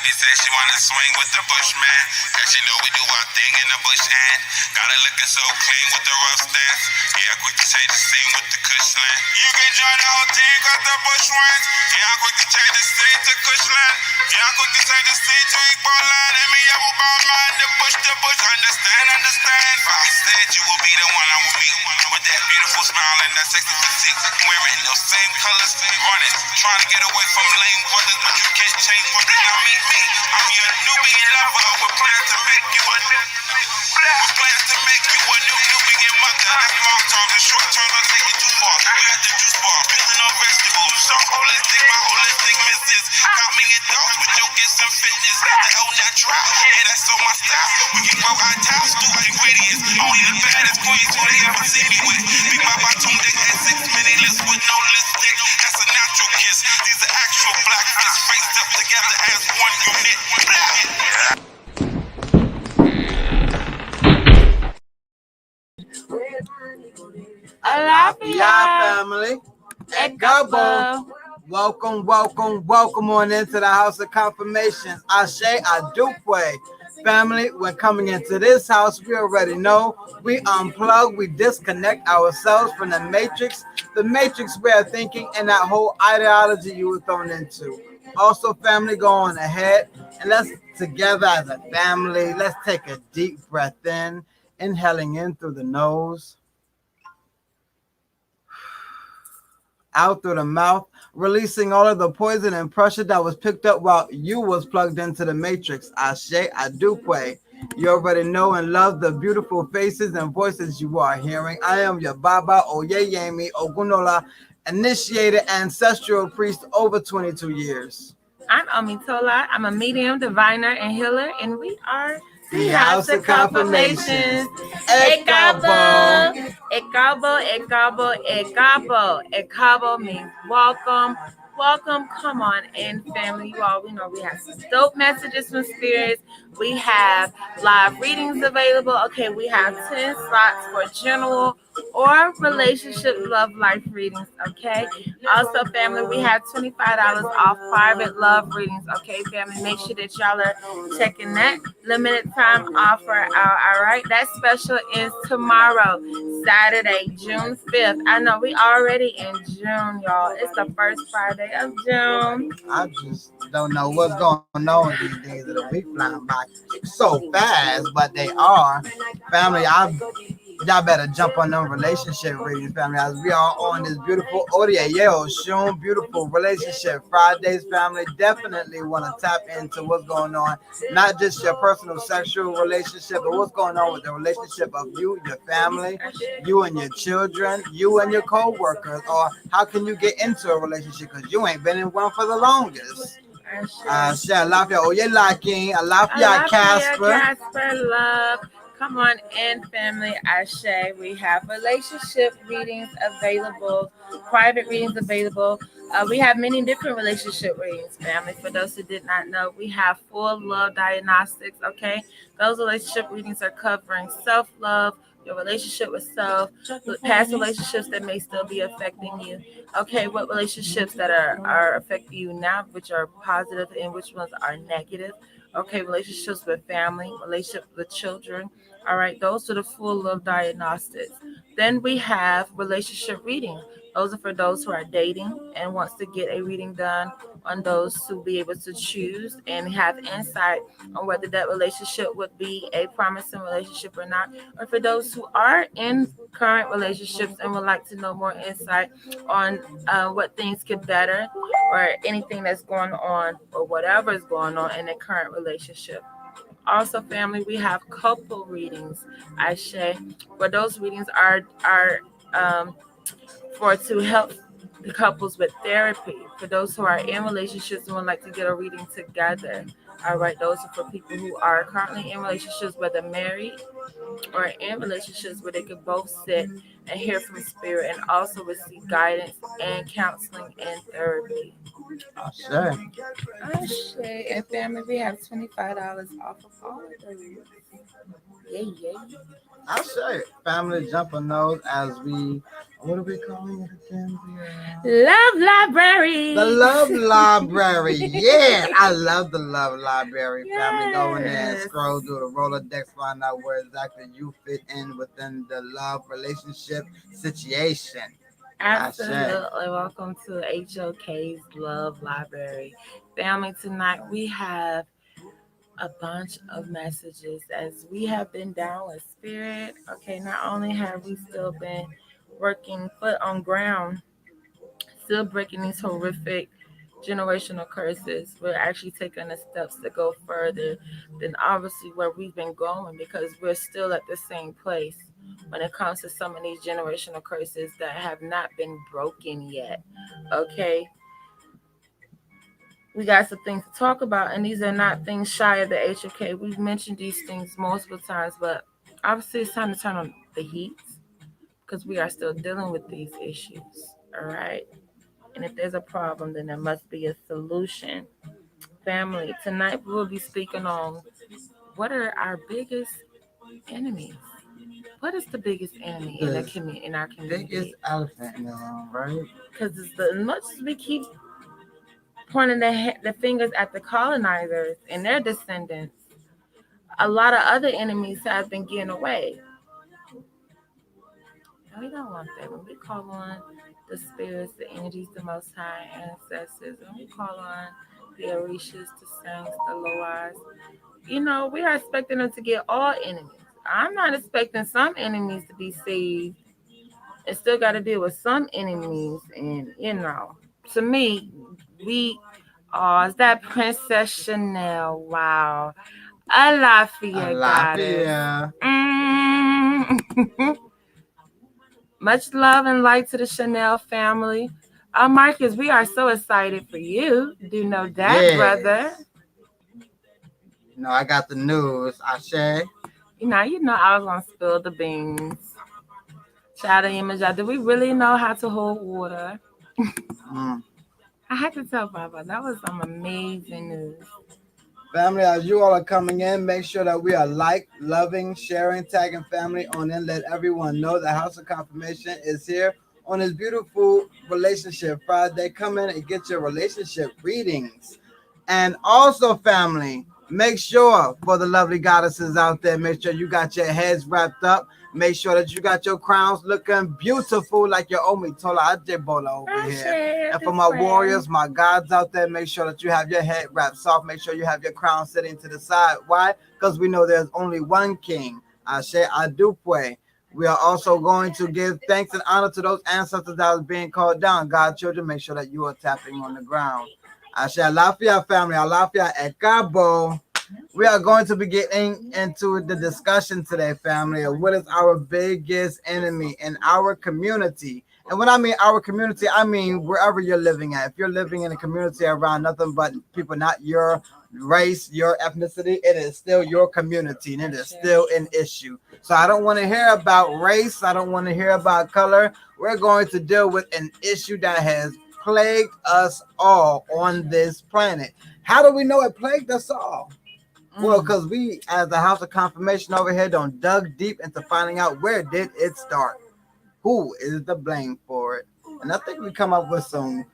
Shorty said she wanna swing with the Bushman. Cause she know we do our thing in the bush and got her looking so clean with the rough stance. Yeah, quick to change the scene with the Cushland. You can join the whole team cause the bush wins. Yeah, I'm quick to change the scene to Cushland. Yeah, I'm quick to change the scene to equal line. Let me up about mine, the bush, understand, understand. If I said you will be the one I will meet with that beautiful smile and that sexy physique. Wearing those same colors, running, trying to get away from lame brothers, but you can't change for me. Now meet me. I'm your newbie lover with plans to make you a Nubian mother. That's long term. The short term don't take it too far. We got the juice bar, building on vegetables. So holistic, my holistic missus. Got me in dogs with your gifts and fitness. The L natural, yeah, that's so my style. We can grow our towels through ingredients. Only the baddest queens who they ever see me with. Big Mama tuned in at 6 minute lips with no lipstick. That's a natural kiss. These are actual black fists faced up together as one unit. Alafia family. Ekabo. Welcome on into the house of confirmation. Ashe Adukwe. Family, when coming into this house, we already know we unplug, we disconnect ourselves from the matrix way of thinking, and that whole ideology you were thrown into. Also, family, go on ahead and let's together as a family, let's take a deep breath in, inhaling in through the nose, out through the mouth, releasing all of the poison and pressure that was picked up while you was plugged into the matrix. Ashe Adukwe. You already know and love the beautiful faces and voices you are hearing. I am your Baba Oyeyemi Ogunola, initiated ancestral priest over 22 years. I'm Omitola. I'm a medium, diviner, and healer, and we are the House of Confirmations. Ekabo. Ekabo means welcome. Welcome. Come on in, family. You all, we know we have some dope messages from spirits. We have live readings available. Okay, we have 10 slots for general or relationship love life readings. Okay. Also, family, we have $25 off private love readings. Okay, family, make sure that y'all are checking that limited time offer out. All right, that special is tomorrow, Saturday, June 5th. I know we already in June, y'all. It's the first Friday of June. I just don't know what's going on these days of the week flying by so fast, but they are. Family, y'all better jump on them relationship readings, family, as we are on this beautiful Odia Shun beautiful relationship Fridays, family. Definitely want to tap into what's going on, not just your personal sexual relationship, but what's going on with the relationship of you, your family, you and your children, you and your co-workers, or how can you get into a relationship because you ain't been in one for the longest. Alafia Oyelakin, Alafia Casper, love. Come on in, family. Ashe. We have relationship readings available, private readings available. We have many different relationship readings, family. For those who did not know, we have full love diagnostics. Okay, those relationship readings are covering self-love, your relationship with self, past relationships that may still be affecting you. Okay, what relationships that are affecting you now, which are positive, and which ones are negative. Okay, relationships with family, relationships with children. All right, those are the full love diagnostics. Then we have relationship reading. Those are for those who are dating and wants to get a reading done on those to be able to choose and have insight on whether that relationship would be a promising relationship or not. Or for those who are in current relationships and would like to know more insight on what things could better or anything that's going on or whatever is going on in a current relationship. Also, family, we have couple readings, Ashe, where those readings are for to help the couples with therapy. For those who are in relationships and would like to get a reading together. All right, those are for people who are currently in relationships, whether married or in relationships where they could both sit and hear from spirit and also receive guidance and counseling and therapy. Ashe. And family, we have $25 off of all of those. Yeah. Ashe. Family, jump on those as we what are we calling it again? Love Library. The Love Library. Yeah, I love the Love Library, family. Go in there and Yes. scroll through the Rolodex, find out where exactly you fit in within the love relationship situation. I said, Absolutely. Welcome to HOK's Love Library. Family, tonight we have a bunch of messages as we have been down with spirit. Okay, not only have we still been working foot on ground, still breaking these horrific generational curses, we're actually taking the steps to go further than obviously where we've been going because we're still at the same place when it comes to some of these generational curses that have not been broken yet. Okay, we got some things to talk about, and these are not things shy of the HOK. We've mentioned these things multiple times, but obviously it's time to turn on the heat because we are still dealing with these issues. All right. And if there's a problem, then there must be a solution. Family, tonight we will be speaking on what are our biggest enemies. What is the biggest enemy in the in our biggest community? elephant in the room, right? Because as much as we keep pointing the fingers at the colonizers and their descendants, a lot of other enemies have been getting away. And we don't want that. When we call on the spirits, the energies, the most high ancestors, when we call on the Orishas, the saints, the Loas, we are expecting them to get all enemies. I'm not expecting some enemies to be saved and still got to deal with some enemies. And, to me, we, oh, is that Princess Chanel? Wow. Alafia goddess. Alafia. Mm. Much love and light to the Chanel family. Marcus, we are so excited for you. Do know that, brother. Yes. No, I got the news. Ashe. I was gonna spill the beans. Shout out image. Do we really know how to hold water? Mm. I had to tell Baba that was some amazing news. Family, as you all are coming in, make sure that we are loving, sharing, tagging family on in. Let everyone know the House of Confirmation is here on this beautiful relationship Friday. Come in and get your relationship readings. And also, family, make sure for the lovely goddesses out there, make sure you got your heads wrapped up. Make sure that you got your crowns looking beautiful like your Omi Tola Ajebola over here. And for my warriors, my gods out there, make sure that you have your head wrapped soft. Make sure you have your crown sitting to the side. Why? Because we know there's only one king. Ashe Adupwe. We are also going to give thanks and honor to those ancestors that was being called down. God, children, make sure that you are tapping on the ground. Ashe Alafia family, Alafia Ekabo. We are going to be getting into the discussion today, family, of what is our biggest enemy in our community. And when I mean our community, I mean wherever you're living at. If you're living in a community around nothing but people not your race, your ethnicity, it is still your community and it is still an issue. So I don't want to hear about race. I don't want to hear about color. We're going to deal with an issue that has plagued us all on this planet. How do we know it plagued us all? Well, because we, as the House of Confirmation over here, don't dug deep into finding out where did it start, who is the blame for it, and I think we come up with some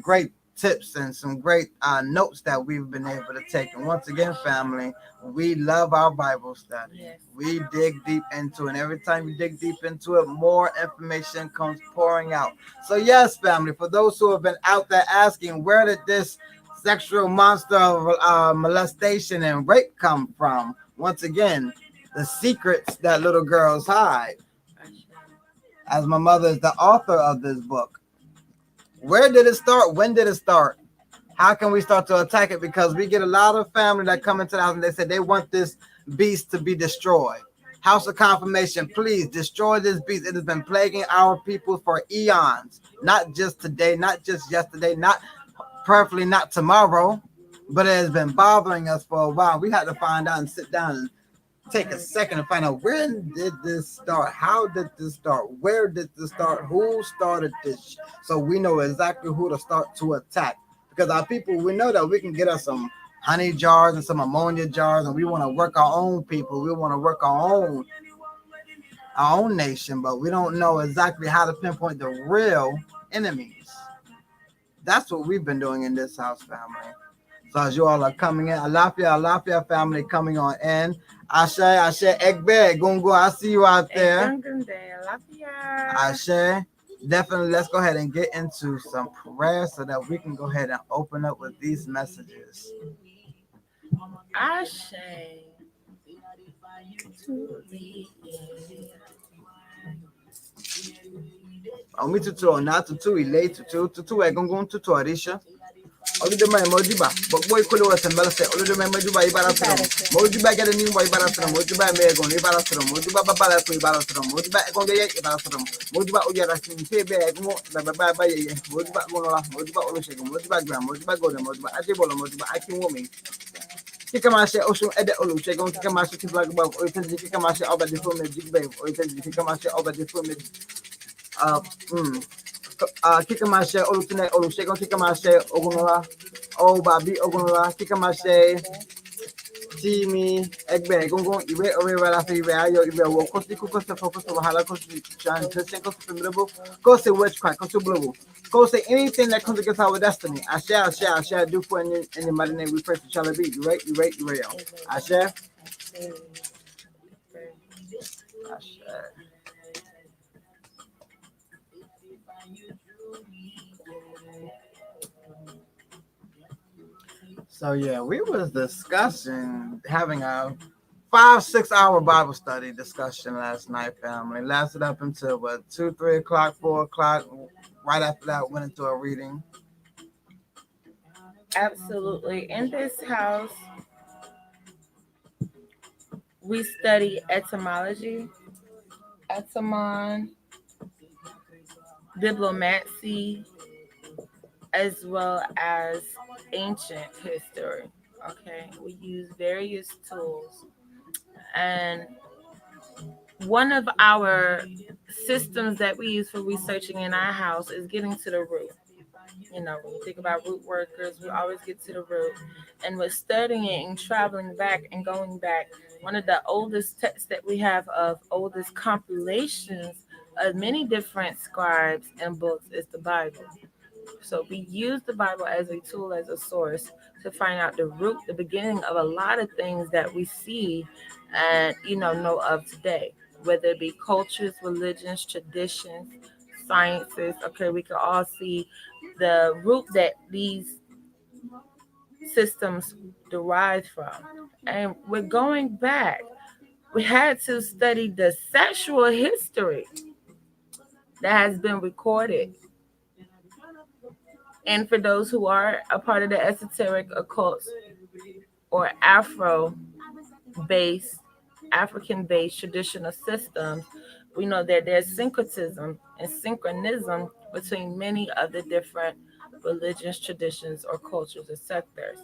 great tips and some great notes that we've been able to take. And once again, family, we love our Bible study. Yes. We dig deep into it, and every time you dig deep into it, more information comes pouring out. So yes, family, for those who have been out there asking, where did this sexual monster of molestation and rape come from? Once again, the secrets that little girls hide. As my mother is the author of this book. Where did it start? When did it start? How can we start to attack it? Because we get a lot of family that come into the house and they say they want this beast to be destroyed. House of Confirmation, please destroy this beast. It has been plaguing our people for eons. Not just today, not just yesterday, not preferably not tomorrow, but it has been bothering us for a while. We had to find out and sit down and take a second to find out, when did this start? How did this start? Where did this start? Who started this? So we know exactly who to start to attack. Because our people, we know that we can get us some honey jars and some ammonia jars, and we want to work our own people. We want to work our own our own nation, but we don't know exactly how to pinpoint the real enemies. That's what we've been doing in this house, family. So as you all are coming in, Alafia family coming on in. Ashe, Egbe, Gungu, I see you out there. Ashe. Definitely, let's go ahead and get into some prayer so that we can go ahead and open up with these messages. Ashe. Omi tutu ona tutu ile tutu egungun tutu orisha. Oludema mojuba, but boy kulu was a melase, Oludema mojuba ibaratrum, mojuba get a new boy baratrum, mojuba megon, ibaratrum, mojuba babalaku ibaratrum, mojuba egonga ibaratrum, mojuba uyarakin, tebe, baba, mojuba gonola, mojuba olushego, mojuba gram, mojuba golden, mojuba ajebola, mojuba akin woman. Kikamashe ocean ede olushego, Kikamashe to black above, or it is Kikamashe over the phone, jig babe, or it is Kikamashe over the phone. uh Kikamashe Olutune Olushego Kikamashe Ogunola O Babi Ogunola Kikamashe Timi Egbe Gungun Iwe Ore Fi Iwe Ayo Iwe Wo Kosi Kukosa Focus of Hala Kosi Chan Tessenko Fimilabo Kose Witchcraft Kosi Blue Kose anything that comes against our destiny. I share do for in the mighty name we pray for shall it be. You right I share. So yeah, we was discussing having a 5-6 hour Bible study discussion last night, family. Lasted up until what 2, 3 o'clock, 4 o'clock. Right after that, went into a reading. Absolutely. In this house, we study etymology, etymon, diplomacy, as well as ancient history. Okay, we use various tools, and one of our systems that we use for researching in our house is getting to the root. You know, when you think about root workers, we always get to the root. And with studying and traveling back and going back, one of the oldest texts that we have of oldest compilations of many different scribes and books is the Bible. So we use the Bible as a tool, as a source to find out the root, the beginning of a lot of things that we see and know of today, whether it be cultures, religions, traditions, sciences. Okay, we can all see the root that these systems derive from. And we're going back. We had to study the sexual history that has been recorded. And for those who are a part of the esoteric occult or based, African based traditional systems, we know that there's syncretism and synchronism between many of the different religions, traditions, or cultures or sectors.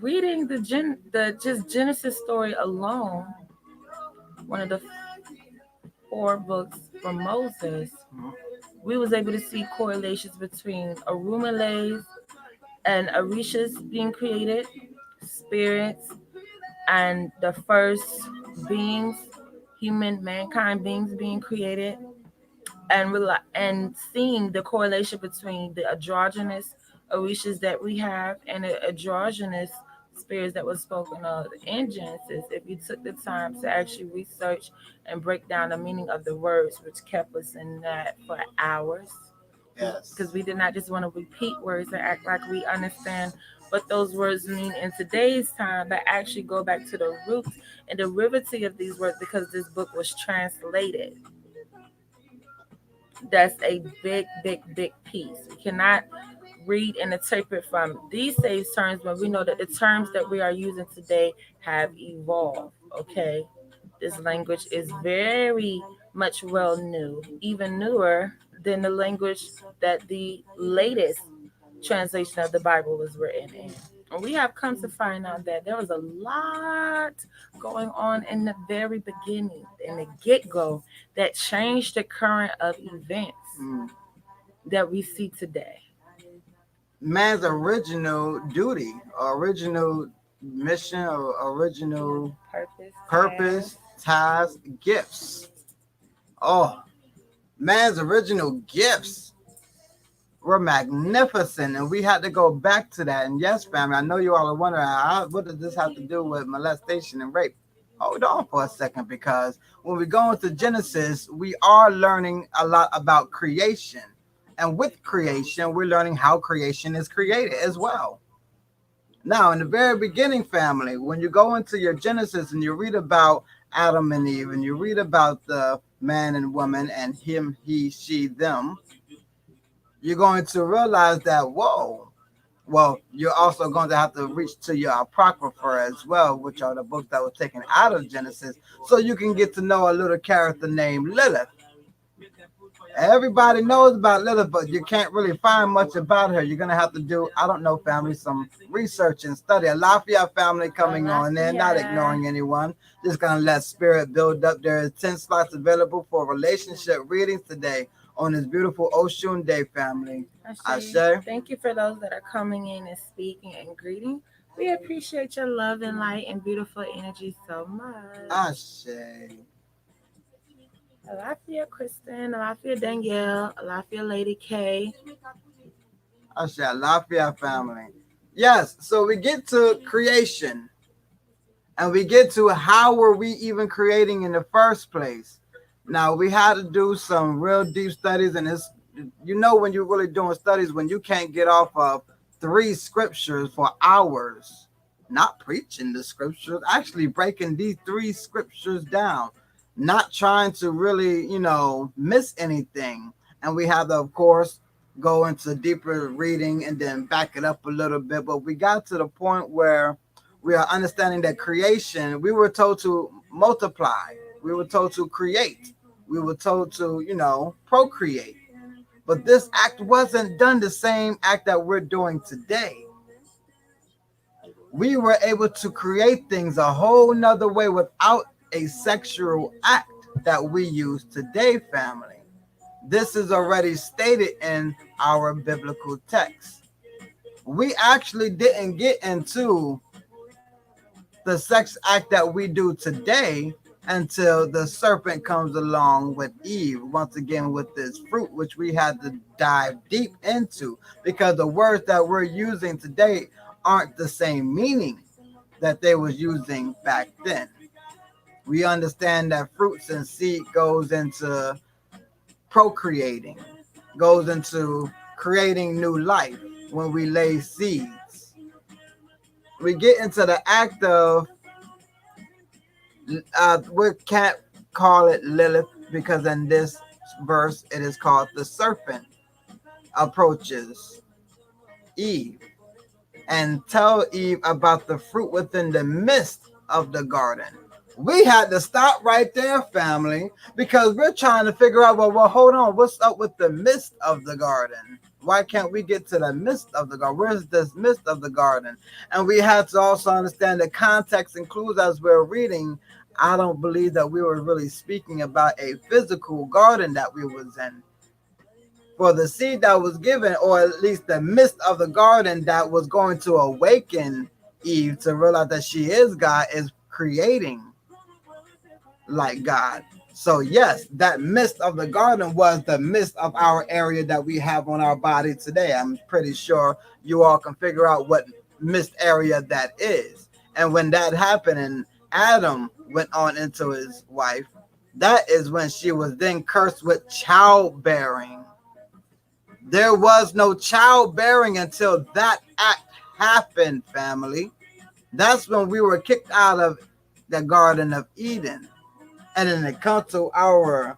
Reading the just Genesis story alone, one of the 4 books from Moses, we was able to see correlations between Arumanes and Orishas being created, spirits, and the first beings, mankind beings being created, and seeing the correlation between the androgynous orishas that we have and the androgynous spirits that was spoken of in Genesis. If you took the time to actually research and break down the meaning of the words, which kept us in that for hours, Yes. because we did not just want to repeat words and act like we understand what those words mean in today's time, but actually go back to the roots and the derivative of these words because this book was translated. That's a big, big, big piece. We cannot read and interpret from these days terms when we know that the terms that we are using today have evolved. Okay, this language is very much well new, even newer than the language that the latest translation of the Bible was written in. And we have come to find out that there was a lot going on in the very beginning, in the get go, that changed the current of events that we see today. Man's original duty, original mission, or original Purpose. purpose Ty's gifts. Oh, man's original gifts were magnificent, and we had to go back to that. And yes, family, I know you all are wondering, what does this have to do with molestation and rape? Hold on for a second, because when we go into Genesis, we are learning a lot about creation. And with creation, we're learning how creation is created as well. Now, in the very beginning, family, when you go into your Genesis and you read about Adam and Eve, and you read about the man and woman and him, he, she, them, you're going to realize that, whoa, well, you're also going to have to reach to your Apocrypha as well, which are the books that were taken out of Genesis, so you can get to know a little character named Lilith. Everybody knows about Lilith, but you can't really find much about her. You're going to have to do, I don't know, family, some research and study. A Lafayette family coming on there, not ignoring anyone. Just going to let spirit build up. There is 10 slots available for relationship readings today on this beautiful Oshun Day, family. Ashe. Thank you for those that are coming in and speaking and greeting. We appreciate your love and light and beautiful energy so much. Ashe. Alafia Kristen, Alafia Danielle, Alafia Lady K. Ashe, Lafayette family. Yes, so we get to creation, and we get to how were we even creating in the first place. Now, we had to do some real deep studies, and it's, you know, when you're really doing studies, when you can't get off of 3 scriptures for hours, not preaching the scriptures, actually breaking these 3 scriptures down, not trying to really, miss anything. And we had to, of course, go into deeper reading and then back it up a little bit. But we got to the point where we are understanding that creation, we were told to multiply. We were told to create. We were told to, procreate. But this act wasn't done the same act that we're doing today. We were able to create things a whole nother way without a sexual act that we use today, family. This is already stated in our biblical text. We actually didn't get into the sex act that we do today until the serpent comes along with Eve, once again with this fruit, which we had to dive deep into, because the words that we're using today aren't the same meaning that they was using back then. We understand that fruits and seed goes into procreating, goes into creating new life when we lay seeds. We get into the act of, we can't call it Lilith, because in this verse it is called the serpent approaches Eve and tell Eve about the fruit within the midst of the garden. We had to stop right there, family, because we're trying to figure out, well, hold on, what's up with the midst of the garden? Why can't we get to the midst of the garden? Where's this midst of the garden? And we had to also understand the context and clues as we're reading. I don't believe that we were really speaking about a physical garden that we was in. For the seed that was given, or at least the midst of the garden that was going to awaken Eve to realize that she is God, is creating like God. So yes, that mist of the garden was the mist of our area that we have on our body today. I'm pretty sure you all can figure out what mist area that is. And when that happened and Adam went on into his wife, that is when she was then cursed with childbearing. There was no childbearing until that act happened, family. That's when we were kicked out of the Garden of Eden. And then it comes to our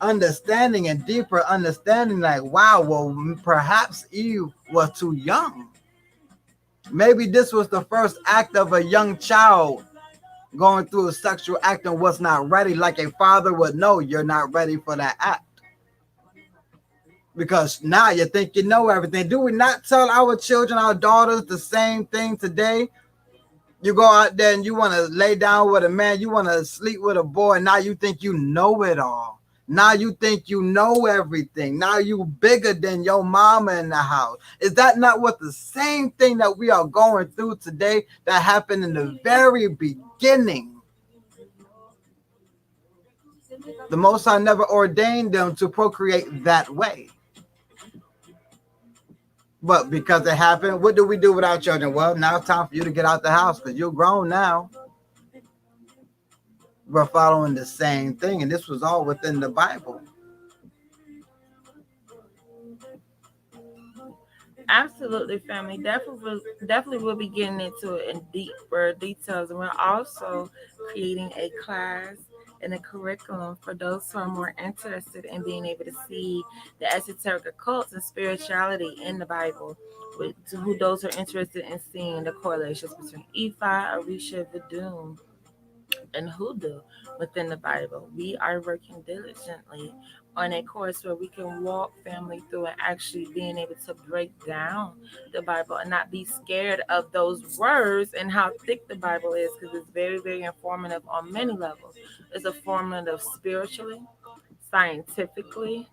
understanding and deeper understanding, like, wow, well, perhaps Eve was too young. Maybe this was the first act of a young child going through a sexual act and was not ready, like a father would know you're not ready for that act. Because now you think you know everything. Do we not tell our children, our daughters, the same thing today? You go out there and you want to lay down with a man, you want to sleep with a boy, and now you think you know it all. Now you think you know everything. Now you bigger than your mama in the house. Is that not what the same thing that we are going through today that happened in the very beginning? The Most High never ordained them to procreate that way. But because it happened, what do we do with our children? Well, now it's time for you to get out the house because you're grown now. We're following the same thing, and this was all within the Bible. Absolutely, family. Definitely will be getting into it in deeper details, and we're also creating a class and a curriculum for those who are more interested in being able to see the esoteric occults and spirituality in the Bible. With to who those who are interested in seeing the correlations between Ifa, Orisha, Voodoo, and hoodoo within the Bible. We are working diligently on a course where we can walk family through and actually being able to break down the Bible and not be scared of those words and how thick the Bible is, because it's very, very informative on many levels. It's informative spiritually, scientifically.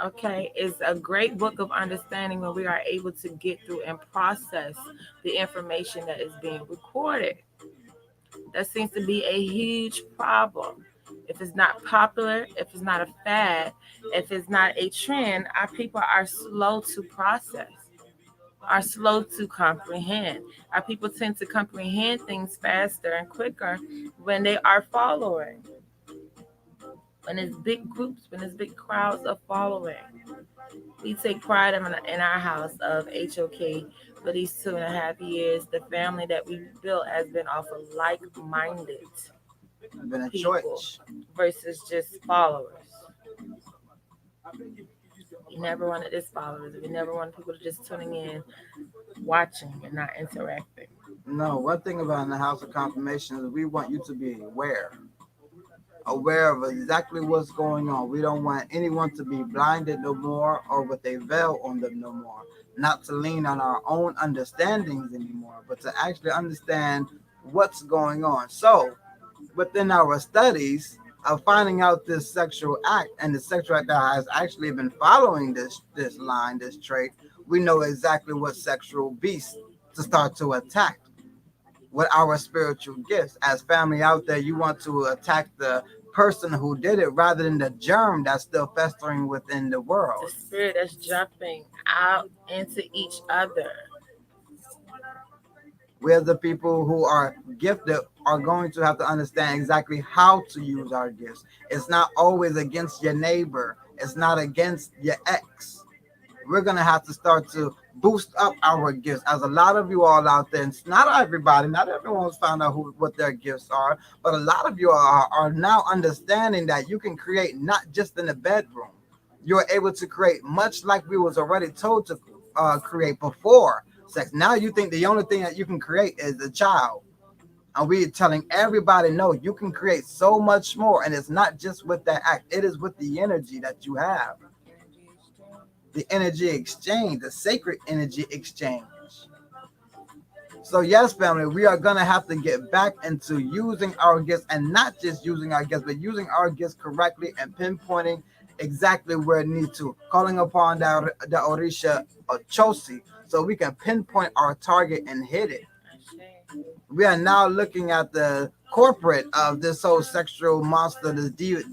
Okay, it's a great book of understanding when we are able to get through and process the information that is being recorded. That seems to be a huge problem. If it's not popular, if it's not a fad, if it's not a trend, our people are slow to process, are slow to comprehend. Our people tend to comprehend things faster and quicker when they are following, when it's big groups, when it's big crowds of following. We take pride in our house of HOK for these 2.5 years. The family that we built has been off of like-minded Been a people choice. versus just followers. We never wanted just followers. We never wanted people to just tuning in, watching, and not interacting. No, one thing about in the House of Confirmation is we want you to be aware of exactly what's going on. We don't want anyone to be blinded no more or with a veil on them no more. Not to lean on our own understandings anymore, but to actually understand what's going on. So, within our studies of finding out this sexual act and the sexual act that has actually been following this line, this trait, we know exactly what sexual beast to start to attack with our spiritual gifts. As family out there, you want to attack the person who did it rather than the germ that's still festering within the The world. spirit that's jumping out into each other. We as the people who are gifted are going to have to understand exactly how to use our gifts. It's not always against your neighbor. It's not against your ex. We're gonna have to start to boost up our gifts. As a lot of you all out there, and it's not everybody, not everyone's found out what their gifts are, but a lot of you are now understanding that you can create not just in the bedroom. You're able to create much like we was already told to create before sex. Now you think the only thing that you can create is a child. And we're telling everybody, no, you can create so much more. And it's not just with that act, it is with the energy that you have, the energy exchange, the sacred energy exchange. So, yes, family, we are going to have to get back into using our gifts and not just using our gifts, but using our gifts correctly and pinpointing exactly where it needs to, calling upon the Orisha or Chosi so we can pinpoint our target and hit it. We are now looking at the corporate of this whole sexual monster, deity,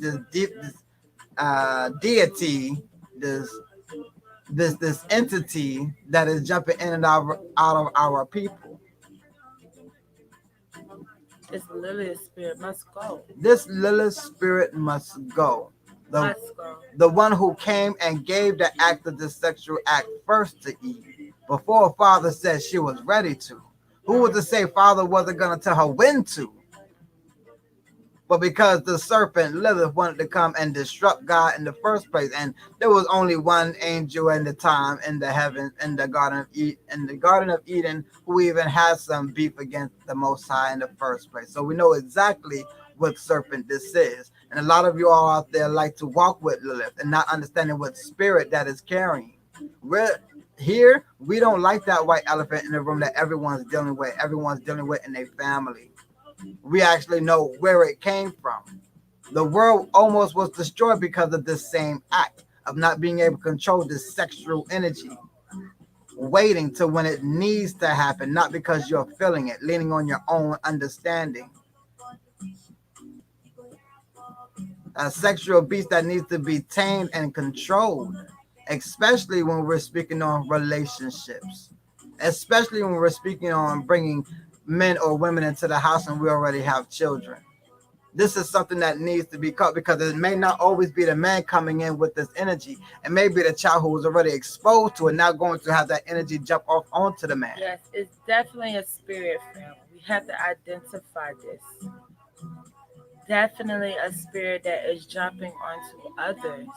this entity that is jumping in and out of our people. This Lilith spirit must go. This Lilith spirit must go. The, Must go. the one who came and gave the act of the sexual act first to Eve, before Father said she was ready to. Who was to say Father wasn't going to tell her when to? But because the serpent Lilith wanted to come and disrupt God in the first place, and there was only one angel in the time in the heaven in the Garden of Eden who even had some beef against the Most High in the first place. So we know exactly what serpent this is. And a lot of you all out there like to walk with Lilith and not understanding what spirit that is carrying. We're here, we don't like that white elephant in the room that everyone's dealing with in their family. We actually know where it came from. The world almost was destroyed because of this same act of not being able to control this sexual energy, waiting to when it needs to happen, not because you're feeling it, leaning on your own understanding. a sexual beast that needs to be tamed and controlled, especially when we're speaking on relationships, especially when we're speaking on bringing men or women into the house and we already have children. This is something that needs to be caught because it may not always be the man coming in with this energy. It may be the child who was already exposed to it now going to have that energy jump off onto the man. Yes, it's definitely a spirit family. We have to identify this. Definitely a spirit that is jumping onto others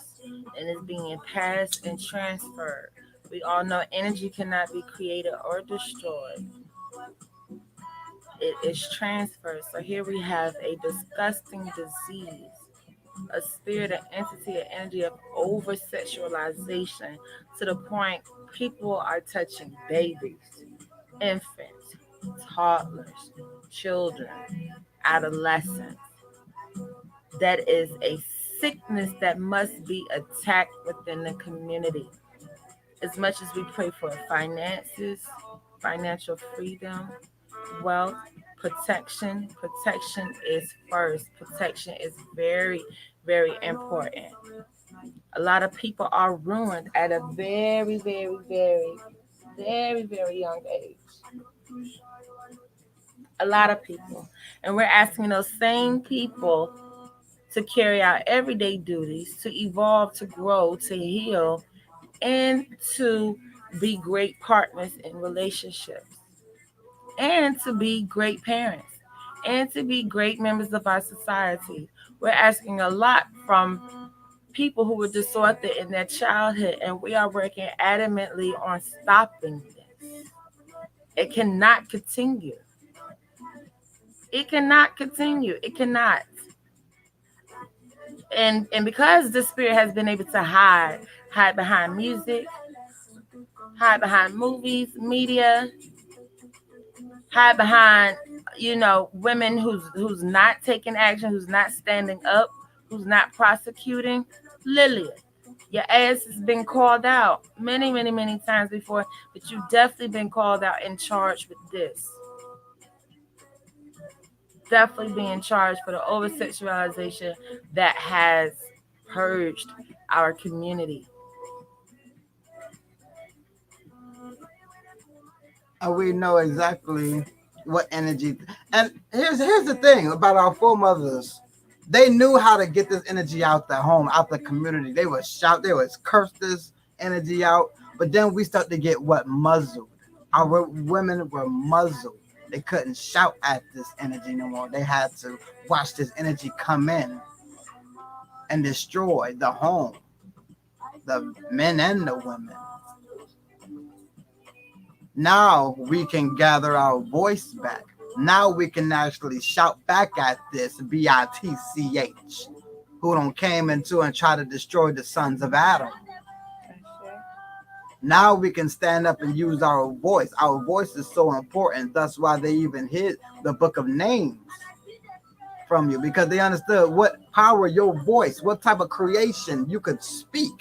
and is being passed and transferred. We all know energy cannot be created or destroyed. It is transferred. So here we have a disgusting disease, a spirit, an entity, an energy of over sexualization to the point people are touching babies, infants, toddlers, children, adolescents. That is a sickness that must be attacked within the community. As much as we pray for finances, financial freedom, wealth, protection is first. Protection is very, very important. A lot of people are ruined at a very, very, very, very, very young age. A lot of people. And we're asking those same people to carry out everyday duties, to evolve, to grow, to heal, and to be great partners in relationships, and to be great parents, and to be great members of our society. We're asking a lot from people who were distorted in their childhood, and we are working adamantly on stopping this. It cannot continue. It cannot continue. It cannot. And because the spirit has been able to hide behind music, hide behind movies, media, hide behind, women who's not taking action, who's not standing up, who's not prosecuting. Lillian, your ass has been called out many, many, many times before, but you've definitely been called out and charged with this. Definitely being charged for the over sexualization that has purged our community. And we know exactly what energy. And here's the thing about our foremothers. They knew how to get this energy out the home, out the community. They would shout, they would curse this energy out. But then we start to get what muzzled. Our women were muzzled. They couldn't shout at this energy no more. They had to watch this energy come in and destroy the home, the men and the women. Now we can gather our voice back. Now we can actually shout back at this bitch who don't came into and try to destroy the sons of Adam. Now we can stand up and use our voice. Our voice is so important. That's why they even hid the book of names from you, because they understood what power your voice, what type of creation you could speak.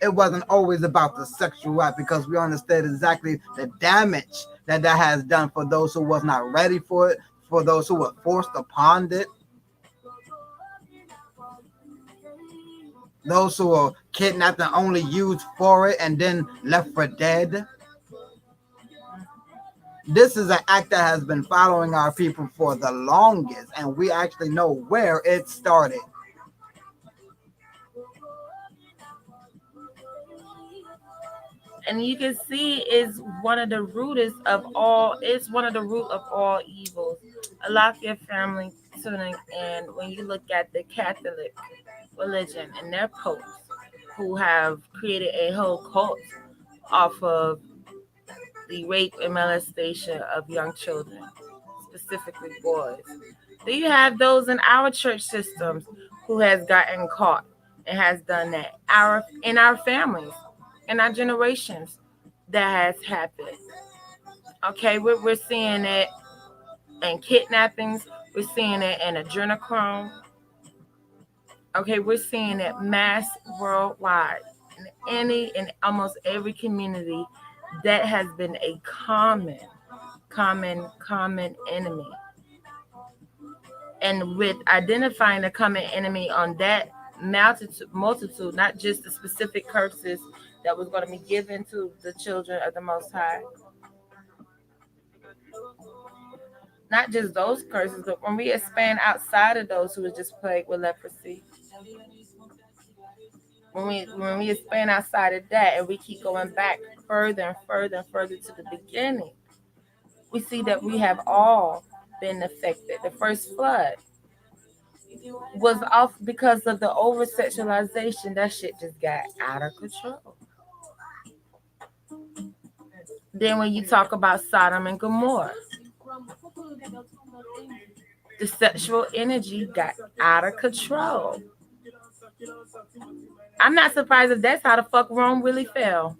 It wasn't always about the sexual act, because we understood exactly the damage that has done for those who was not ready for it, for those who were forced upon it, those who were kidnapped and only used for it and then left for dead. This is an act that has been following our people for the longest, and we actually know where it started. And you can see is one of the rootest of all. It's one of the root of all evils. A lot of your family tuning in when you look at the Catholic religion and their popes, who have created a whole cult off of the rape and molestation of young children, specifically boys. Then you have those in our church systems who has gotten caught and has done that. In our families, in our generations, that has happened. Okay, we're seeing it in kidnappings. We're seeing it in adrenochrome. Okay, we're seeing it mass worldwide. In almost every community, that has been a common enemy. And with identifying the common enemy on that multitude, not just the specific curses that was going to be given to the children of the Most High, not just those curses, but when we expand outside of those who were just plagued with leprosy, when we expand outside of that and we keep going back further and further and further to the beginning, we see that we have all been affected. The first flood was off because of the over sexualization. That shit just got out of control. Then when you talk about Sodom and Gomorrah, the sexual energy got out of control. I'm not surprised if that's how the fuck Rome really fell.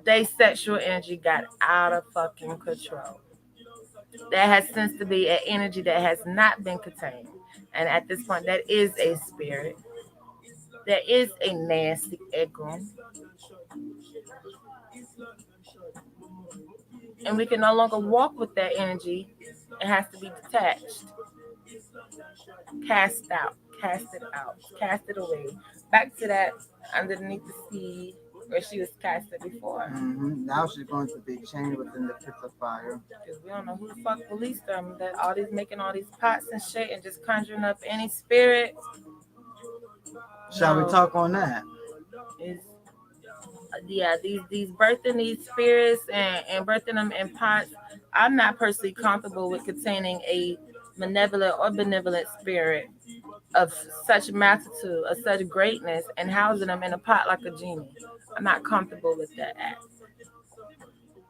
They sexual energy got out of fucking control. That has since to be an energy that has not been contained. And at this point, that is a spirit. That is a nasty ego. And we can no longer walk with that energy. It has to be detached, cast out, cast it out, cast it away. Back to that underneath the sea where she was casted before. Now she's going to be chained within the pits of fire. Because we don't know who the fuck released them. That all these making all these pots and shit and just conjuring up any spirit. Shall we talk on that? Is yeah, these birthing these spirits and birthing them in pots. I'm not personally comfortable with containing a malevolent or benevolent spirit of such magnitude, of such greatness, and housing them in a pot like a genie. I'm not comfortable with that act.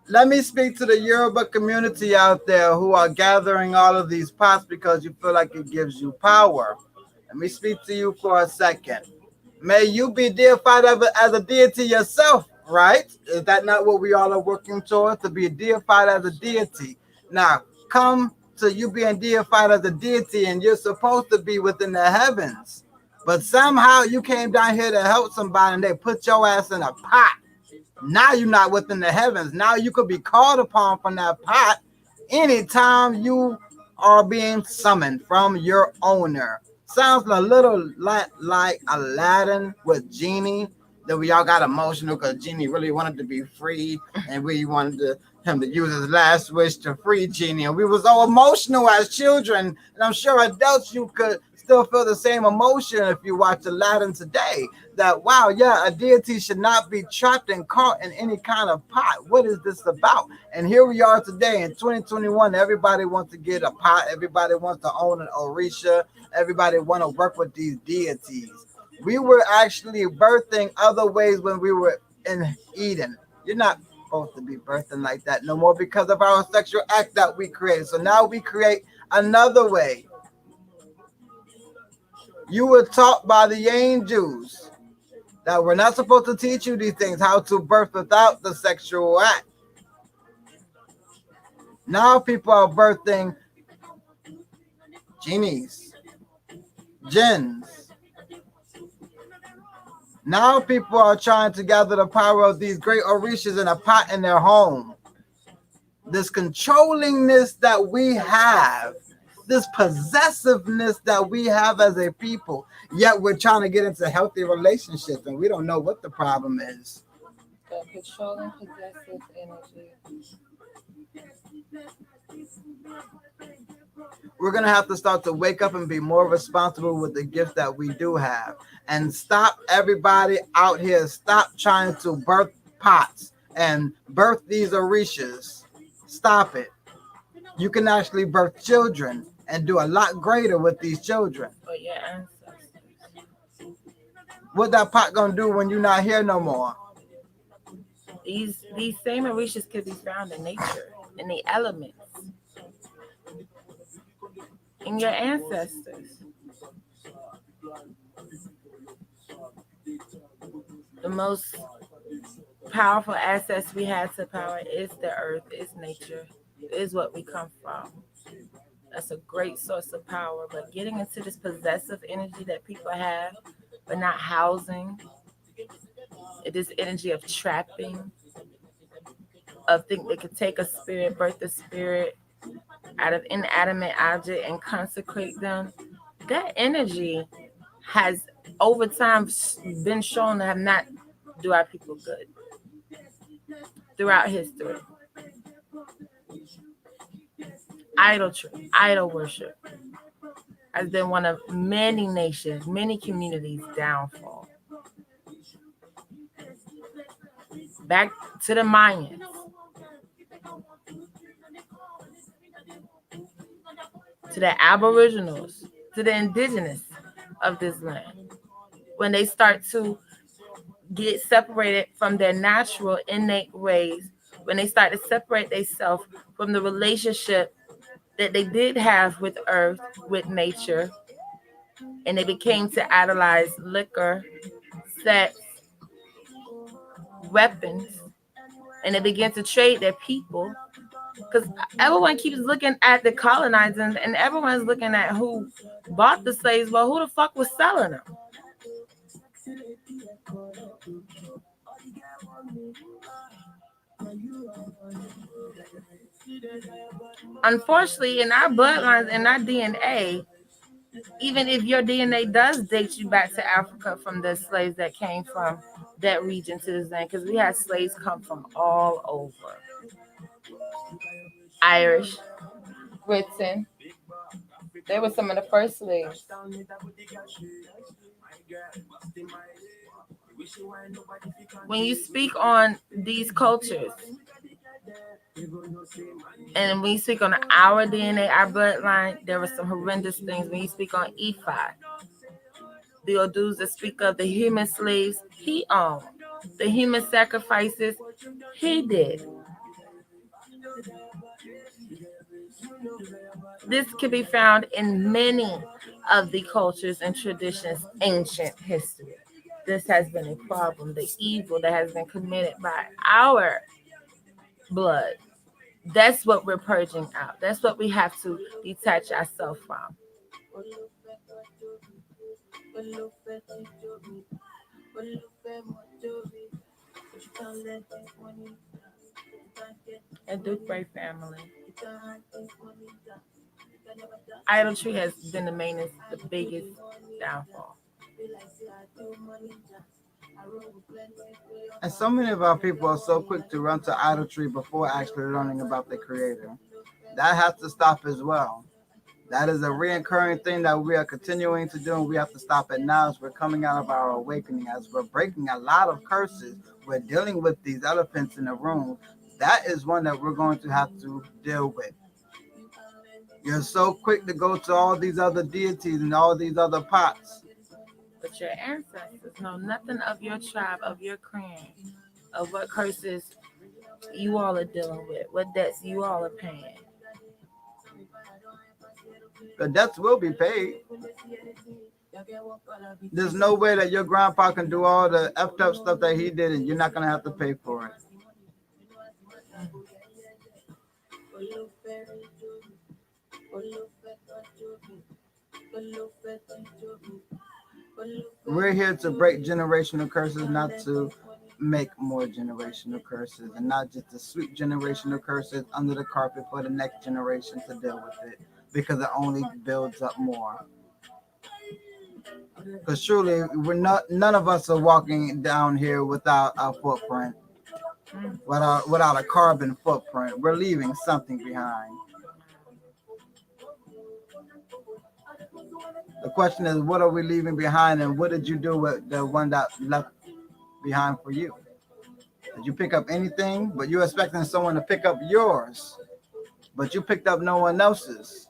Let me speak to the Yoruba community out there who are gathering all of these pots because you feel like it gives you power. Let me speak to you for a second. May you be deified as a deity yourself, right? Is that not what we all are working towards? To be deified as a deity. Now, come to you being deified as a deity and you're supposed to be within the heavens. But somehow you came down here to help somebody and they put your ass in a pot. Now you're not within the heavens. Now you could be called upon from that pot anytime you are being summoned from your owner. Sounds a little like Aladdin with Genie. That we all got emotional because Genie really wanted to be free and we wanted him to use his last wish to free Genie. And we were so emotional as children. And I'm sure adults, you could still feel the same emotion if you watch Aladdin today. That, wow, yeah, a deity should not be trapped and caught in any kind of pot. What is this about? And here we are today in 2021. Everybody wants to get a pot. Everybody wants to own an Orisha. Everybody want to work with these deities. We were actually birthing other ways when we were in Eden. You're not supposed to be birthing like that no more because of our sexual act that we created. So now we create another way. You were taught by the angels that we're not supposed to teach you these things, how to birth without the sexual act. Now people are birthing genies, jinns. Now people are trying to gather the power of these great orishas in a pot in their home. This controllingness that we have, this possessiveness that we have as a people, yet we're trying to get into healthy relationships and we don't know what the problem is. The controlling possessive energy. We're going to have to start to wake up and be more responsible with the gifts that we do have. And stop everybody out here. Stop trying to birth pots and birth these orishas. Stop it. You can actually birth children and do a lot greater with these children. But your ancestors. What that pot going to do when you're not here no more? These same orishas could be found in nature, in the elements, in your ancestors. The most powerful assets we have to power is the earth, is nature, is what we come from. That's a great source of power. But getting into this possessive energy that people have, but not housing, this energy of trapping, of think they could take a spirit, birth a spirit out of inanimate object and consecrate them, that energy has over time been shown to have not do our people good throughout history. Idolatry, idol worship has been one of many nations, many communities' downfall. Back to the Mayans, to the Aboriginals, to the indigenous of this land. When they start to get separated from their natural innate ways, when they start to separate themselves from the relationship that they did have with earth, with nature, and they became to idolize liquor, sex, weapons, and they began to trade their people. Because everyone keeps looking at the colonizing and everyone's looking at who bought the slaves. Well, who the fuck was selling them? Unfortunately, in our bloodlines, in our DNA, even if your DNA does date you back to Africa from the slaves that came from that region to this land, because we had slaves come from all over. Irish, Britain, they were some of the first slaves. When you speak on these cultures, and when you speak on our DNA, our bloodline, there were some horrendous things. When you speak on Ephi, the Odus that speak of the human slaves he owned, the human sacrifices he did. This can be found in many of the cultures and traditions, ancient history. This has been a problem, the evil that has been committed by our blood. That's what we're purging out. That's what we have to detach ourselves from. A Duke family. Idolatry has been the biggest downfall. And so many of our people are so quick to run to idolatry before actually learning about the Creator. That has to stop as well. That is a reoccurring thing that we are continuing to do, and we have to stop it now as we're coming out of our awakening, as we're breaking a lot of curses. We're dealing with these elephants in the room. That is one that we're going to have to deal with. You're so quick to go to all these other deities and all these other pots. But your ancestors know nothing of your tribe, of your clan, of what curses you all are dealing with, what debts you all are paying. The debts will be paid. There's no way that your grandpa can do all the effed up stuff that he did and you're not going to have to pay for it. We're here to break generational curses, not to make more generational curses, and not just to sweep generational curses under the carpet for the next generation to deal with it, because it only builds up more. Because truly, none of us are walking down here without a footprint, without a carbon footprint. We're leaving something behind. The question is, what are we leaving behind, and what did you do with the one that left behind for you? Did you pick up anything? But you're expecting someone to pick up yours, but you picked up no one else's.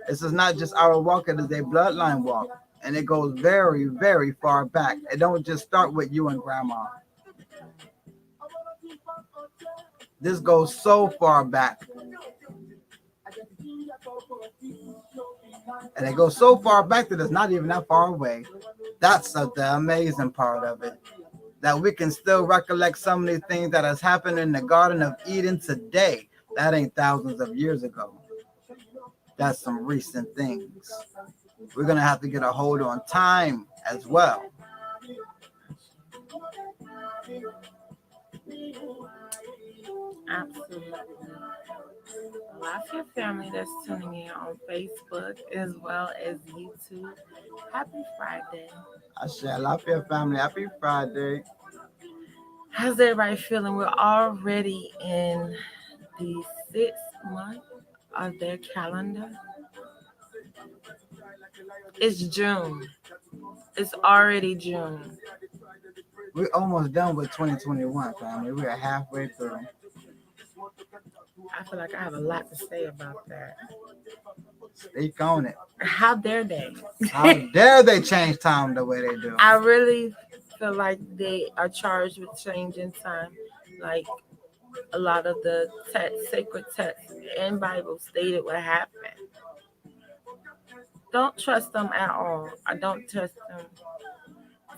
This is not just our walk, it is a bloodline walk. And it goes very, very far back. It don't just start with you and grandma. This goes so far back. And it goes so far back that it's not even that far away. That's the amazing part of it. That we can still recollect some of the things that has happened in the Garden of Eden today. That ain't thousands of years ago. That's some recent things. We're going to have to get a hold on time as well. Absolutely. Lafayette family that's tuning in on Facebook as well as YouTube. Happy Friday. I share Lafayette family. Happy Friday. How's everybody feeling? We're already in the 6th month of their calendar. It's June. It's already June. We're almost done with 2021, family. We are halfway through. I feel like I have a lot to say about that. Speak on it. How dare they? How dare they change time the way they do? I really feel like they are charged with changing time. Like a lot of the sacred texts and Bible stated what happened. Don't trust them at all. I don't trust them.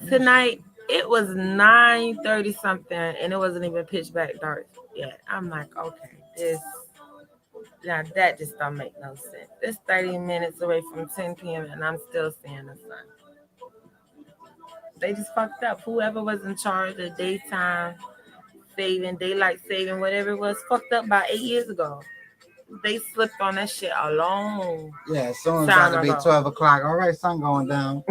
Tonight it was 9:30 something and it wasn't even pitch black dark yet. I'm like, okay, this now that just don't make no sense. It's 30 minutes away from 10 p.m. and I'm still seeing the sun. They just fucked up. Whoever was in charge of daytime saving, daylight saving, whatever it was, fucked up about 8 years ago. They slipped on that shit a long Yeah, as soon as it's time about to be ago. 12 o'clock. All right, sun going down.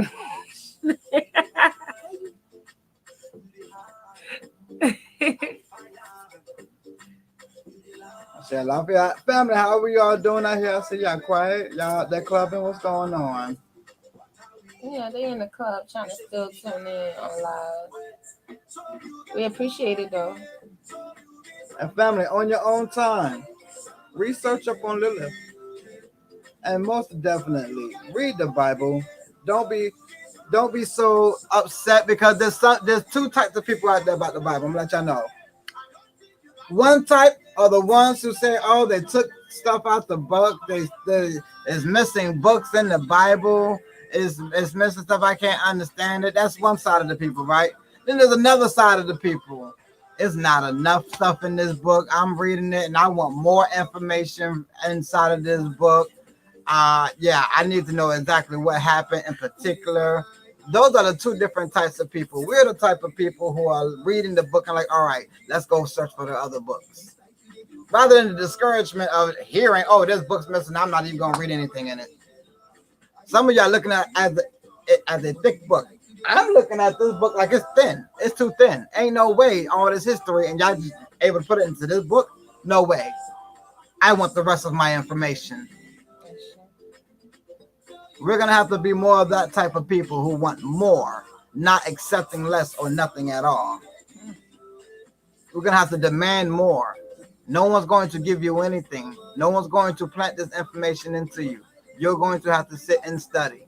I said, Lafayette family, how are we all doing out here? I see y'all quiet. Y'all out there clubbing. What's going on? Yeah, they in the club trying to still tune in on live. We appreciate it though. And family, on your own time, research up on Lilith. And most definitely, read the Bible. Don't be so upset because there's two types of people out there about the Bible. I'm gonna let y'all know. One type are the ones who say, "Oh, they took stuff out the book. They is missing books in the Bible. Is missing stuff. I can't understand it." That's one side of the people, right? Then there's another side of the people. It's not enough stuff in this book. I'm reading it, and I want more information inside of this book. Yeah, I need to know exactly what happened in particular. Those are the two different types of people. We're the type of people who are reading the book and like, all right, let's go search for the other books. Rather than the discouragement of hearing, oh, this book's missing, I'm not even gonna read anything in it. Some of y'all looking at it as a thick book. I'm looking at this book like it's thin. It's too thin. Ain't no way all this history and y'all just able to put it into this book. No way. I want the rest of my information. We're gonna have to be more of that type of people who want more, not accepting less or nothing at all. We're gonna have to demand more. No one's going to give you anything. No one's going to plant this information into you. You're going to have to sit and study.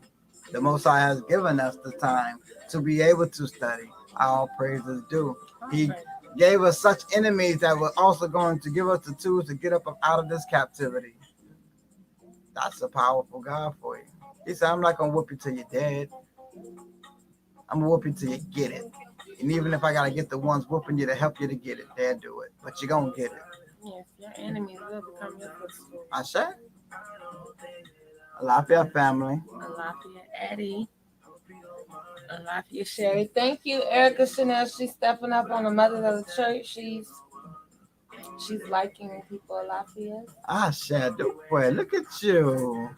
The Most High has given us the time to be able to study. All praises due. He gave us such enemies that were also going to give us the tools to get up out of this captivity. That's a powerful God for you. He said, I'm not going to whoop you till you're dead. I'm going to whoop you till you get it. And even if I got to get the ones whooping you to help you to get it, they'll do it. But you're going to get it. Yes, your enemies will become your footstool. I said, Lafayette family. Lafayette Eddie. Lafayette Sherry. Thank you, Erica Chanel. She's stepping up on the Mothers of the Church. She's liking people of Lafayette. I said, boy, look at you.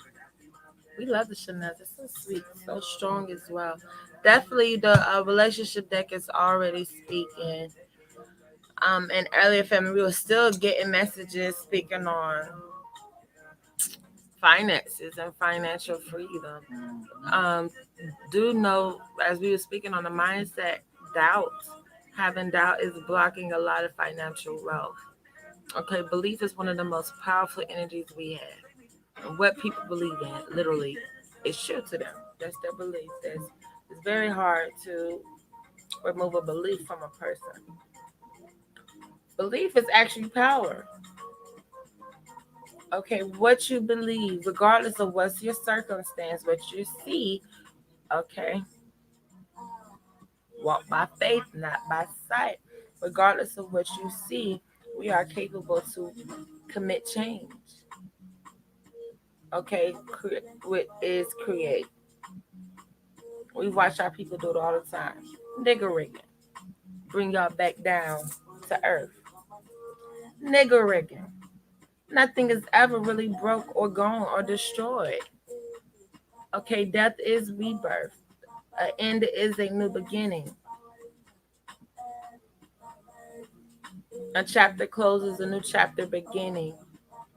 We love the Chanel. It's so sweet, so strong as well. Definitely the relationship deck is already speaking. And earlier, family, we were still getting messages speaking on finances and financial freedom. Do know, as we were speaking on the mindset, doubt. Having doubt is blocking a lot of financial wealth. Okay, belief is one of the most powerful energies we have. And what people believe in, literally, is true to them. That's their belief. It's very hard to remove a belief from a person. Belief is actually power. Okay, what you believe, regardless of what's your circumstance, what you see, okay, walk by faith, not by sight. Regardless of what you see, we are capable to commit change. Okay, what is create? We watch our people do it all the time. Nigger rigging. Bring y'all back down to earth. Nigger rigging. Nothing is ever really broke or gone or destroyed. Okay, death is rebirth. An end is a new beginning. A chapter closes, a new chapter beginning.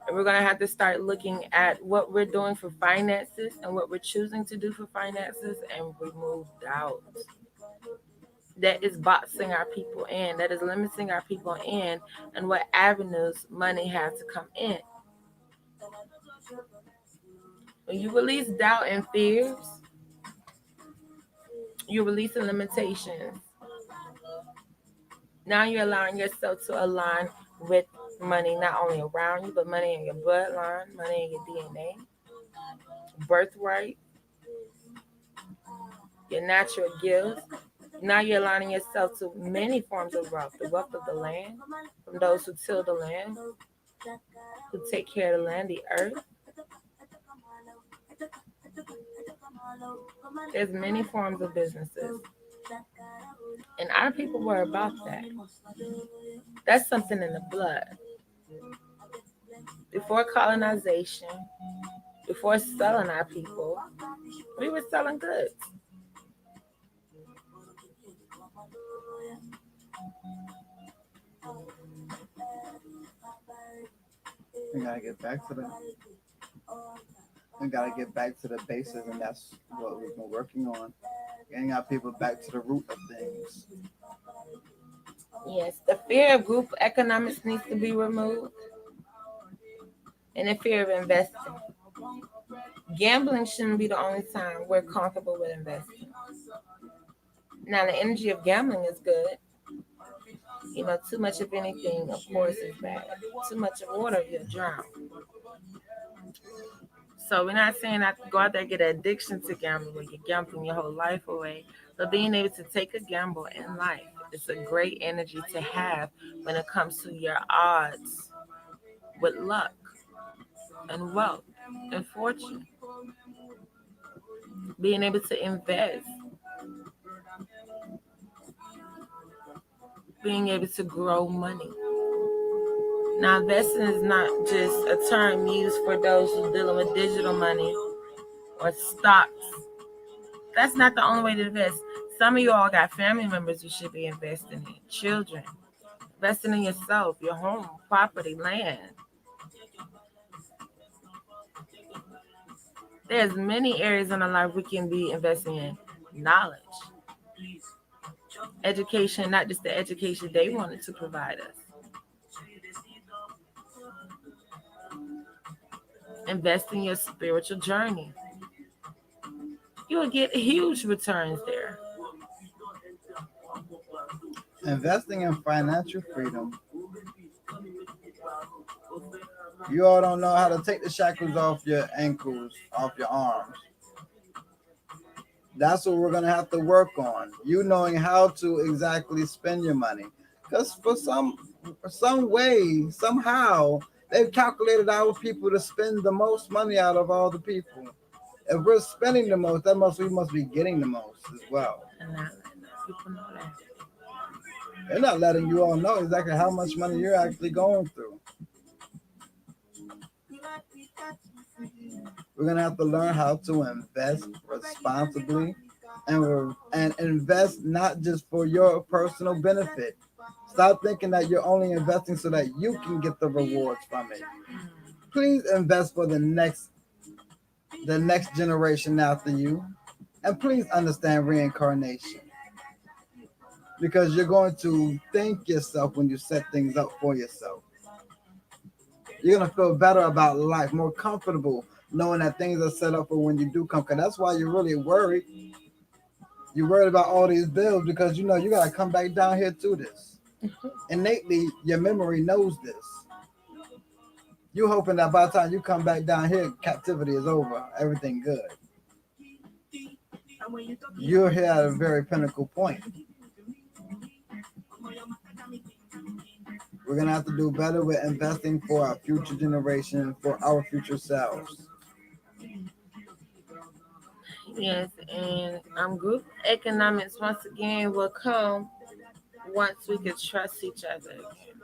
And we're going to have to start looking at what we're doing for finances and what we're choosing to do for finances and remove doubt that is boxing our people in, that is limiting our people in, and what avenues money has to come in. When you release doubt and fears, you're releasing limitations. Now you're allowing yourself to align with money not only around you, but money in your bloodline, money in your DNA, birthright, your natural gifts. Now you're aligning yourself to many forms of wealth, the wealth of the land, from those who till the land, who take care of the land, the earth. There's many forms of businesses. And our people were about that. That's something in the blood. Before colonization, before selling our people, we were selling goods. We gotta get back to the we gotta get back to the basis, and that's what we've been working on. Getting our people back to the root of things. Yes, the fear of group economics needs to be removed, and the fear of investing. Gambling shouldn't be the only time we're comfortable with investing. Now, the energy of gambling is good. You know, too much of anything, of course, is bad. Too much of water, you'll drown. So we're not saying not to go out there and get an addiction to gambling where you're gambling your whole life away. But being able to take a gamble in life is a great energy to have when it comes to your odds with luck and wealth and fortune. Being able to invest, being able to grow money. Now, investing is not just a term used for those who's dealing with digital money or stocks. That's not the only way to invest. Some of you all got family members you should be investing in, children, investing in yourself, your home, property, land. There's many areas in our life we can be investing in. Knowledge, education, not just the education they wanted to provide us. Invest in your spiritual journey. You will get huge returns there. Investing in financial freedom. You all don't know how to take the shackles off your ankles, off your arms. That's what we're gonna have to work on. You knowing how to exactly spend your money, because for some way, somehow, they've calculated our people to spend the most money out of all the people. If we're spending the most, that must we must be getting the most as well. And not letting people know that. They're not letting you all know exactly how much money you're actually going through. We're gonna have to learn how to invest responsibly and invest not just for your personal benefit. Stop thinking that you're only investing so that you can get the rewards from it. Please invest for the next generation after you, and please understand reincarnation, because you're going to thank yourself when you set things up for yourself. You're gonna feel better about life, more comfortable knowing that things are set up for when you do come. Cause that's why you're really worried. You're worried about all these bills because you know you gotta come back down here to this. Innately, your memory knows this. You hoping that by the time you come back down here, captivity is over, everything good. You're here at a very pinnacle point. We're gonna have to do better with investing for our future generation, for our future selves. Yes, and group economics once again will come once we can trust each other again.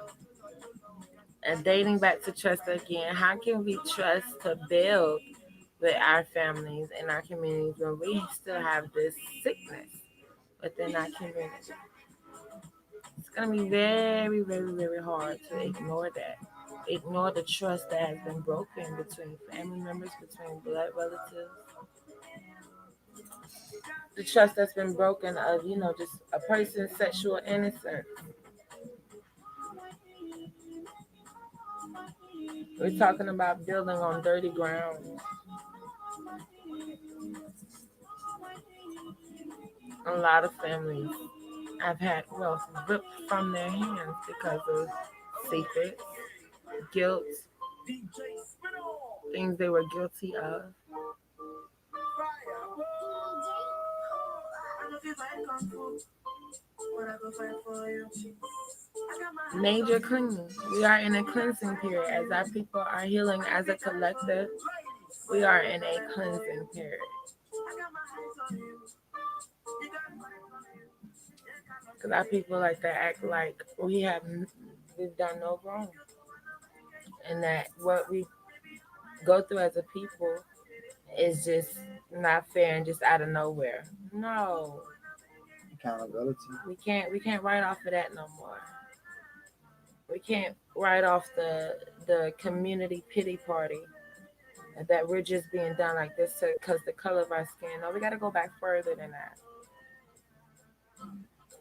And dating back to trust again, how can we trust to build with our families and our communities when we still have this sickness within our community? It's going to be very, very, very hard to ignore that. Ignore the trust that has been broken between family members, between blood relatives, the trust that's been broken of, just a person's sexual innocence. We're talking about building on dirty ground. A lot of families have had wealth ripped from their hands because of secrets, guilt, things they were guilty of. Major cleaning. We are in a cleansing period as our people are healing as a collective. We are in a cleansing period. Because our people like to act like we've done no wrong, and that what we go through as a people is just not fair and just out of nowhere. No, Accountability. we can't write off of that no more. We can't write off the community pity party that we're just being done like this because the color of our skin. No, we got to go back further than that.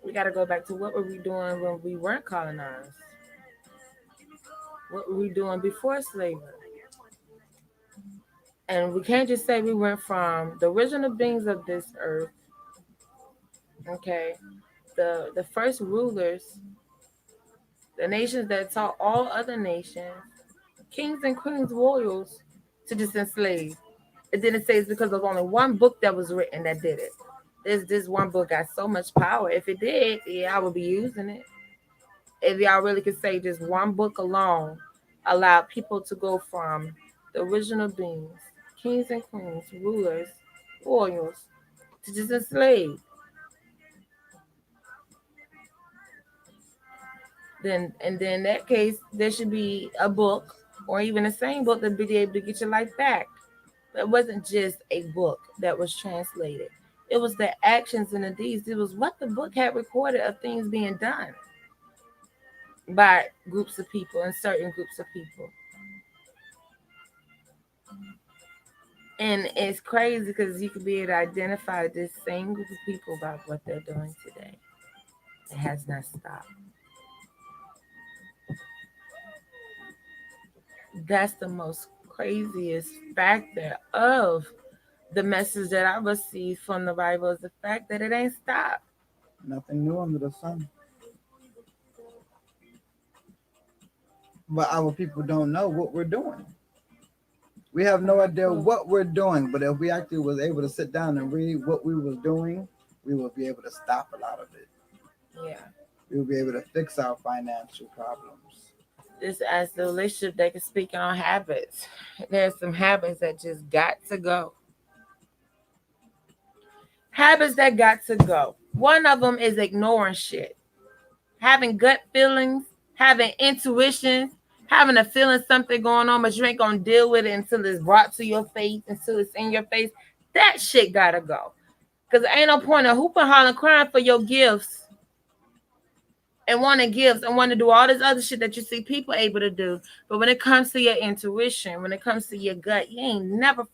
We got to go back to what were we doing when we weren't colonized? What were we doing before slavery? And we can't just say we went from the original beings of this earth, okay, the first rulers, the nations that taught all other nations, kings and queens, royals, to just enslave. It didn't say it's because of only one book that was written that did it. This one book got so much power. If it did, yeah, I would be using it. If y'all really could say just one book alone allowed people to go from the original beings, kings and queens, rulers, royals, to just enslave, then in that case there should be a book or even the same book to be able to get your life back. It wasn't just a book that was translated. It was the actions and the deeds. It was what the book had recorded of things being done by groups of people and certain groups of people. And it's crazy because you could be able to identify this same group of people by what they're doing today. It has not stopped. That's the most craziest factor of the message that I received from the Bible is the fact that it ain't stopped. Nothing new under the sun. But our people don't know what we're doing. We have no idea what we're doing, but if we actually was able to sit down and read what we was doing, we will be able to stop a lot of it. Yeah. We will be able to fix our financial problems. This as the relationship they can speak on habits. There's some habits that just got to go. Habits that got to go. One of them is ignoring shit. Having gut feelings, having intuition, having a feeling something going on, but you ain't gonna deal with it until it's brought to your face, until it's in your face. That shit gotta go. Cause ain't no point of hooping, hollering, crying for your gifts and wanting gifts and want to do all this other shit that you see people able to do. But when it comes to your intuition, when it comes to your gut, you ain't never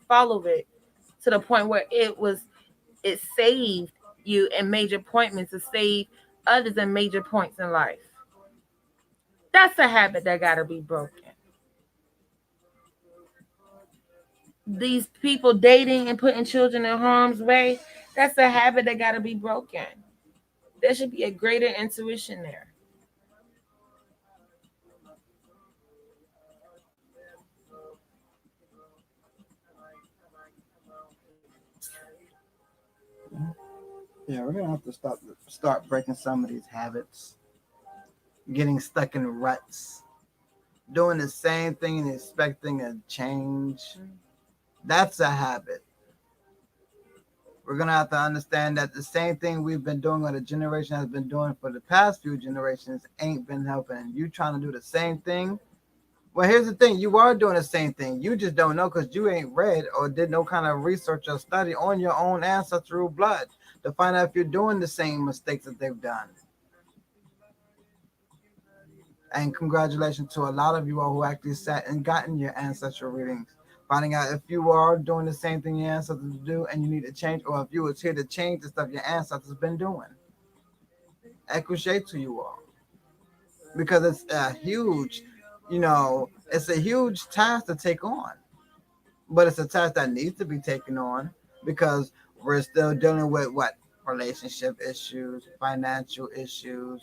followed it to the point where it saved you in major appointments to save others in major points in life. That's a habit that gotta be broken. These people dating and putting children in harm's way, that's a habit that gotta be broken. There should be a greater intuition there. Yeah, we're gonna have to start breaking some of these habits, getting stuck in ruts, doing the same thing and expecting a change. That's a habit. We're gonna have to understand that the same thing we've been doing or the generation has been doing for the past few generations ain't been helping. You trying to do the same thing. Well, here's the thing: you are doing the same thing. You just don't know because you ain't read or did no kind of research or study on your own ancestral blood to find out if you're doing the same mistakes that they've done. And congratulations to a lot of you all who actually sat and gotten your ancestral readings, finding out if you are doing the same thing your ancestors do and you need to change, or if you was here to change the stuff your ancestors been doing. Equichet to you all, because it's a huge, it's a huge task to take on, but it's a task that needs to be taken on because we're still dealing with what relationship issues, financial issues,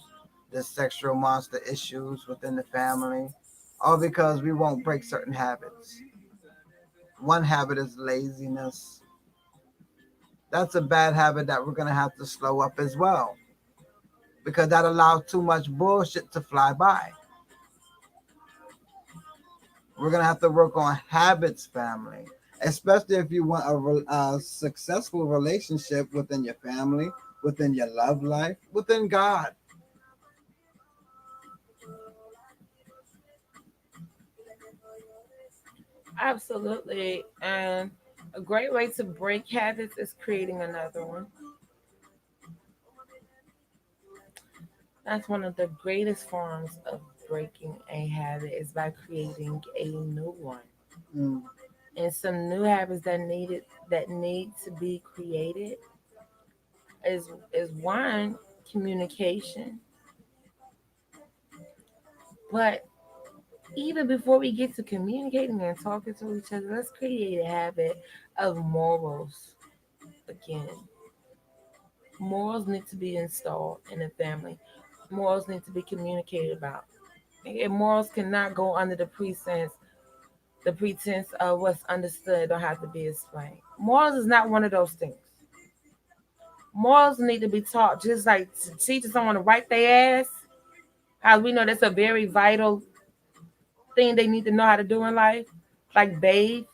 the sexual monster issues within the family, all because we won't break certain habits. One habit is laziness. That's a bad habit that we're gonna have to slow up as well because that allows too much bullshit to fly by. We're gonna have to work on habits, family, especially if you want a successful relationship within your family, within your love life, within God. Absolutely. And a great way to break habits is creating another one. That's one of the greatest forms of breaking a habit is by creating a new one. Mm. And some new habits that need to be created is one, communication. But even before we get to communicating and talking to each other, let's create a habit of morals again. Morals need to be installed in a family. Morals need to be communicated about. And morals cannot go under the pretense of what's understood don't have to be explained. Morals is not one of those things. Morals need to be taught just like teaching someone to wipe their ass. How we know that's a very vital thing they need to know how to do in life. Like bathe,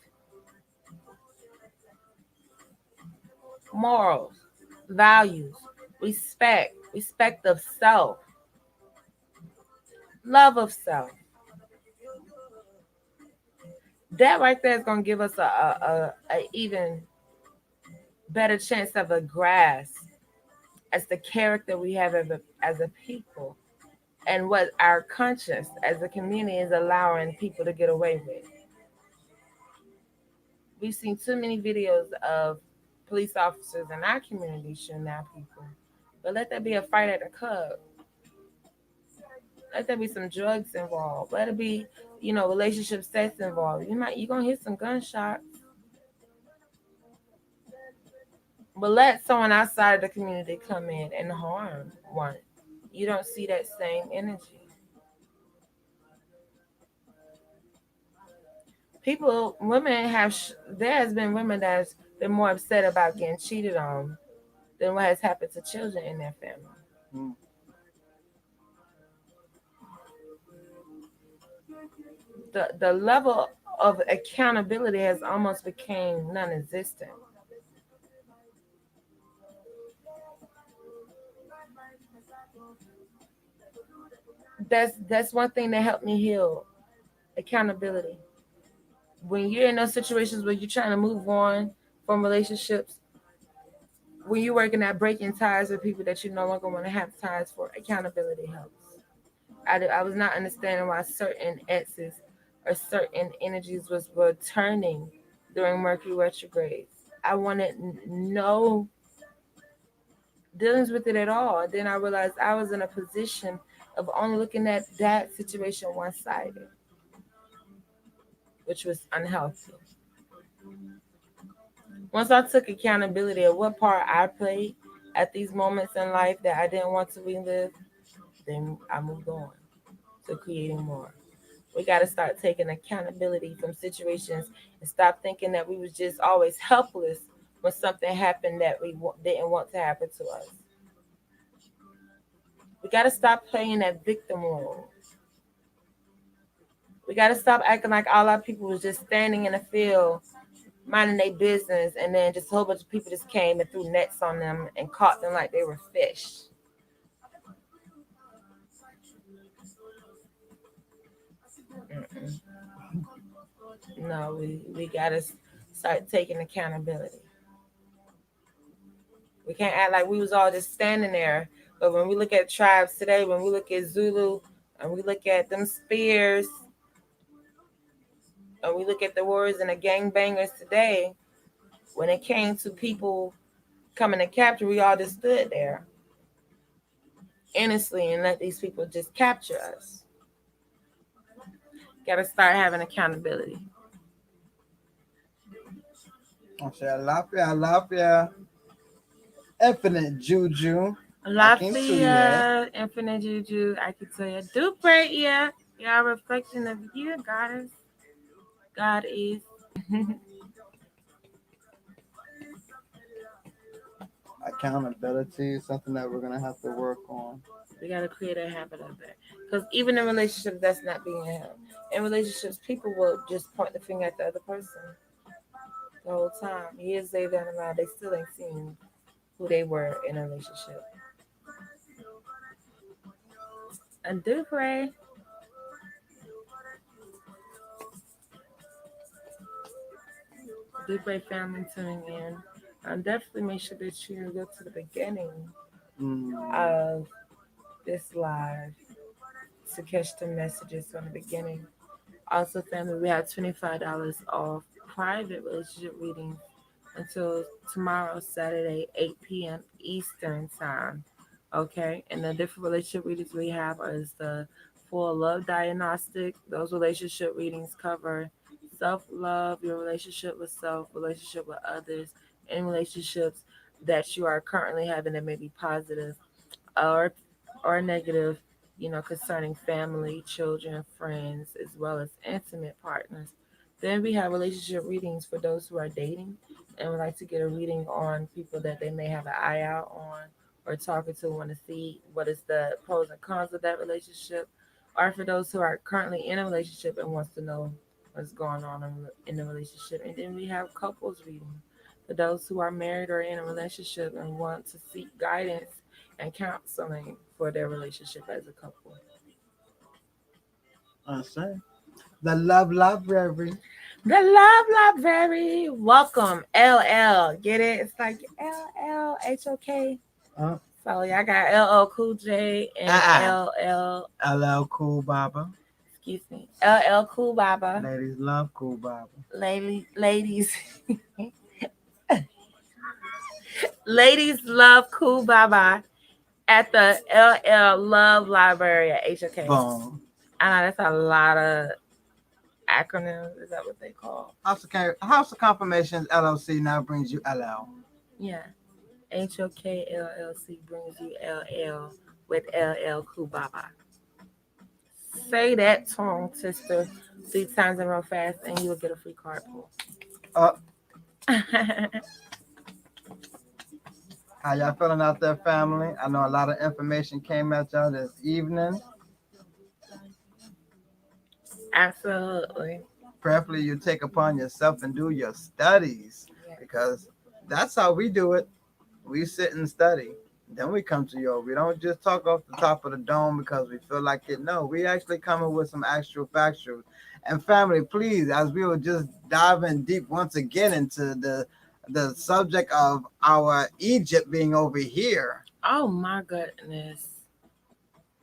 morals, values, respect of self, love of self. That right there is gonna give us a even better chance of a grasp as the character we have as a people and what our conscience as a community is allowing people to get away with. We've seen too many videos of police officers in our community shooting at people. But let there be a fight at the club. Let there be some drugs involved. Let it be, relationship sex involved. You're gonna hit some gunshots. But let someone outside of the community come in and harm one. You don't see that same energy. Women there has been women that's been more upset about getting cheated on than what has happened to children in their family. Mm. The level of accountability has almost became non-existent. That's one thing that helped me heal accountability. When you're in those situations where you're trying to move on from relationships, when you're working at breaking ties with people that you no longer want to have ties for, accountability helps. I was not understanding why certain exes or certain energies were turning during Mercury retrogrades. I wanted no dealings with it at all. And then I realized I was in a position of only looking at that situation one sided, which was unhealthy. Once I took accountability of what part I played at these moments in life that I didn't want to relive, then I moved on to creating more. We got to start taking accountability from situations and stop thinking that we was just always helpless when something happened that we didn't want to happen to us. We got to stop playing that victim role. We got to stop acting like all our people was just standing in the field minding their business, and then just a whole bunch of people just came and threw nets on them and caught them like they were fish. Mm-mm. No, we gotta start taking accountability. We can't act like we was all just standing there. But when we look at tribes today, when we look at Zulu, and we look at them spears, and we look at the warriors and the gangbangers today, when it came to people coming to capture, we all just stood there innocently and let these people just capture us. Got to start having accountability. I love ya. Infinite Juju. Lafayette, Infinite Juju, I could tell you. Dupre, yeah. Yeah, reflection of you, goddess. God is. Accountability is something that we're gonna have to work on. We got to create a habit of that. Because even in relationships, that's not being held. In relationships, people will just point the finger at the other person the whole time. Years later down the line, they still ain't seen who they were in a relationship. And Dupre, Dupre family tuning in. Definitely make sure that you go to the beginning of this live to catch the messages from the beginning. Also, family, we have $25 off private relationship readings until tomorrow, Saturday, 8 p.m. Eastern Time. Okay, and the different relationship readings we have is the full love diagnostic. Those relationship readings cover self love, your relationship with self, relationship with others, and relationships that you are currently having that may be positive or negative, concerning family, children, friends, as well as intimate partners. Then we have relationship readings for those who are dating and would like to get a reading on people that they may have an eye out on or talking to, want to see what is the pros and cons of that relationship, or for those who are currently in a relationship and wants to know what's going on in the relationship. And then we have couples reading for those who are married or in a relationship and want to seek guidance and counseling for their relationship as a couple. I say the love library. The Love Library. Welcome, LL. Get it? It's like LLHOK. Uh, So yeah, I got LL Cool J and LL. LL Cool Baba. Excuse me, LL Cool Baba. Ladies love Cool Baba. Ladies, ladies love Cool Baba at the LL Love Library at HOK. Boom. I know that's a lot of acronyms. Is that what they call? House of Confirmations LLC now brings you LL. Yeah. HOKLLC brings you LL with LL Kubaba. Say that tongue sister 3 times in real fast and you will get a free card pull. How y'all feeling out there, family? I know a lot of information came at y'all this evening. Absolutely. Prayerfully, you take upon yourself and do your studies, because that's how we do it. We sit and study. Then we come to you. We don't just talk off the top of the dome because we feel like it. No, we actually come in with some actual factual. And family, please, as we were just diving deep once again into the subject of our Egypt being over here. Oh my goodness.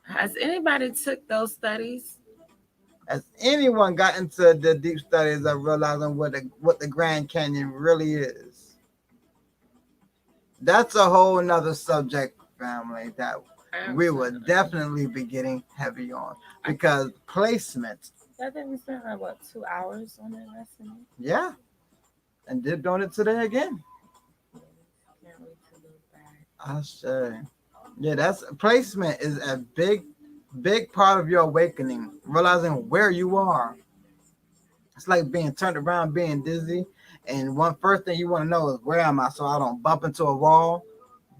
Has anybody took those studies? Has anyone got into the deep studies of realizing what the Grand Canyon really is? That's a whole nother subject, family, that we would definitely be getting heavy on, because placement. I think we spent like 2 hours on that lesson. Yeah, and did doing it today again. Can't wait to look back. I say, yeah, that's placement is a big part of your awakening, realizing where you are. It's like being turned around, being dizzy, and one first thing you want to know is, where am I, so I don't bump into a wall.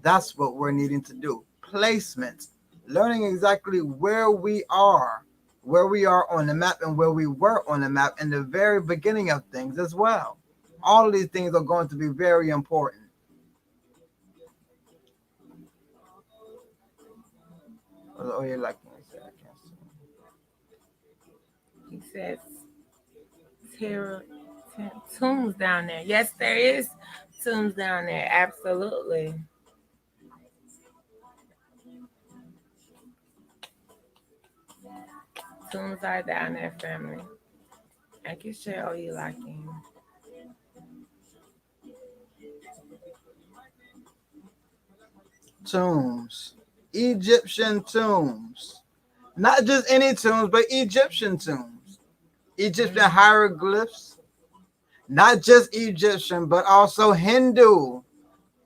That's what we're needing to do. Placement, learning exactly where we are on the map, and where we were on the map in the very beginning of things as well. All of these things are going to be very important. Oh, you like I said, I can't see. He says terror tombs down there. Yes, there is tombs down there. Absolutely. Tombs are down there, family. I can share all you liking. Tombs, Egyptian tombs, not just any tombs, but Egyptian tombs, Egyptian hieroglyphs, not just Egyptian, but also Hindu.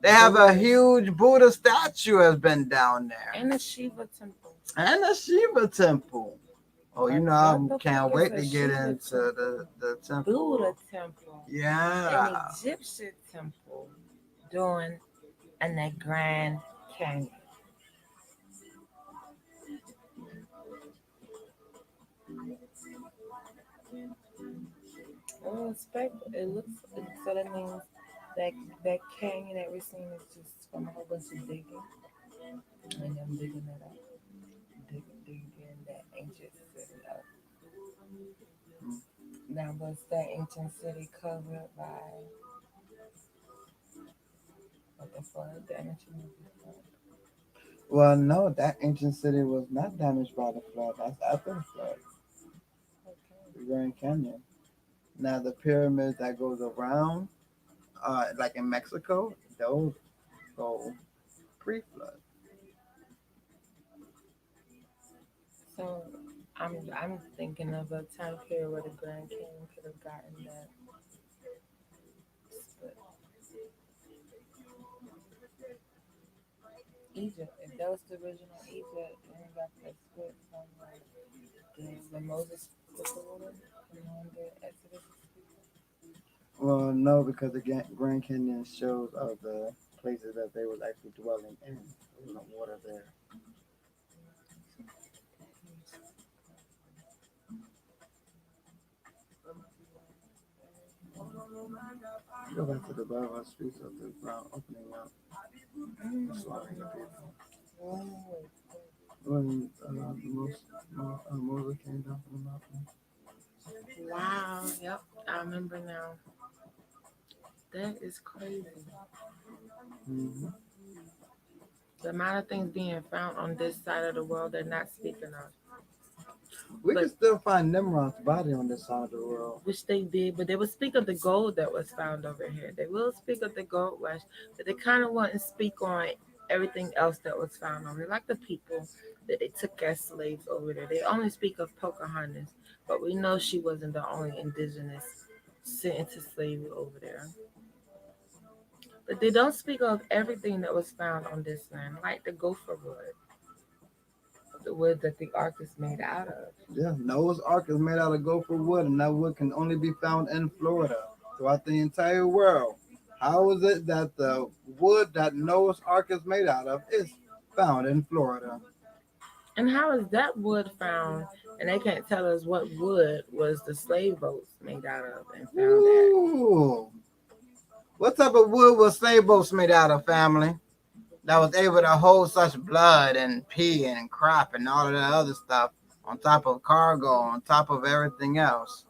They have a huge Buddha statue has been down there, And the Shiva temple. and a Shiva temple. Oh, you know, I can't wait to get Shiva into the temple. Buddha temple. Yeah. An Egyptian temple doing in the Grand Canyon. Well, it looks so that means that canyon that we're seeing is just from a whole bunch of digging and them digging it up, digging that ancient city up. Now, was that ancient city covered by what the flood damage? Well, no, that ancient city was not damaged by the flood. That's after the flood. The Grand Canyon. Now the pyramids that goes around, like in Mexico, those go pre-flood. So I'm thinking of a time period where the Grand Canyon could have gotten that split. Egypt, if that was the original Egypt, and it got that split from like the Moses with the water from the Exodus. Well, no, because the Grand Canyon shows of the places that they was actually dwelling in. There was no water there. Go back to the Bible streets of the ground opening up, slaughtering the people. When Moses came down from the mountain. Wow, yep, I remember now. That is crazy. Mm-hmm. The amount of things being found on this side of the world they're not speaking of. We But can still find Nimrod's body on this side of the world. which they did, but they will speak of the gold that was found over here. They will speak of the gold rush, but they kind of want to speak on everything else that was found over here, like the people that they took as slaves over there. They only speak of Pocahontas, but we know she wasn't the only indigenous sent into slavery over there. But they don't speak of everything that was found on this land, like the gopher wood, the wood that the ark is made out of. Yeah, Noah's Ark is made out of gopher wood, and that wood can only be found in Florida throughout the entire world. How is it that the wood that Noah's Ark is made out of is found in Florida? And how is that wood found? And they can't tell us what wood was the slave boats made out of and found at. Ooh. What type of wood was slave boats made out of, family? That was able to hold such blood and pee and crap and all of that other stuff on top of cargo, on top of everything else.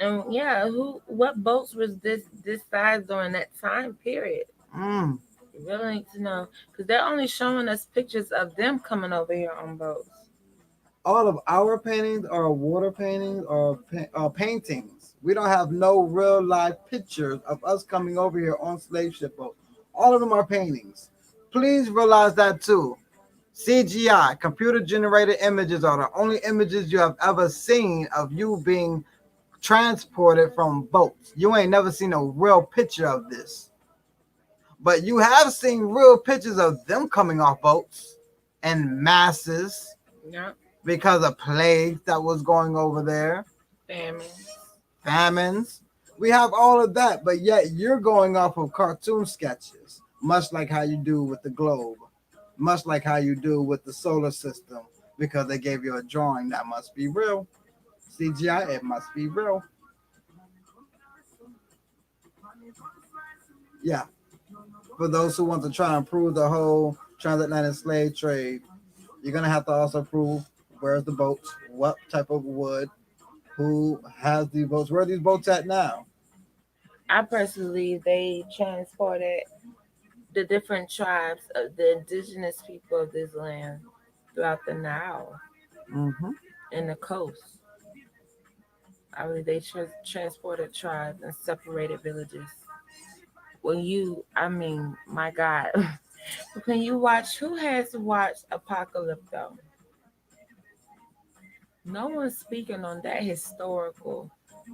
And yeah, what boats was this size during that time period? Mm. You really need to know because they're only showing us pictures of them coming over here on boats. All of our paintings are water paintings or paintings. We don't have no real live pictures of us coming over here on slave ship boats. All of them are paintings. Please realize that too. CGI, computer generated images, are the only images you have ever seen of you being transported from boats. You ain't never seen a real picture of this. But you have seen real pictures of them coming off boats in masses. Yeah. Because of plagues that was going over there, famines. We have all of that, but yet you're going off of cartoon sketches, much like how you do with the globe, much like how you do with the solar system, because they gave you a drawing that must be real. CGI, it must be real. Yeah, for those who want to try and prove the whole transatlantic slave trade, you're gonna have to also prove where's the boats, what type of wood, who has these boats, where are these boats at now? I personally, they transported the different tribes of the indigenous people of this land throughout the Nile Mm-hmm. and the coast. I believe they transported tribes and separated villages. When you, I mean, my God, when you watch, who has watched Apocalypto? No one's speaking on that historical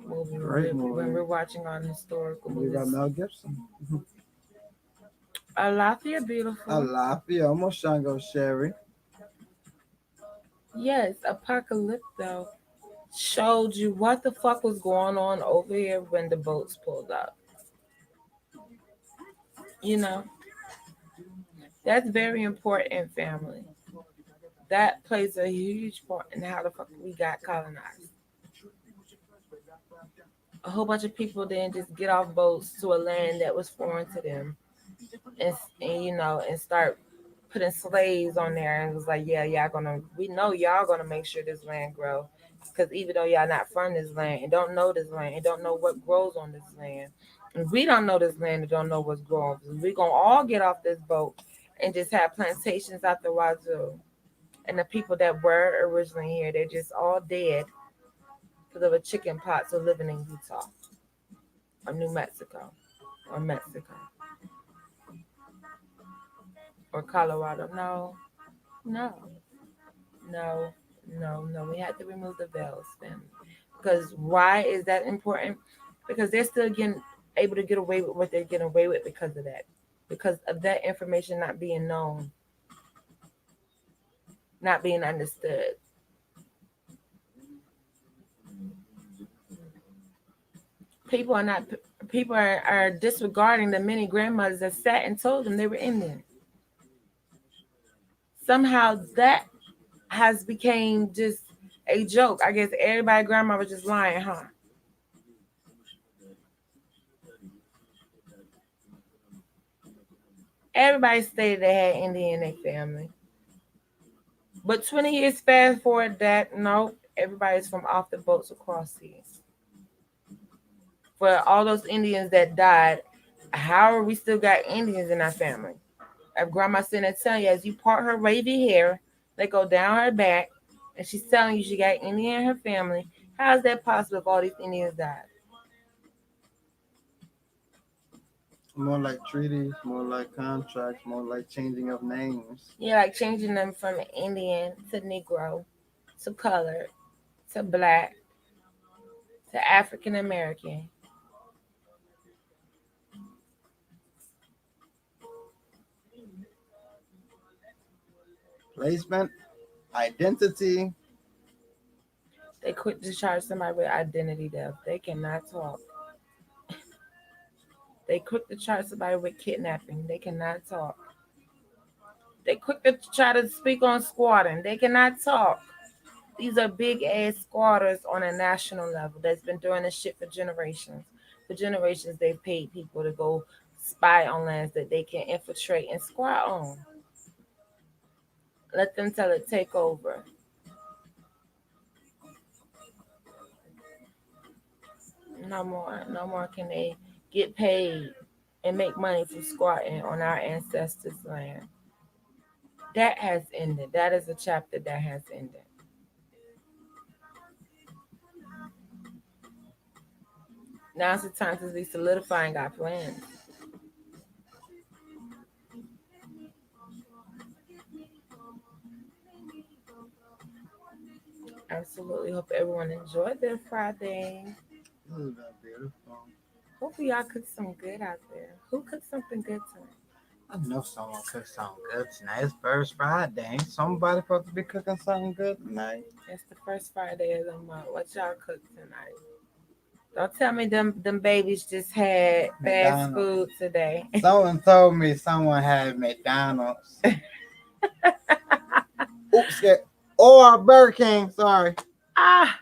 movie Great when movie. we're watching on historical You got movies. Mel Gibson. Alafia I Beautiful. laugh. Yeah, almost Shango Sherry. Yes, Apocalypto showed you what the fuck was going on over here when the boats pulled up. You know, that's very important, family. That plays a huge part in how the fuck we got colonized. A whole bunch of people didn't just get off boats to a land that was foreign to them and and start putting slaves on there and was like, yeah, y'all gonna, we know y'all gonna make sure this land grow. Because even though y'all not from this land and don't know this land and don't know what grows on this land, and we don't know this land and don't know what's growing, we gonna all get off this boat and just have plantations out the wazoo. And the people that were originally here, they're just all dead because of a chicken pox of living in Utah or New Mexico or Mexico or Colorado. No, no, no, no. We had to remove the veils, family. Because why is that important? Because they're still getting able to get away with what they're getting away with because of that. Because of that information not being known, not being understood. People are not people are disregarding the many grandmothers that sat and told them they were Indian. Somehow that has became just a joke. I guess everybody grandma was just lying, huh? Everybody stated they had Indian in their family. But 20 years fast forward that, no, everybody's from off the boats across seas. For all those Indians that died, how are we still got Indians in our family? If grandma sitting there telling you as you part her wavy hair, they go down her back, and she's telling you she got Indian in her family, how is that possible if all these Indians died? More like treaties, more like contracts, more like changing of names. Yeah, like changing them from Indian to Negro to colored to black to African American. Placement, identity. They quit to charge somebody with identity theft. They cannot talk. They quick to charge somebody with kidnapping. They cannot talk. They quick to try to speak on squatting. They cannot talk. These are big ass squatters on a national level that's been doing this shit for generations. For generations, they've paid people to go spy on lands that they can infiltrate and squat on. Let them tell it take over. No more. No more can they get paid and make money from squatting on our ancestors' land. That has ended. That is a chapter that has ended. Now's the time to be solidifying our plans. Absolutely. Hope everyone enjoyed their Friday. This has been beautiful. Hopefully y'all cooked some good out there. Who cooked something good tonight? I know someone cooked something good tonight. It's first Friday. Ain't somebody supposed to be cooking something good tonight? It's the first Friday of the month. What y'all cooked tonight? Don't tell me them babies just had fast McDonald's. food today. Someone told me someone had McDonald's. Oops, or Burger King. Sorry. Ah,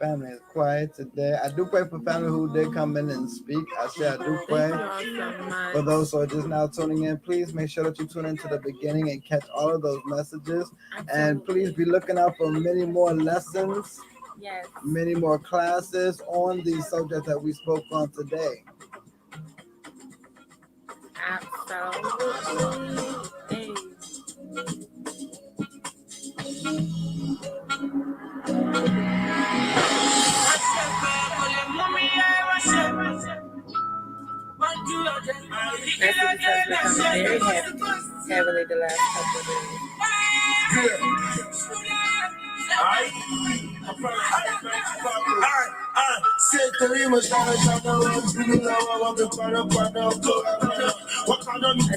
Family is quiet today. I do pray for family who did come in and speak. I said I do pray. Thank you all so much. For those who are just now tuning in, please make sure that you tune into the beginning and catch all of those messages. And please be looking out for many more lessons, Yes. many more classes on the subject that we spoke on today. Absolutely. Hey. Messages has become very heavily the last couple of days. I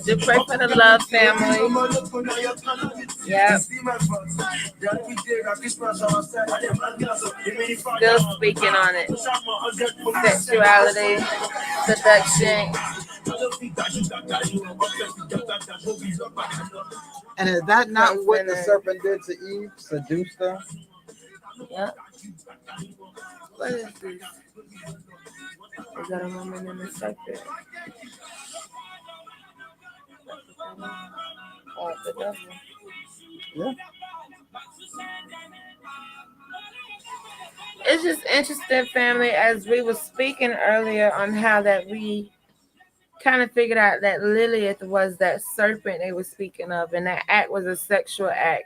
do pray for the love family. Yep. Still speaking on it. Sexuality, seduction. And is that not what the serpent did to Eve? Seduced her? Yep. What is this? Is that a woman in the serpent? Or the devil? Yeah. It's just interesting, family, as we were speaking earlier on how that we kind of figured out that Lilith was that serpent they were speaking of, and that act was a sexual act.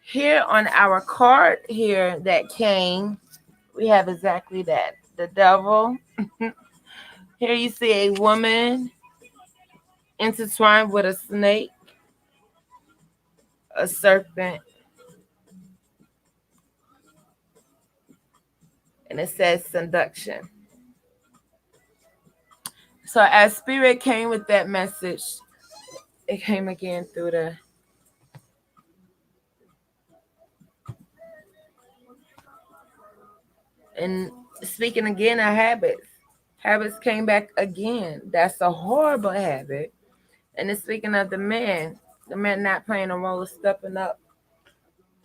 Here on our card here that came, we have exactly that. The devil. Here you see a woman intertwined with a snake, a serpent, and it says seduction. So as Spirit came with that message, it came again through the and speaking again of habits. Habits came back again. That's a horrible habit. And it's speaking of the man not playing a role of stepping up.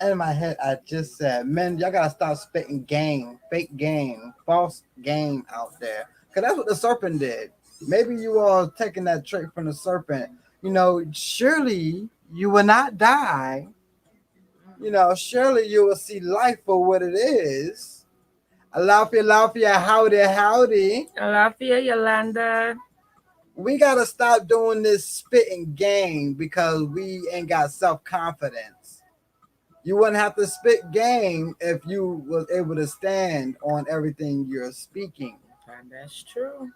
In my head, I just said, men, y'all gotta stop spitting game, fake game, false game out there. Cause that's what the serpent did. Maybe you are taking that trait from the serpent. You know, surely you will not die. You know, surely you will see life for what it is. Alafia, howdy, howdy. Alafia, Yolanda. We gotta stop doing this spitting game because we ain't got self-confidence. You wouldn't have to spit game if you was able to stand on everything you're speaking. And that's true.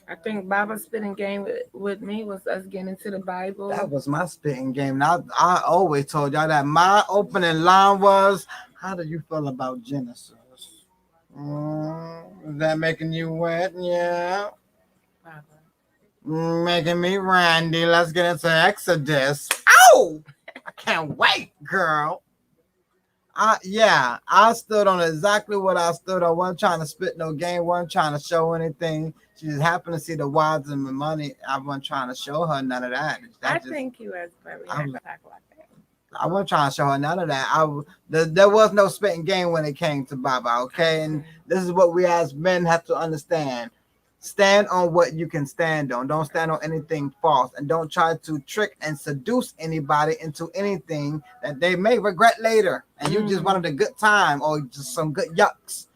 I think Baba spitting game with me was us getting into the Bible. That was my spitting game. And I always told y'all that my opening line was, how do you feel about Genesis? Is that making you wet? Yeah. Baba. Making me Randy. Let's get into Exodus. Ow! I can't wait, girl. I stood on exactly what I stood on. Wasn't trying to spit no game. Wasn't trying to show anything. She just happened to see the WHATS and the money. I wasn't trying to show her none of that. I think you was very talk like that. I wasn't trying to show her none of that. There was no spitting game when it came to Baba, okay? And this is what we as men have to understand. Stand on what you can stand on. Don't stand on anything false. And don't try to trick and seduce anybody into anything that they may regret later. And you just wanted a good time or just some good yucks.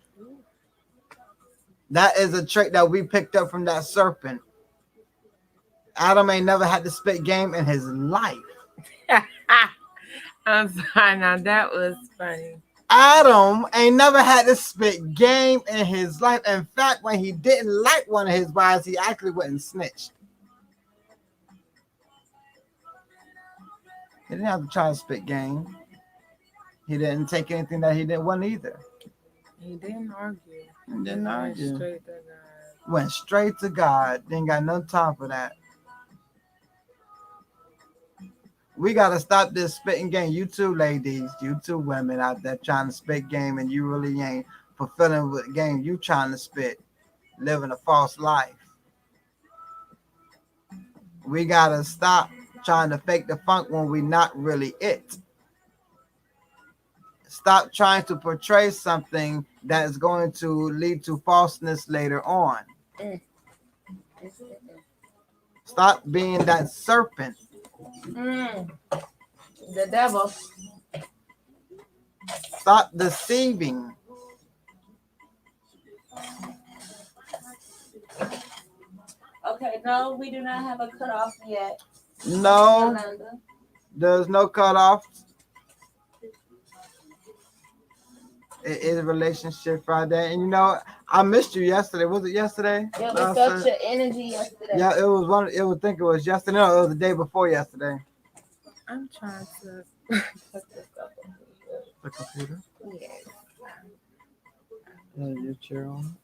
That is a trait that we picked up from that serpent. Adam ain't never had to spit game in his life. I'm sorry, now that was funny. Adam ain't never had to spit game in his life. In fact, when he didn't like one of his wives, he actually went and snitched. He didn't have to try to spit game. He didn't take anything that he didn't want either. He didn't argue. He didn't argue. Straight to God. Went straight to God. Didn't got no time for that. We got to stop this spitting game. You two ladies, you two women out there trying to spit game and you really ain't fulfilling the game you trying to spit, living a false life. We got to stop trying to fake the funk when we not really it. Stop trying to portray something that is going to lead to falseness later on. Mm. Stop being that serpent. Mm. The devil. Stop deceiving. Okay, no, we do not have a cutoff yet. No, Yolanda. there's no cutoff. It is Relationship Friday. And I missed you yesterday. Was it yesterday? Yeah, we No, felt your energy yesterday. yeah, it was one. It would think it was yesterday. No, it was the day before yesterday. I'm trying to put this up over The computer. here. Yes. Yeah, your chair on.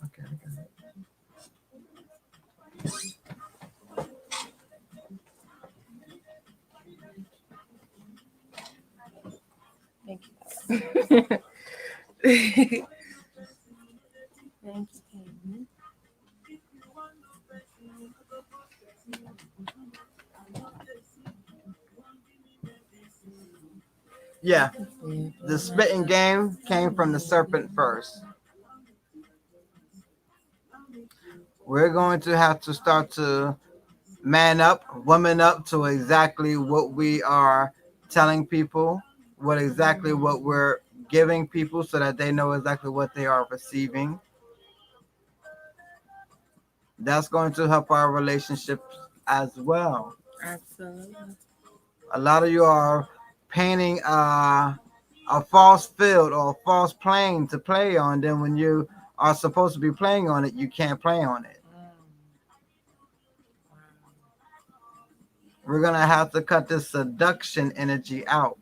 Okay. Thank you. Thank you. Amy. Yeah, the spitting game came from the serpent first. We're going to have to start to man up, woman up to exactly what we are telling people, what we're giving people so that they know exactly what they are receiving. That's going to help our relationships as well. Absolutely. A lot of you are painting a false field or a false plane to play on. Then when you are supposed to be playing on it, you can't play on it. We're gonna have to cut this seduction energy out.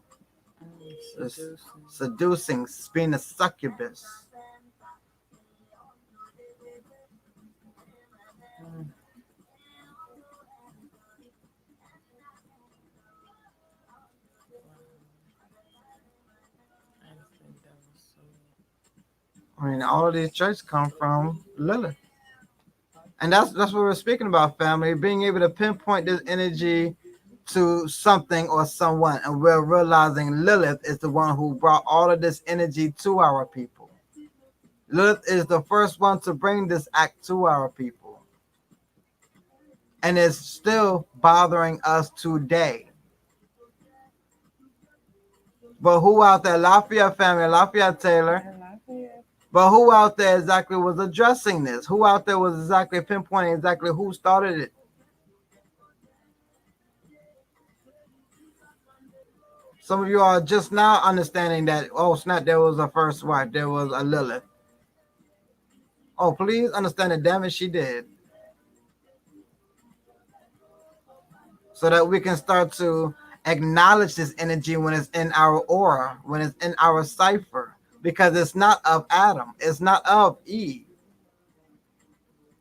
This seducing, being a succubus. I mean, all of these traits come from Lilith, and that's what we're speaking about, family. Being able to pinpoint this energy to something or someone, and we're realizing Lilith is the one who brought all of this energy to our people. Lilith is the first one to bring this act to our people, and it's still bothering us today. But who out there, Lafayette family, Lafayette Taylor, but who out there exactly was addressing this? Who out there was exactly pinpointing exactly who started it? Some of you are just now understanding that, oh snap, there was a first wife, there was a Lilith. Oh, please understand the damage she did. So that we can start to acknowledge this energy when it's in our aura, when it's in our cipher. Because it's not of Adam, it's not of Eve.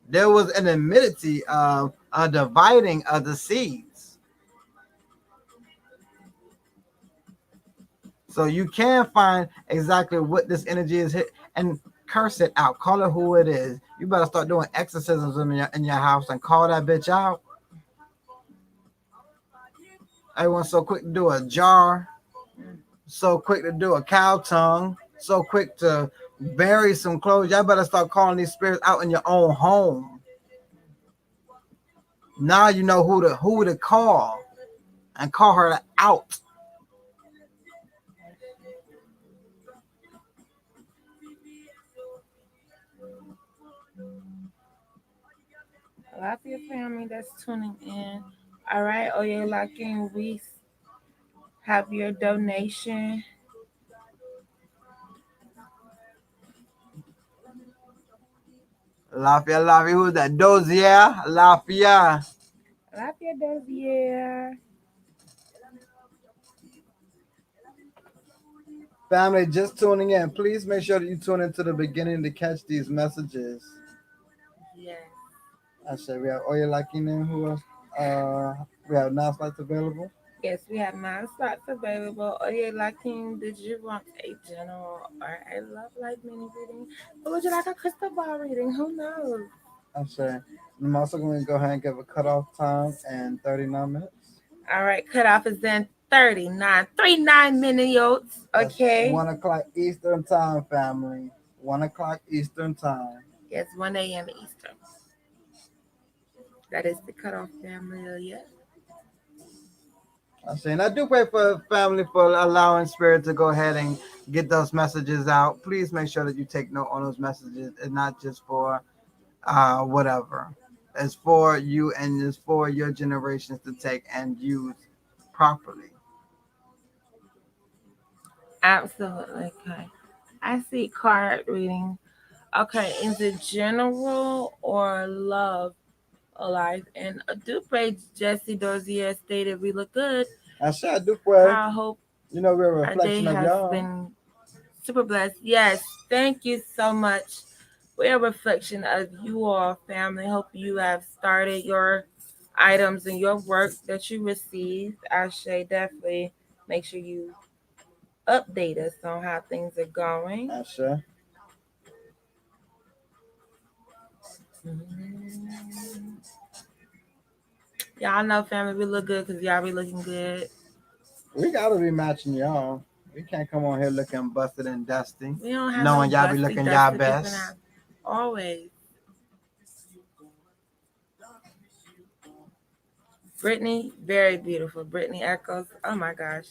There was an immediacy of a dividing of the seeds. So you can find exactly what this energy is hit and curse it out. Call it who it is. You better start doing exorcisms in your house and call that bitch out. Everyone's so quick to do a jar, so quick to do a cow tongue, so quick to bury some clothes. Y'all better start calling these spirits out in your own home. Now you know who to call and call her out. Lafayette family that's tuning in. All right, Oye Locking, we have your donation. Lafayette, who's that? Dozier, Lafayette. Lafayette Dozier. Family, just tuning in. Please make sure that you tune into the beginning to catch these messages. Yes. I said we have Oya Lakinen, who else? We have now slots available. Yes, we have 9 slots available. Oye Locking, did you want a general or a love life mini reading? Or would you like a crystal ball reading? Who knows? I said I'm also going to go ahead and give a cutoff time and 39 minutes. All right, cutoff is then 39, 39 minutes. That's Okay. 1 o'clock Eastern time, family. 1 o'clock Eastern time. Yes, 1 a.m. Eastern. That is the cutoff, family. Yeah. I'm saying I do pray for family for allowing Spirit to go ahead and get those messages out. Please make sure that you take note on those messages and not just for whatever. It's for you and it's for your generations to take and use properly. Absolutely. Okay. I see card reading. Okay, is it general or love alive? And do pray Jesse Dozier stated we look good. I sure I do pray. I hope You know, we're a our day reflection of has y'all. been super blessed. Yes, thank you so much. We're a reflection of you all, family. Hope you have started your items and your work that you received. I say definitely make sure you update us on how things are going. I sure. Mhm. Y'all know, family, we look good because y'all be looking good. We gotta be matching y'all. We can't come on here looking busted and dusty, We don't have no knowing y'all be busty, looking y'all dusty looking best. out. Always. Brittany, very beautiful. Brittany Echoes. Oh my gosh.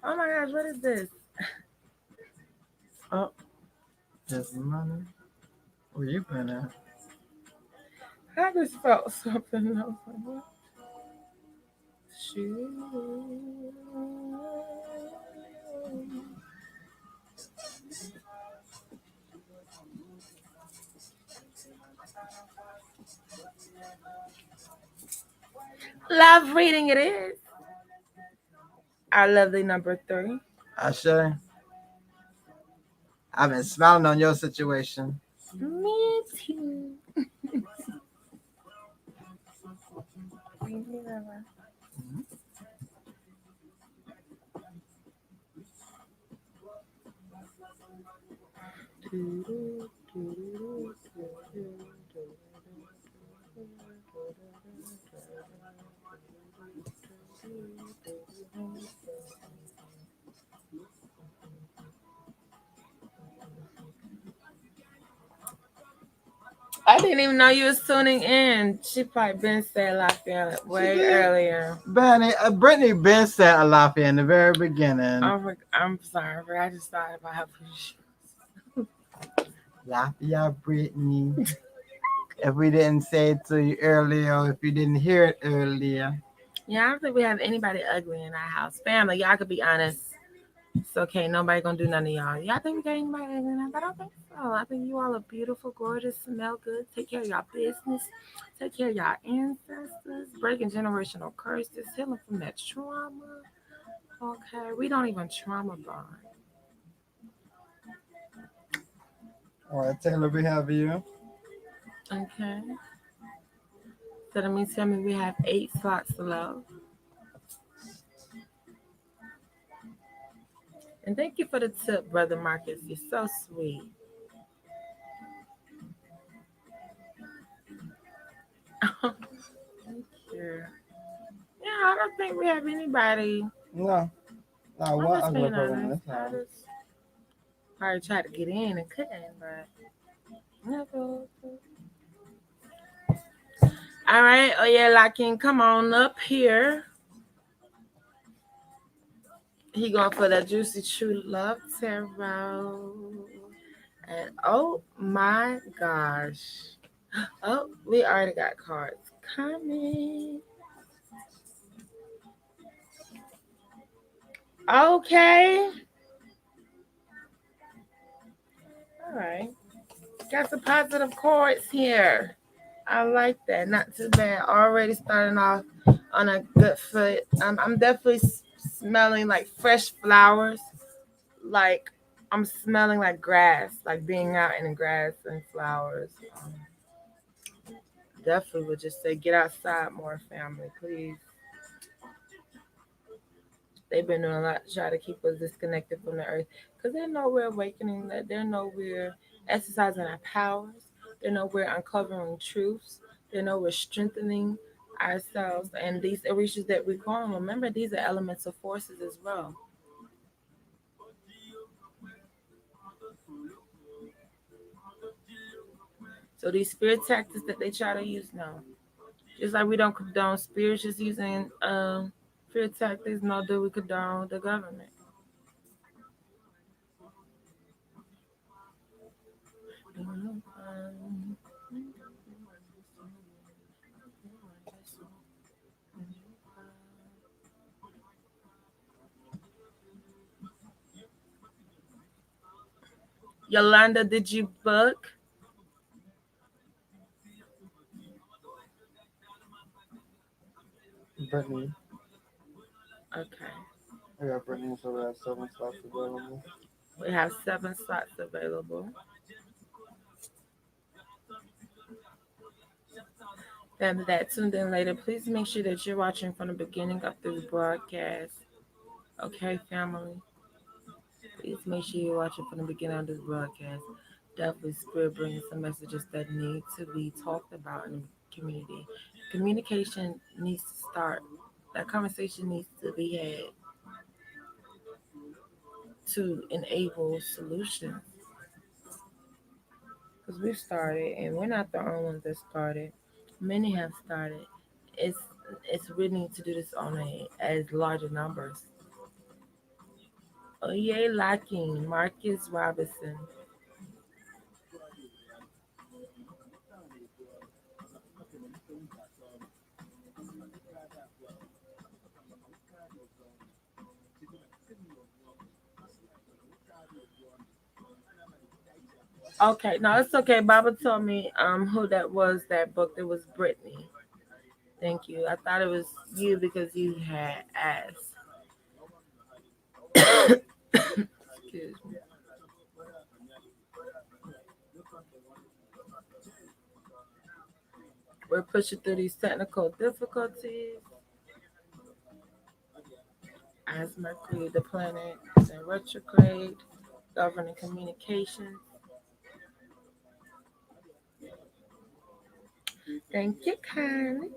Oh my gosh, what is this? Oh, just money. Where you been at? I just felt something. I was like, what? Shoot. Love reading it is. Our lovely number 3. I sure. I've been smiling on your situation. Me too. I didn't even know you was tuning in. She probably been said Lafayette She way did. earlier. Brittany been said Alafia in the very beginning. I'm sorry, but I just thought about how Lafia Brittany. If we didn't say it to you earlier, or if you didn't hear it earlier. Yeah, I don't think we have anybody ugly in our house. Family, y'all could be honest. It's okay. Nobody gonna do none of y'all. Y'all think we got anybody ugly in our house? I don't think so. I think you all are beautiful, gorgeous, smell good. Take care of y'all business. Take care of y'all ancestors. Breaking generational curses. Healing from that trauma. Okay. We don't even trauma bond. All right, Taylor, we have you. Okay. So that means tell me we have 8 slots left. And thank you for the tip, Brother Marcus. You're so sweet. Thank you. Yeah, I don't think we have anybody. No, not I'm one just ugly being person in honest. this I house. just probably tried to get in and couldn't, but never. All right. Oh yeah, Lakin, come on up here. He going for that juicy true love tarot. And oh my gosh. Oh, we already got cards coming. Okay. All right. Got some positive cards here. I like that. Not too bad. Already starting off on a good foot. I'm definitely smelling like fresh flowers. Like I'm smelling like grass, like being out in the grass and flowers. Definitely would just say get outside more, family, please. They've been doing a lot to try to keep us disconnected from the earth because they know we're awakening, that they know we're exercising our powers, they know we're uncovering truths, they know we're strengthening ourselves. And these issues that we call them, remember, these are elemental forces as well. So these spirit tactics that they try to use now, just like we don't condone spirits just using spirit tactics, nor do we condone the government. Yolanda, did you book? Brittany, Okay. I got Brittany, so we have 7 slots available. We have 7 slots available. Family that tuned in later, please make sure that you're watching from the beginning of this broadcast. Okay, family? Please make sure you're watching from the beginning of this broadcast. Definitely Spirit brings some messages that need to be talked about in the community. Communication needs to start. That conversation needs to be had to enable solutions. Because we've started, and we're not the only ones that started. Many have started. It's we need to do this on as larger numbers. Oh yay, lacking Marcus Robinson. Okay, no, it's okay. Baba told me who that was that book. It was Brittany. Thank you. I thought it was you because you had asked. Excuse me. We're pushing through these technical difficulties as Mercury, the planet, is in retrograde, governing communications. Thank you, kindly.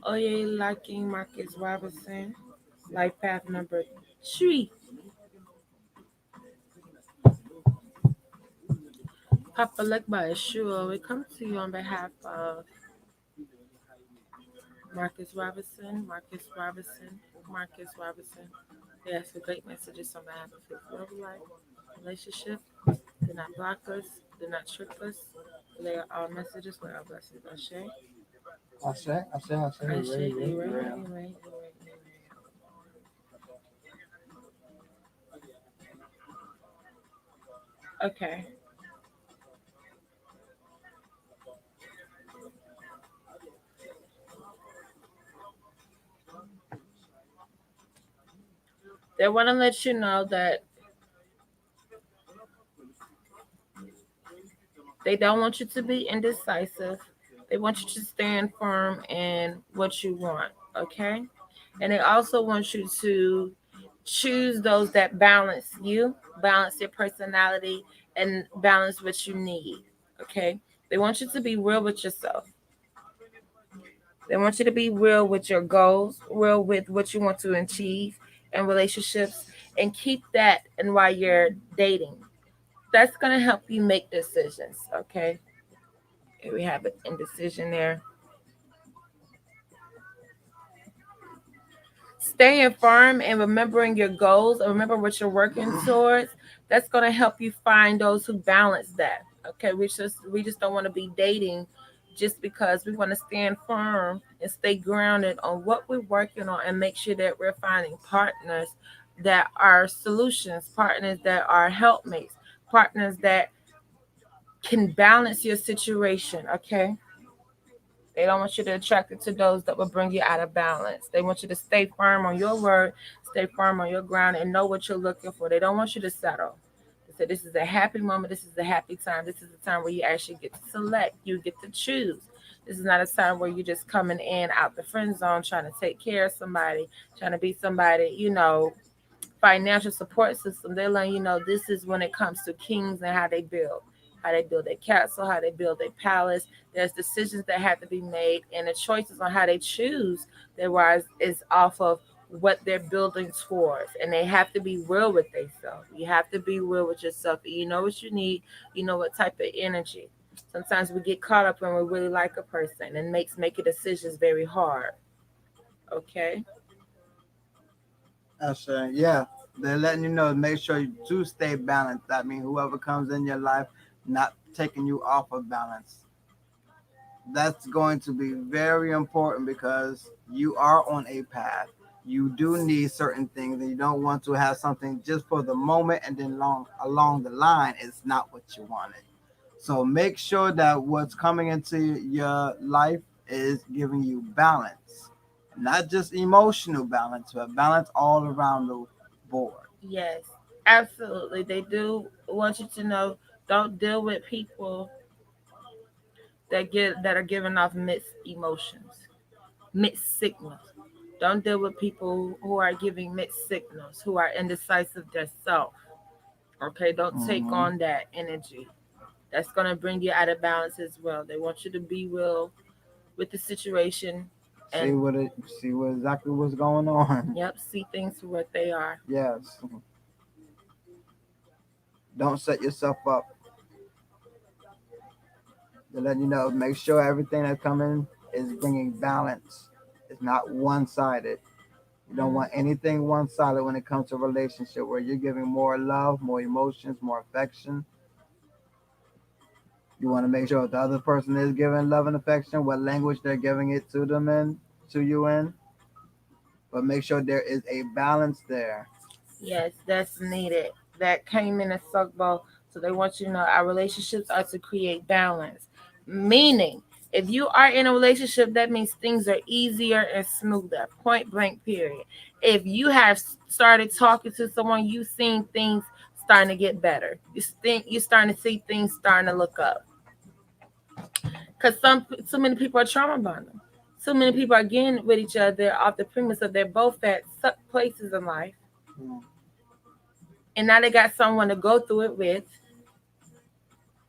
Oye Locking Marcus Robinson, life path number 3. Papa Legba Yeshua, we come to you on behalf of Marcus Robinson, Marcus Robinson, Marcus Robinson. They ask for great messages on behalf of his love life, relationship. Do not block us, do not trick us. They are all messages with our blessings. Ashe. I say, Ashe, you ready, you you right, ready. you right, you right, you right. Okay. They want to let you know that they don't want you to be indecisive. They want you to stand firm in what you want, okay? And they also want you to choose those that balance you, balance your personality, and balance what you need, okay? They want you to be real with yourself. They want you to be real with your goals, real with what you want to achieve in relationships, and keep that and while you're dating. That's going to help you make decisions, okay? Here we have an indecision there. Staying firm and remembering your goals and remember what you're working towards, that's going to help you find those who balance that. Okay, we just don't want to be dating just because we want to stand firm and stay grounded on what we're working on and make sure that we're finding partners that are solutions, partners that are helpmates, partners that can balance your situation. Okay, they don't want you to attract it to those that will bring you out of balance. They want you to stay firm on your word, stay firm on your ground, and know what you're looking for. They don't want you to settle. They say this is a happy moment. This is a happy time. This is a time where you actually get to select. You get to choose. This is not a time where you're just coming in out the friend zone, trying to take care of somebody, trying to be somebody, financial support system. They're letting you know this is when it comes to kings and how they build. how they build their castle, how they build their palace. There's decisions that have to be made, and the choices on how they choose their wives is off of what they're building towards. And they have to be real with themselves. You have to be real with yourself. You know what you need, you know what type of energy. Sometimes we get caught up when we really like a person and makes making decisions very hard. Okay? That's right. Yeah, they're letting you know. Make sure you do stay balanced. I mean, whoever comes in your life, not taking you off of balance. That's going to be very important because you are on a path. You do need certain things, and you don't want to have something just for the moment, and then long along the line, it's not what you wanted. So make sure that what's coming into your life is giving you balance, not just emotional balance, but balance all around the board. Yes, absolutely. They do want you to know, don't deal with people that are giving off mixed emotions, mixed signals. Don't deal with people who are giving mixed signals, who are indecisive themselves. Okay, don't take Hmm. on that energy. That's gonna bring you out of balance as well. They want you to be real with the situation and See what it, see what exactly what's going on. yep, see things for what they are. Yes. Don't set yourself up. To let you know, make sure everything that's coming is bringing balance. It's not one sided. You don't Mm, want anything one sided when it comes to a relationship where you're giving more love, more emotions, more affection. You want to make sure if the other person is giving love and affection, what language they're giving it to them in, to you in. But make sure there is a balance there. yes, that's needed. That came in a suck bowl. So they want you to know our relationships are to create balance. Meaning, if you are in a relationship, that means things are easier and smoother. Point blank, period. If you have started talking to someone, you've seen things starting to get better. You're starting to see things starting to look up. Because so many people are trauma bonding. So many people are getting with each other off the premise of they're both at suck places in life, Mm. and now they got someone to go through it with.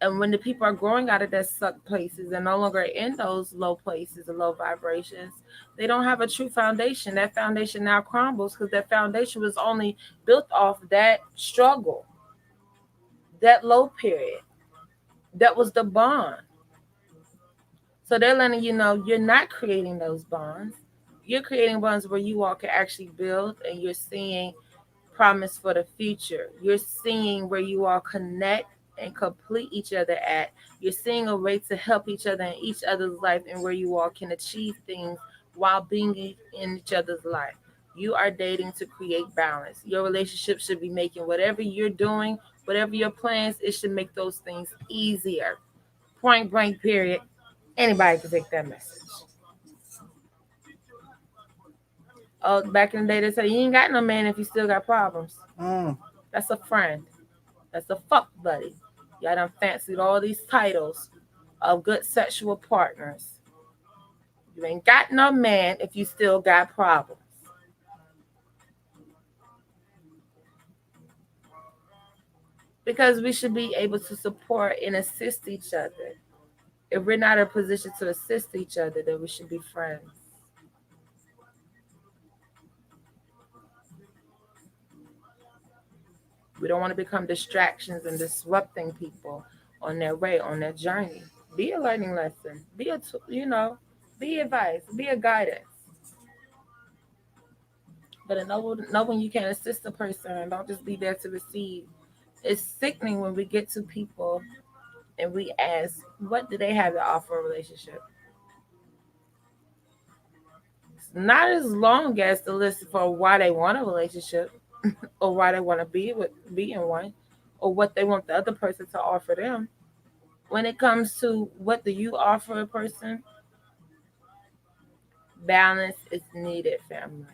And when the people are growing out of their suck places and no longer in those low places and low vibrations, they don't have a true foundation. That foundation now crumbles because that foundation was only built off that struggle, that low period. That was the bond. So they're letting you know you're not creating those bonds. You're creating bonds where you all can actually build and you're seeing promise for the future. You're seeing where you all connect and complete each other at. You're seeing a way to help each other in each other's life and where you all can achieve things while being in each other's life. You are dating to create balance. Your relationship should be making whatever you're doing, whatever your plans, it should make those things easier. Point blank, period. Anybody can take that message. Oh, back in the day, they said you ain't got no man if you still got problems. Mm. That's a friend. That's a fuck buddy. Y'all done fancied all these titles of good sexual partners. You ain't got no man if you still got problems. Because we should be able to support and assist each other. If we're not in a position to assist each other, then we should be friends. We don't want to become distractions and disrupting people on their way, on their journey. Be a learning lesson. Be a, be advice. Be a guidance. But know when you can assist a person and don't just be there to receive. It's sickening when we get to people and we ask, what do they have to offer a relationship? It's not as long as the list for why they want a relationship or why they want to be in one or what they want the other person to offer them. When it comes to what do you offer a person, balance is needed, family.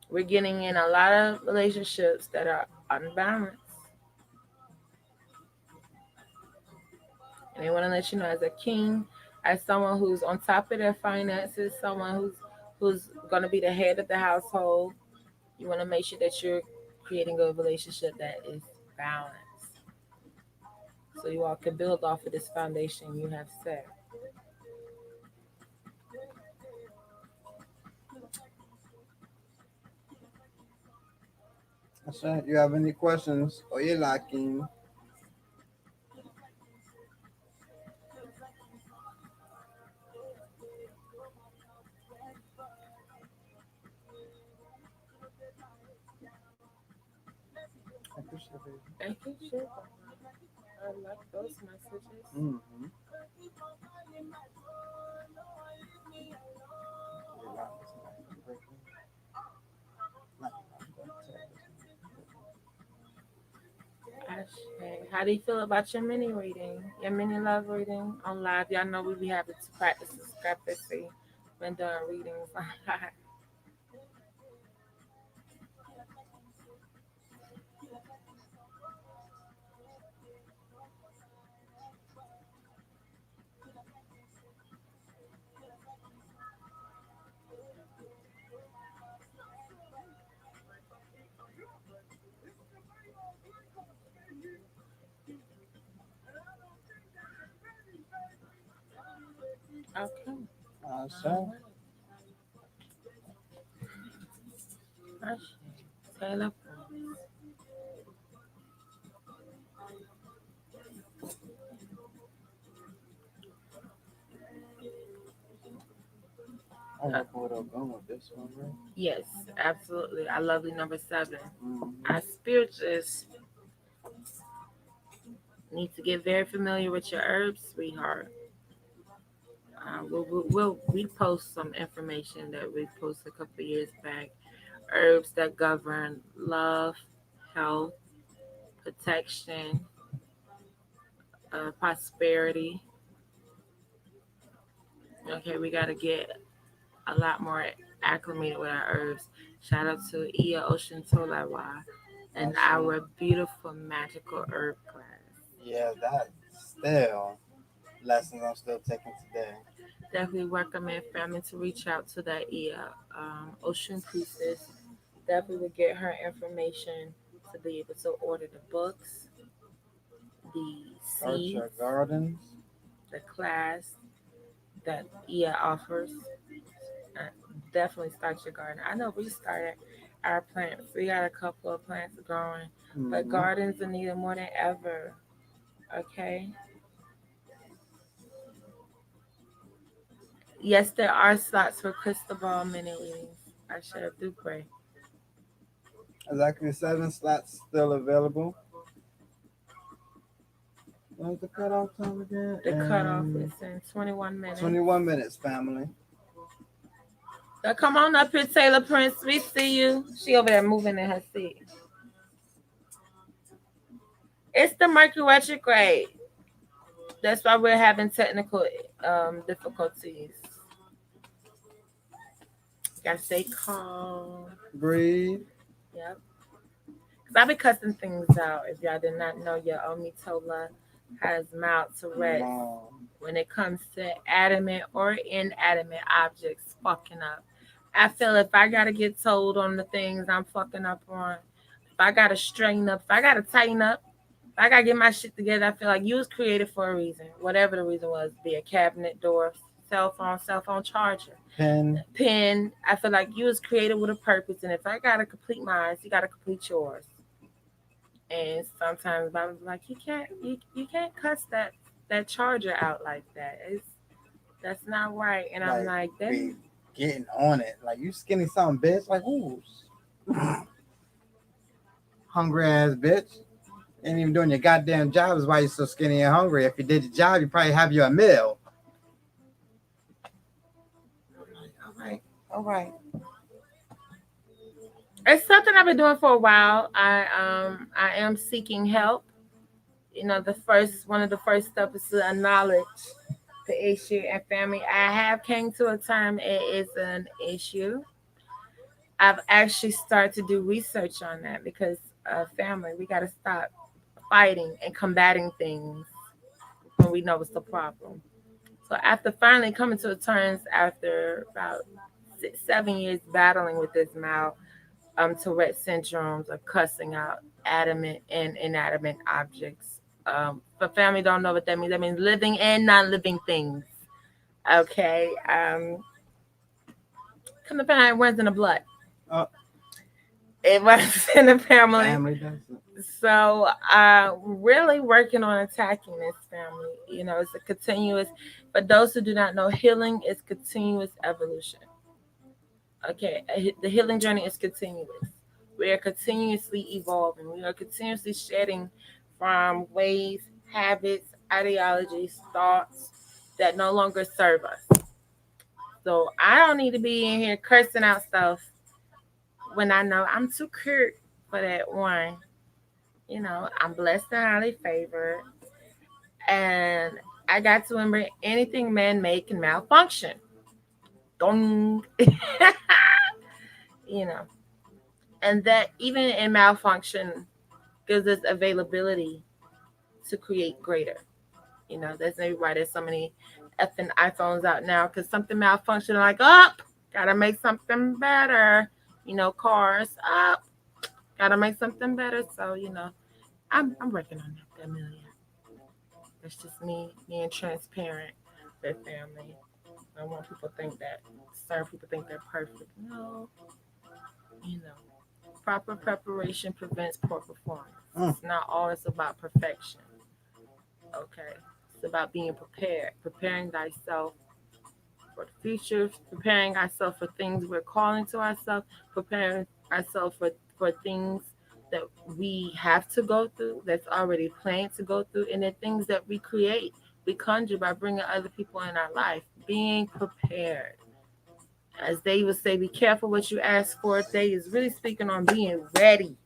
We're getting in a lot of relationships that are unbalanced. And they want to let you know as a king, as someone who's on top of their finances, someone who's going to be the head of the household. You want to make sure that you're creating a relationship that is balanced. so you all can build off of this foundation you have set. That's right. You have any questions or you're lacking? I appreciate it. Thank you, sure. I like those messages. Mm-hmm. Ashay, how do you feel about your mini reading, your mini love reading on live? Y'all know we be having to practice discrepancy when doing readings on live. Okay. So, Ashay, Taylor. I like where they're going with this one, right? Yes, absolutely. I lovely number 7. Mm-hmm. Our spiritualists need to get very familiar with your herbs, sweetheart. We'll repost some information that we posted a couple of years back. Herbs that govern love, health, protection, prosperity. Okay, we got to get a lot more acclimated with our herbs. Shout out to Ia Ocean Tolawa and our beautiful magical herb class. Yeah, that still lessons I'm still taking today. Definitely recommend family to reach out to that Ia Ocean Priestess. Definitely would get her information to be able to order the books, the seeds, Orchard Gardens. the class that Ia offers. Uh, Definitely start your garden. I know we started our plants. We got a couple of plants growing, but Mm-hmm. gardens are needed more than ever. Okay. Yes, there are slots for crystal ball mini readings. I sure do pray. Exactly 7 slots still available. What's the cutoff time again? The cutoff And is in 21 minutes. 21 minutes, family. So come on up here, Taylor Prince. We see you. She over there moving in her seat. It's the Mercury retrograde. That's why we're having technical difficulties. Gotta stay calm. Breathe. Yep. Cause I be cussing things out. If y'all did not know, your Omitola has mild Tourette's No. when it comes to adamant or inanimate objects fucking up. I feel if I gotta get told on the things I'm fucking up on, if I gotta straighten up, if I gotta tighten up, if I gotta get my shit together, I feel like you was created for a reason. Whatever the reason was, be a cabinet door, cell phone charger, Pen. pen. I feel like you was created with a purpose, and if I gotta complete mine, you gotta complete yours. And sometimes I'm like, you can't cuss that charger out like that. That's not right. And I'm Like, like, be then getting on it. Like, you skinny some bitch. Like, ooh. Hungry ass bitch. Ain't even doing your goddamn job is why you're so skinny and hungry. If you did your job, you probably have you a meal. All right. All right. it's something I've been doing for a while. I am seeking help. You know, the first one of the first steps is to acknowledge the issue and family. I have came to a term it is an issue. I've actually started to do research on that because family, we got to stop fighting and combating things when we know it's the problem. So after finally coming to terms after about 7 years battling with this mouth, Tourette syndromes of cussing out adamant and inanimate objects, For family don't know what that means. That means living and non-living things. Okay. Come to find out it runs in the blood. Oh, It runs in the family. family does it. So, really working on attacking this family. It's a continuous. For those who do not know, healing is continuous evolution. Okay, the healing journey is continuous. We are continuously evolving. We are continuously shedding from ways, habits, ideologies, thoughts that no longer serve us. So I don't need to be in here cursing out stuff when I know I'm too curt for that one. I'm blessed and highly favored, and I got to remember anything man-made can malfunction. Dong. you know, and that even in malfunction gives us availability to create greater. That's maybe why there's so many effing iPhones out now because something malfunctioned. Like, up, gotta make something better. Cars up, gotta make something better. So I'm working on that, Amelia. That's just me being transparent with family. I don't want people to think that certain people think they're perfect. No, you know, proper preparation prevents poor performance. Mm. It's not always about perfection. Okay, it's about being prepared, preparing thyself for the future, preparing ourselves for things we're calling to ourselves, preparing ourselves for things that we have to go through, that's already planned to go through, and the things that we create, we conjure by bringing other people in our life. Being prepared. As they would say, be careful what you ask for. They is really speaking on being ready.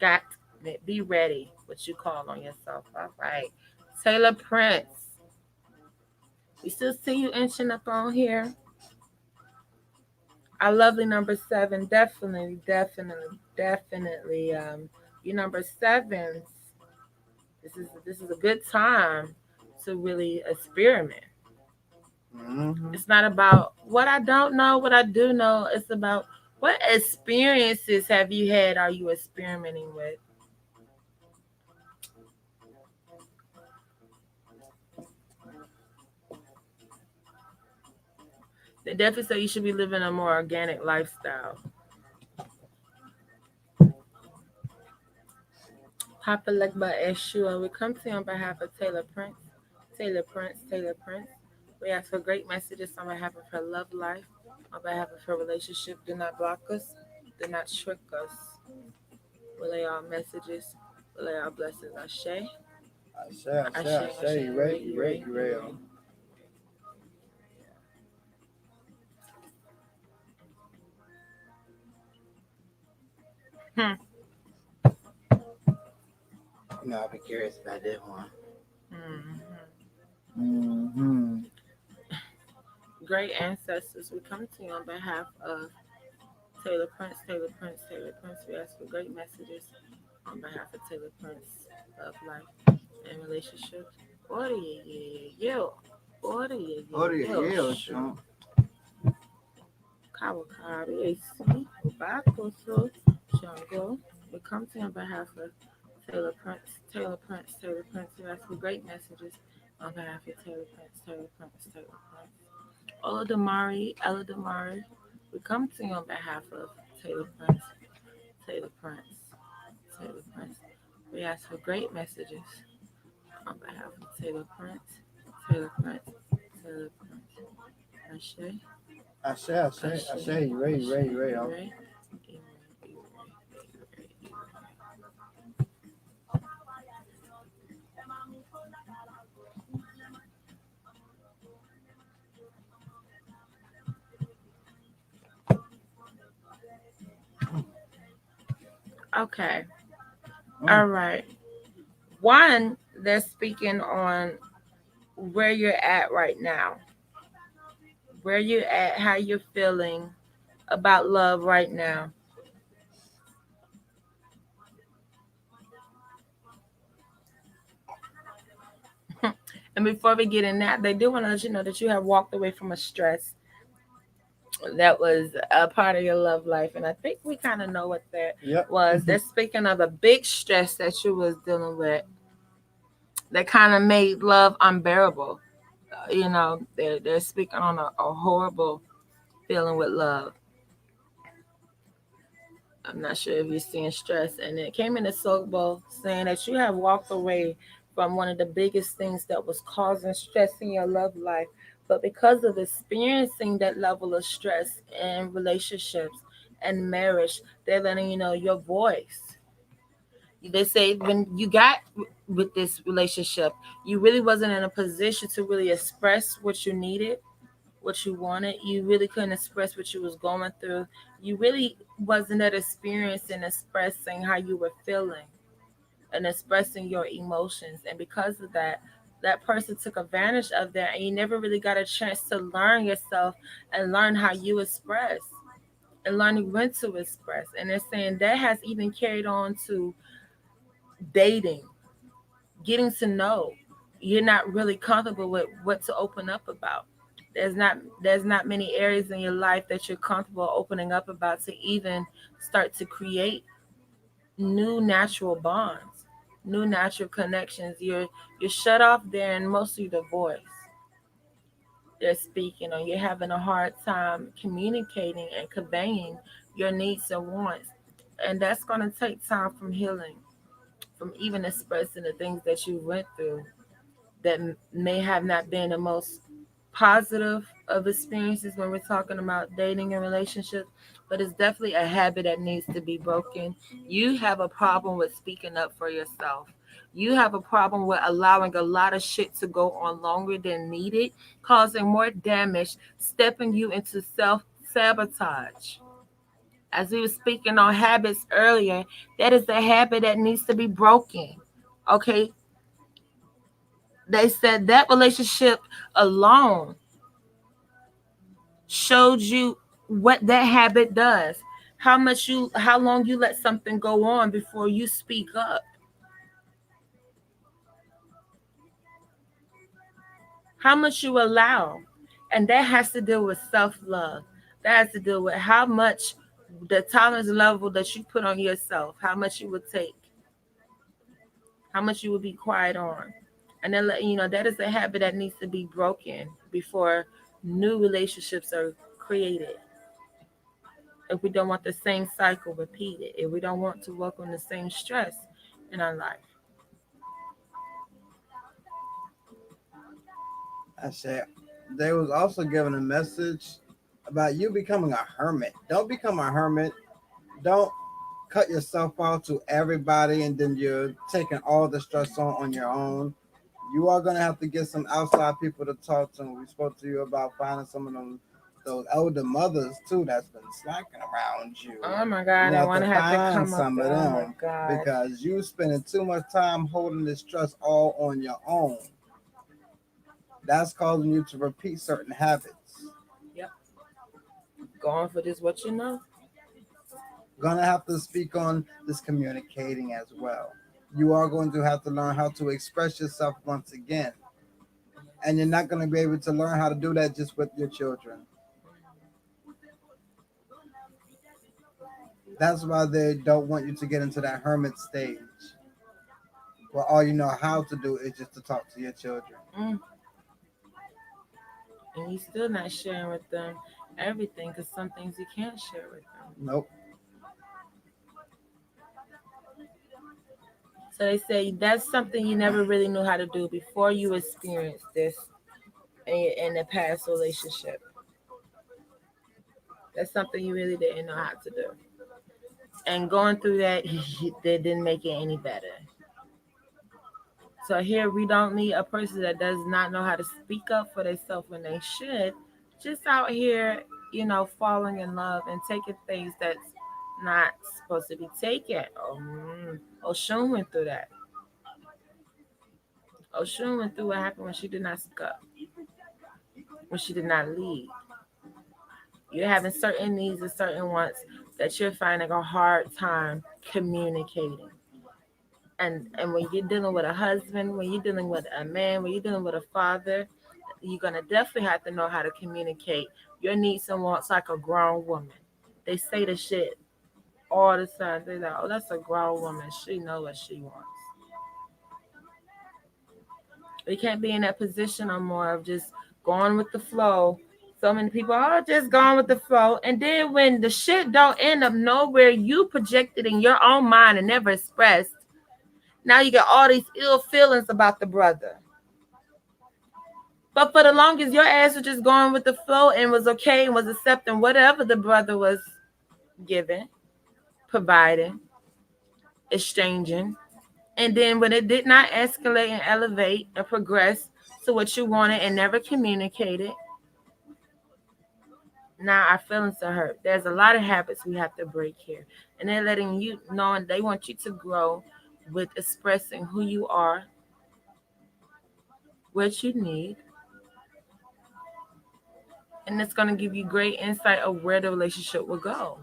Got it. Be ready. What you call on yourself. All right. Taylor Prince. We still see you inching up on here. Our lovely number seven. Definitely, definitely, definitely. You number sevens. This is a good time to really experiment. Mm-hmm. It's not about what I don't know, what I do know. It's about what experiences have you had, are you experimenting with? They definitely say you should be living a more organic lifestyle. Papa Legba Eshua, we come to you on behalf of Taylor Prince. Taylor Prince, Taylor Prince. We ask for great messages on behalf of her love life, on behalf of her relationship. Do not block us, do not trick us. Relay all messages, relay all blessings. Ashe, Ashe, I Ashe, say, you Ure, ready, you Ure, ready, you ready. Ure. Hmm. You know, I'll be curious about that one. Mhm. Mm-hmm. Great ancestors, we come to you on behalf of Taylor Prince, Taylor Prince, Taylor Prince. We ask for great messages on behalf of Taylor Prince, love life and relationships. Order yeah, yo. Order What are yeah, you, yo. yeah, Sure. Sean? Kawakari, AC, Obakoso, Jungle. We come to you on behalf of Taylor Prince, Taylor Prince, Taylor Prince. We ask for great messages on behalf of Taylor Prince, Taylor Prince, Taylor Prince. Ola Damari, Ella Damari. We come to you on behalf of Taylor Prince, Taylor Prince, Taylor Prince. We ask for great messages on behalf of Taylor Prince, Taylor Prince, Taylor Prince. Ashe, I Ashe, say, you ready, you Ashe, ready, you ready. Oh. Ure, Okay, Mm. all right. One, they're speaking on where you're at right now, where you're at, how you're feeling about love right now. And before we get in that, they do want to let you know that you have walked away from a stress that was a part of your love life. And I think we kind of know what that Yep. was. They're speaking of a big stress that you was dealing with. that kind of made love unbearable. They're speaking on a horrible feeling with love. I'm not sure if you're seeing stress. And it came in the soak bowl saying that you have walked away from one of the biggest things that was causing stress in your love life. But because of experiencing that level of stress in relationships and marriage, they're letting you know your voice. They say when you got with this relationship, you really wasn't in a position to really express what you needed, what you wanted. You really couldn't express what you was going through. You really wasn't that experienced in expressing how you were feeling and expressing your emotions. And because of that, that person took advantage of that, and you never really got a chance to learn yourself and learn how you express and learning when to express. And they're saying that has even carried on to dating, getting to know. You're not really comfortable with what to open up about. There's not many areas in your life that you're comfortable opening up about to even start to create new natural bonds, new natural connections. You're shut off there and mostly the voice they're speaking, or you're having a hard time communicating and conveying your needs and wants. And that's going to take time from healing, from even expressing the things that you went through that may have not been the most positive of experiences when we're talking about dating and relationships, but it's definitely a habit that needs to be broken. You have a problem with speaking up for yourself. You have a problem with allowing a lot of shit to go on longer than needed, causing more damage, stepping you into self sabotage. As we were speaking on habits earlier, that is a habit that needs to be broken. Okay, they said that relationship alone showed you what that habit does. How long you let something go on before you speak up. How much you allow. And that has to deal with self-love. That has to deal with how much the tolerance level that you put on yourself, how much you would take, how much you would be quiet on. And then that is a habit that needs to be broken before new relationships are created. If we don't want the same cycle repeated, if we don't want to work on the same stress in our life. I said they was also given a message about you becoming a hermit. Don't become a hermit. Don't cut yourself off to everybody and then you're taking all the stress on your own. You are gonna have to get some outside people to talk to. We spoke to you about finding some of them those elder mothers too that's been slacking around you. Oh my You God, I have want to to have to find come up some there. of Oh my them God. because you spending too much time holding this stress all on your own. That's causing you to repeat certain habits. Yep. Going for this, what you know. Gonna have to speak on this communicating as well. You are going to have to learn how to express yourself once again. And you're not going to be able to learn how to do that just with your children. That's why they don't want you to get into that hermit stage where all you know how to do is just to talk to your children. Mm. And you still not sharing with them everything because some things you can't share with them. Nope. So they say that's something you never really knew how to do before you experienced this in the past relationship. That's something you really didn't know how to do. And going through that, that didn't make it any better. So here we don't need a person that does not know how to speak up for themselves when they should. Just out here, falling in love and taking things that's not supposed to be taken. Oshun went through that. Oshun went through what happened when she did not speak up, when she did not lead. You're having certain needs and certain wants that you're finding a hard time communicating. And when you're dealing with a husband, when you're dealing with a man, when you're dealing with a father, you're gonna definitely have to know how to communicate your needs and wants like a grown woman. They say the shit all the time. They're like, "Oh, that's a grown woman. She know what she wants." We can't be in that position no more of just going with the flow. So many people are just going with the flow. And then when the shit don't end up nowhere, you projected in your own mind and never expressed. Now you get all these ill feelings about the brother. But for the longest, your ass was just going with the flow and was okay and was accepting whatever the brother was giving, providing, exchanging. And then when it did not escalate and elevate and progress to what you wanted and never communicated, now our feelings are hurt. There's a lot of habits we have to break here. And they're letting you know and they want you to grow with expressing who you are, what you need, and it's going to give you great insight of where the relationship will go.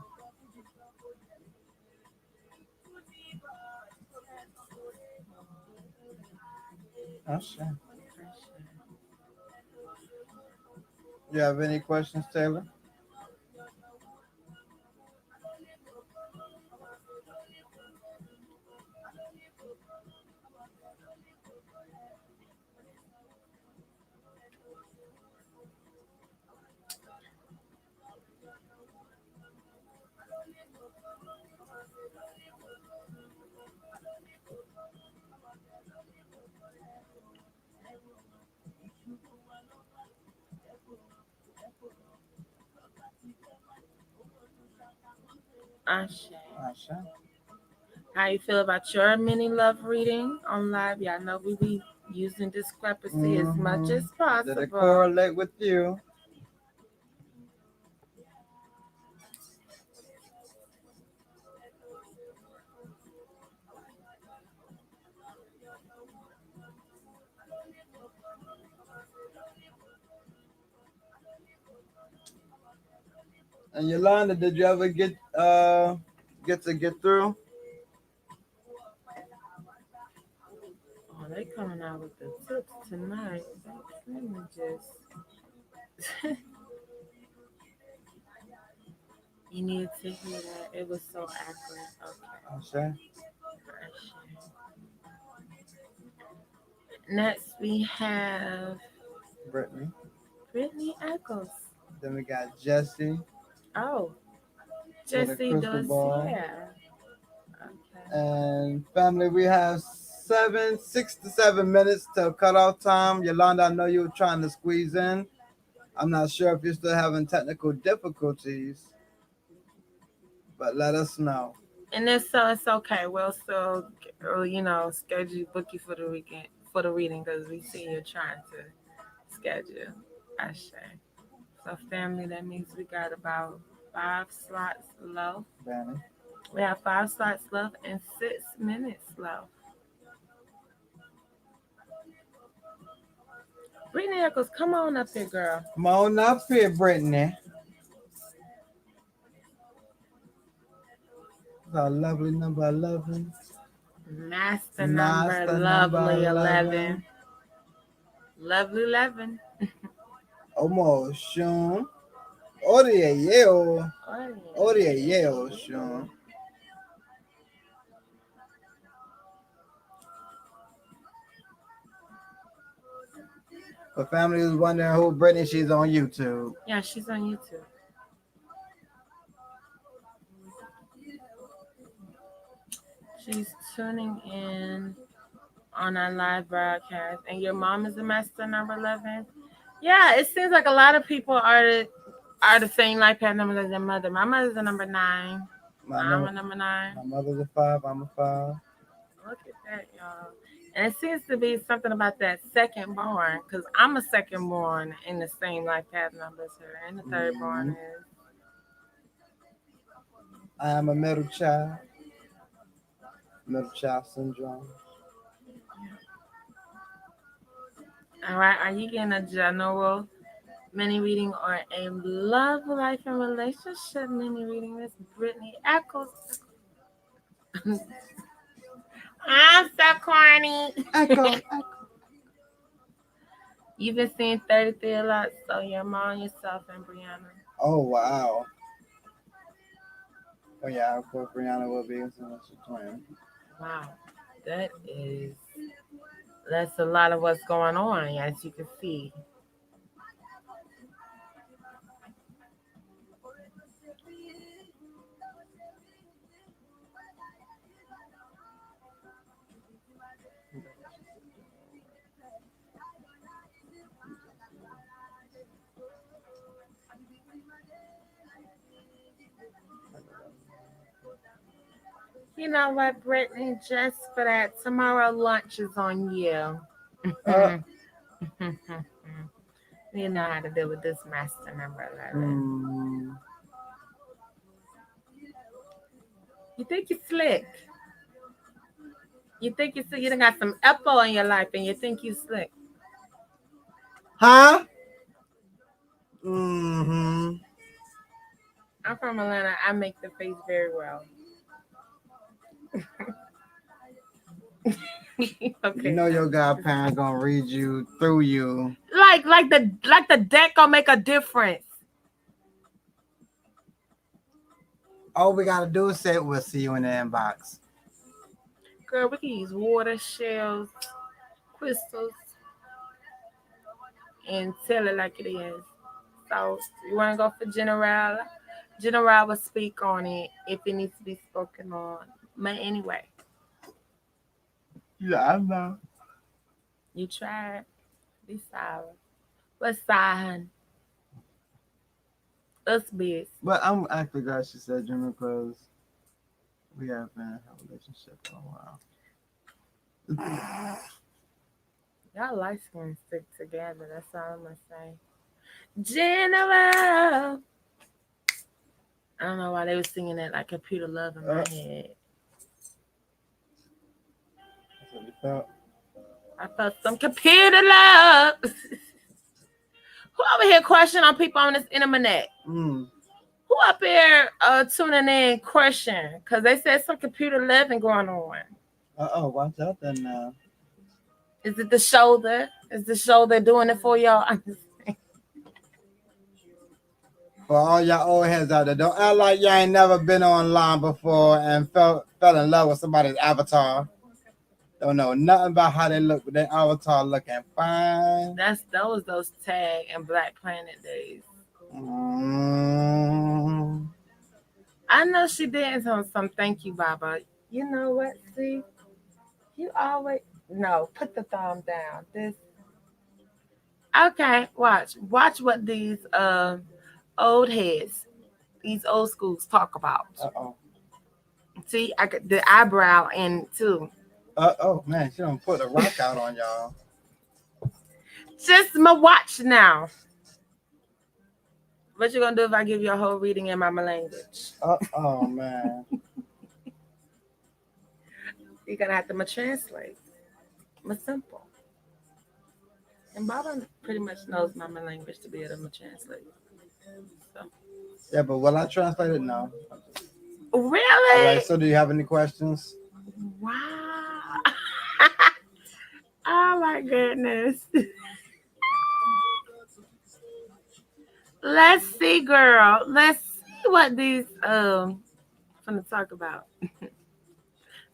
Sure. You have any questions, Taylor? Ashe. Sure. How you feel about your mini love reading on live? Y'all know we be using discrepancy as much as Did it possible. correlate with you? And Yolanda, did you ever get through? Oh, they coming out with the tips tonight. Let me just. You need to hear that. It was so accurate. Sure. Okay. Next we have Brittany. Brittany Eccles. Then we got Jesse Oh, with a Jesse crystal does, ball. yeah. Okay. And family, we have 6 to 7 minutes till cutoff time. Yolanda, I know you were trying to squeeze in. I'm not sure if you're still having technical difficulties, but let us know. And it's so it's okay. We'll still, schedule book you for the weekend for the reading because we see you're trying to schedule. I say. So family, that means we got about 5 slots left. Danny. We have 5 slots left and 6 minutes left. Brittany Eccles, come on up here, girl. Come on up here, Brittany. Our lovely number 11. Master number Master number lovely 11. 11. Lovely 11. Almost Sean. Orie Yeo. Orie Yeo, Sean. For family who's wondering who Brittany, she's on YouTube. Yeah, she's on YouTube. She's tuning in on our live broadcast. And your mom is the master number 11? Yeah, it seems like a lot of people are the same life path numbers as their mother. My mother's a number 9. I'm a number 9. My mother's a 5. I'm a 5. Look at that, y'all. And it seems to be something about that second born, because I'm a second born in the same life path number as her, and the third born is. I am a middle child. Middle child syndrome. All right, are you getting a general mini reading or a love, life, and relationship mini reading? Miss Brittany Eccles. I'm so corny. Echo. You've been seeing 33 a lot, so your mom, yourself, and Brianna. Oh, wow. Oh, yeah, of course, Brianna will be a twin. Wow, that is That's a lot of what's going on, as you can see. You know what, Brittany? Just for that, tomorrow lunch is on you. Uh, You know how to deal with this master number 11. mm, You think you're slick. You think you done got some apple in your life and you think you slick. huh? Mm-hmm. I'm from Atlanta. I make the face very well. You Okay, know no. your godparents gonna read you through you. Like the deck gonna make a difference. All we gotta do is say we'll see you in the inbox. Girl, we can use water, shells, crystals, and tell it like it is. So you wanna go for General? General will speak on it if it needs to be spoken on. But anyway, Yeah, I know. you tried. Be silent. What's silent? Us biz. But I'm actually glad she said Jimmy because we have been in a relationship for a while. Y'all light skin stick together. That's all I'm gonna say. General. I don't know why they were singing that like computer love in my head. That's what we thought. I felt some computer love. Who over here questioning on people on this internet? Mm. Who up here tuning in questioning? Because they said some computer loving going on. Watch out then now. Is it the shoulder? Is the shoulder doing it for y'all? I'm just saying. For all y'all old heads out there, don't act like y'all ain't never been online before and fell in love with somebody's avatar. Don't know nothing about how they look, but their avatar looking fine. Those tag and Black Planet days. Mm. I know she did some thank you, Baba. You know what? See, you always no. Put the thumb down. This okay. Watch what these old heads, these old schools talk about. Uh-oh. See, I got the eyebrow in too. Oh man, she don't put a rock out on y'all. Just my watch now. What you gonna do if I give you a whole reading in mama language? Oh man. You're gonna have to translate. It's simple. And Baba pretty much knows mama language to be able to translate. So. Yeah, but will I translate it? No. All Really? right. So, do you have any questions? Wow. Oh my goodness. Let's see, girl. Let's see what these gonna talk about.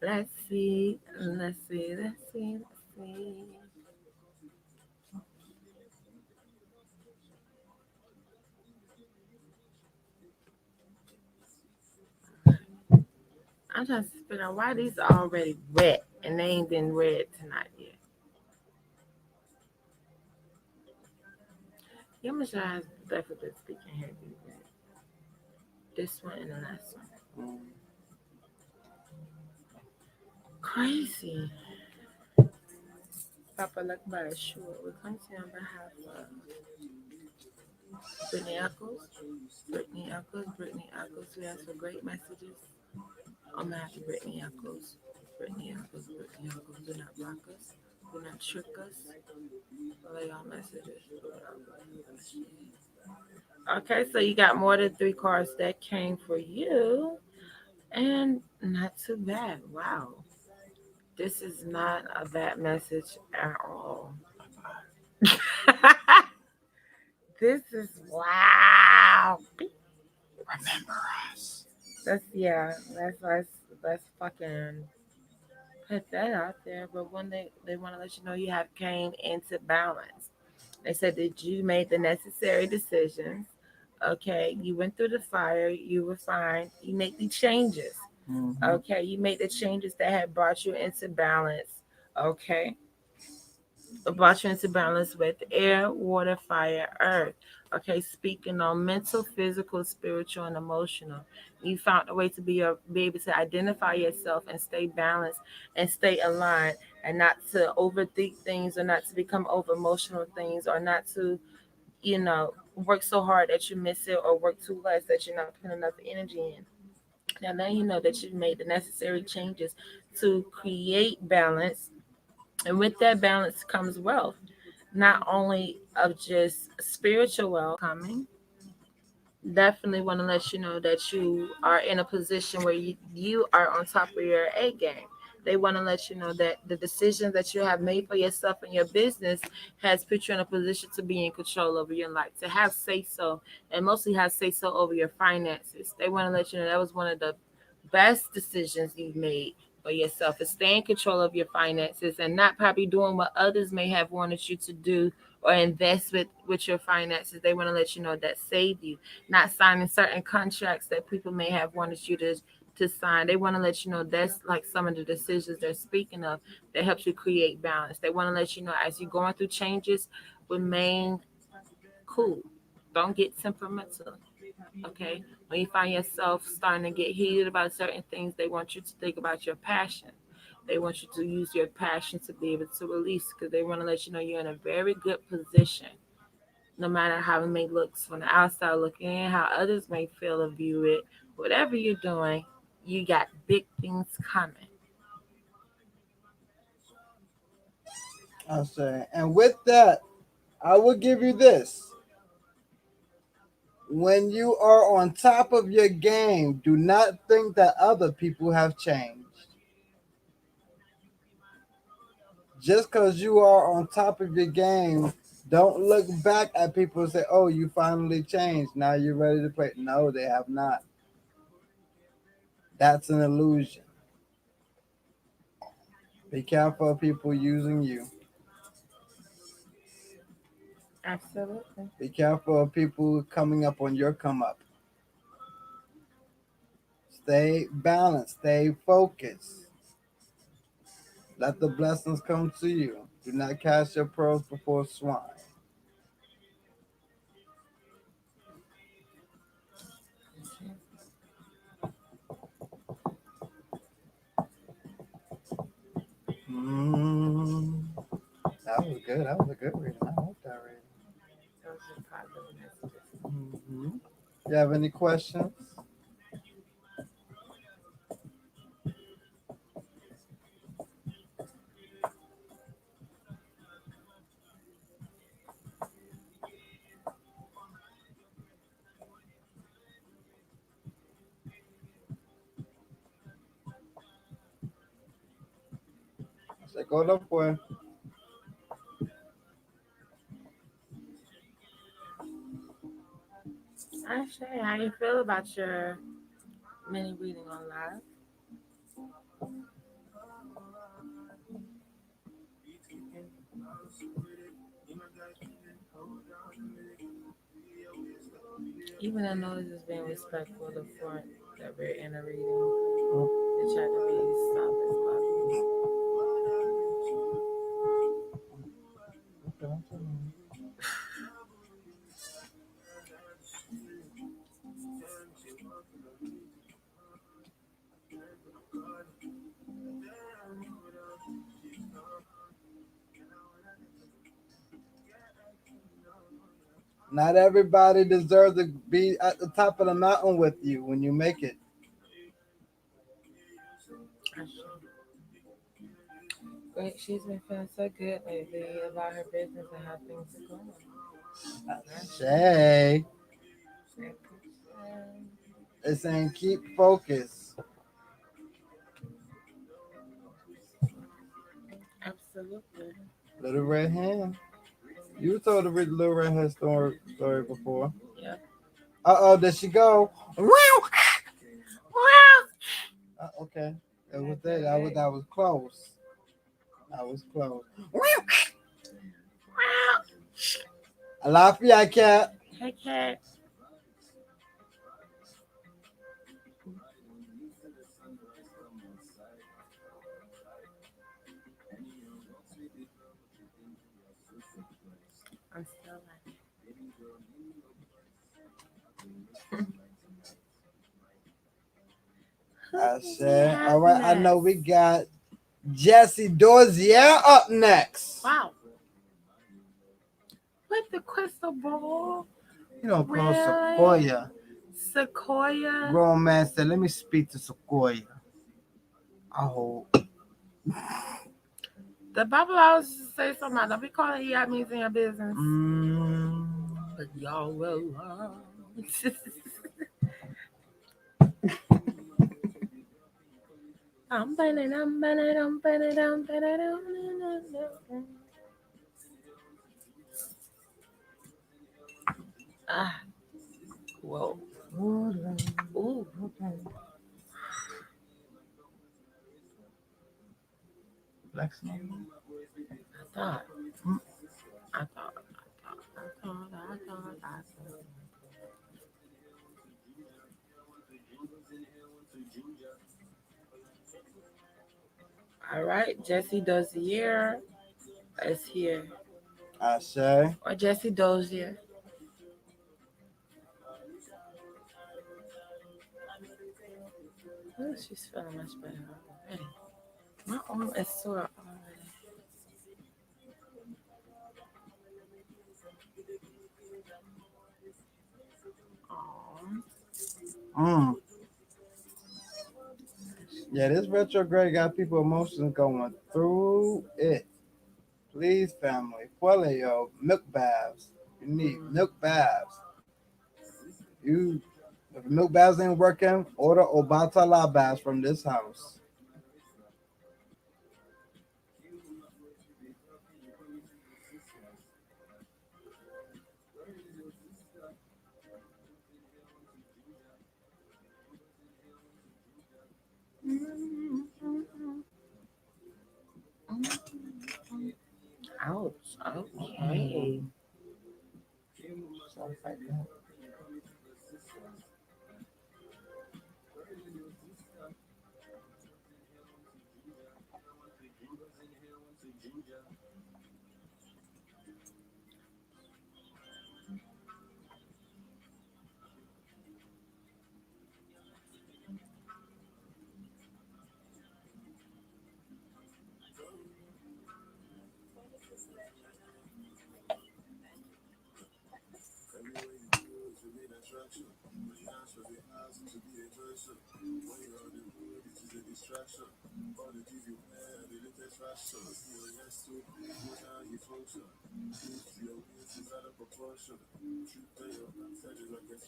Let's see. Let's see. Let's see. Let's see. I'm trying to figure out why these are already wet and they ain't been read tonight yet. Yeah, I'm sure I definitely been speaking here. This one and the last one. Crazy. Papa Lakbar, sure. We come to you on behalf of Brittany Eccles. Brittany Eccles. Brittany Eccles. We ask for great messages on behalf of Brittany Eccles. Brittany Eccles. Brittany Eccles. Do not block us. Do not trick us. Relay all messages. Okay, so you got more than 3 cards that came for you. And not too bad. Wow. This is not a bad message at all. This is wow. Remember us. That's yeah. That's fucking put that out there. But when they want to let you know you have came into balance. They said that you made the necessary decisions. Okay, you went through the fire, you refined, you make the changes. Mm-hmm. Okay, you made the changes that have brought you into balance. Okay, brought you into balance with air, water, fire, earth. Okay, speaking on mental, physical, spiritual, and emotional. You found a way to be able to identify yourself and stay balanced and stay aligned, and not to overthink things or not to become over emotional things or not to, you know, work so hard that you miss it or work too less that you're not putting enough energy in. Now you know that you've made the necessary changes to create balance, and with that balance comes wealth, not only of just spiritual wealth coming. Definitely want to let you know that you are in a position where you are on top of your A game. They want to let you know that the decisions that you have made for yourself and your business has put you in a position to be in control over your life, to have say so, and mostly have say so over your finances. They want to let you know that was one of the best decisions you've made for yourself, is stay in control of your finances and not probably doing what others may have wanted you to do or invest with your finances. They want to let you know that saved you, not signing certain contracts that people may have wanted you to sign. They want to let you know that's like some of the decisions they're speaking of that helps you create balance. They want to let you know as you're going through changes, remain cool. Don't get temperamental. Okay? When you find yourself starting to get heated about certain things, they want you to think about your passion. They want you to use your passion to be able to release, because they want to let you know you're in a very good position, no matter how it may look from the outside looking in, how others may feel or view it. Whatever you're doing, you got big things coming. I say, and with that, I will give you this. When you are on top of your game, do not think that other people have changed. Just because you are on top of your game, don't look back at people and say, oh, you finally changed. Now you're ready to play. No, they have not. That's an illusion. Be careful of people using you. Absolutely. Be careful of people coming up on your come up. Stay balanced. Stay focused. Let the blessings come to you. Do not cast your pearls before swine. Mm, that was good. That was a good reading. I like that Those are positive messages. reading. You have any questions? Se lo fue. Actually, how you feel about your mini reading on live? Even I know this is being respectful of the front that we're in a reading. They try to be soft as possible. Not everybody deserves to be at the top of the mountain with you when you make it. Great. She's been feeling so good lately about her business and how things are going. Shay, Um, it's saying keep focused. Absolutely. Little Red Hand. You told the Little Red Hand story before. Yep. Uh oh, did she go? Okay. It was there. That was close. That was close. Lafayette cat. Hey, cat. I'm still like, I who do we said, have all right. I know next? we got Jesse Dozier up next. Wow. With the crystal ball. You know, Pro Really? Sequoia. Sequoia. Grown man said, let me speak to Sequoia. I hope. The Bible always say something about don't be calling y'all means in your business. Mm, But y'all will. Ah, whoa. Ooh, Flex. I thought. I thought. I thought. All right, Jesse Dozier is here. I say. Or Jesse Dozier. Oh, she's feeling much better already. My arm is sore already. Aw. Mm. Yeah, this retrograde got people emotions going through it. Please, family, yo, milk baths. You need milk baths. You, if milk baths ain't working, order Obatala baths from this house. Ouch. Okay. Stuff like that.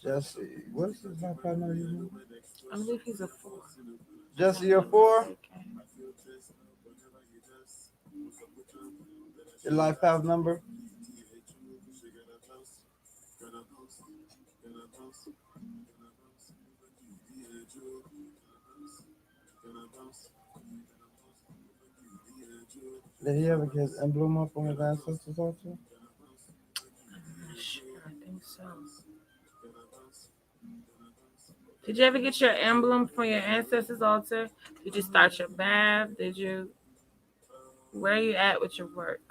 Jesse, what's this my partner using? I believe he's a four. If Jesse, I'm you're not four? mistaken. Your life path number? Did he ever get emblem up on his ancestors also? I'm not sure. I think so. Did you ever get your emblem from your ancestors' altar? Did you start your bath? Did you? Where are you at with your work?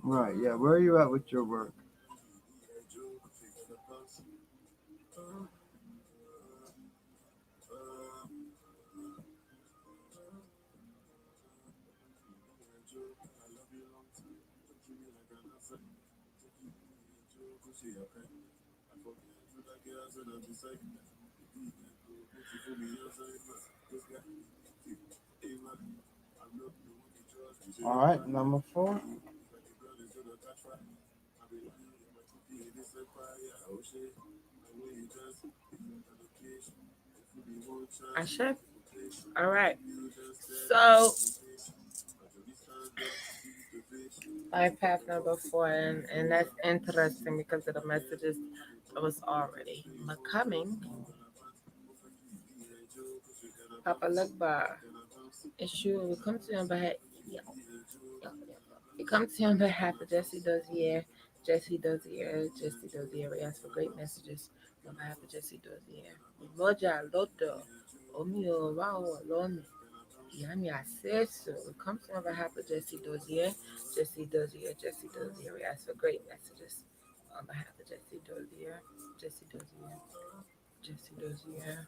Right, yeah. Where are you at with your work? All right, number four. I should. All right. So life path number four, and that's interesting because of the messages that was already coming. Papa Legba. It's true. We come to you on behalf. Yeah, yeah, yeah. We come to you on behalf of Jesse Dozier. Jesse Dozier. Jesse Dozier. We ask for great messages on behalf of Jesse Dozier. Moja Loto. Omio Rao Lomi. Yami Aseso. We come to you on behalf of Jesse Dozier. Jesse Dozier. Jesse Dozier. We ask for great messages on behalf of Jesse Dozier. Jesse Dozier. Jesse Dozier.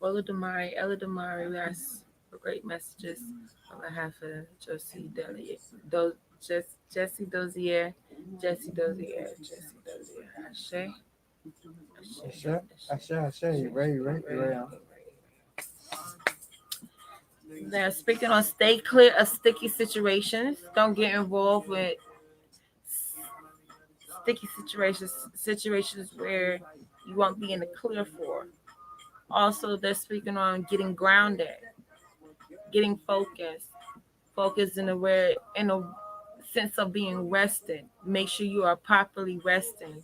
Ella Damari, we ask for great messages on behalf of Josie Delia. Jesse Dozier, Jesse Dozier, Jesse Dozier. Ashe, I Ashe, say, I Ashe, say, I say, Ashe. you ready, ready, Right, ready. right. Now, speaking on stay clear of sticky situations, don't get involved with sticky situations where you won't be in the clear for. Also, they're speaking on getting grounded, getting focused in a sense of being rested. Make sure you are properly resting.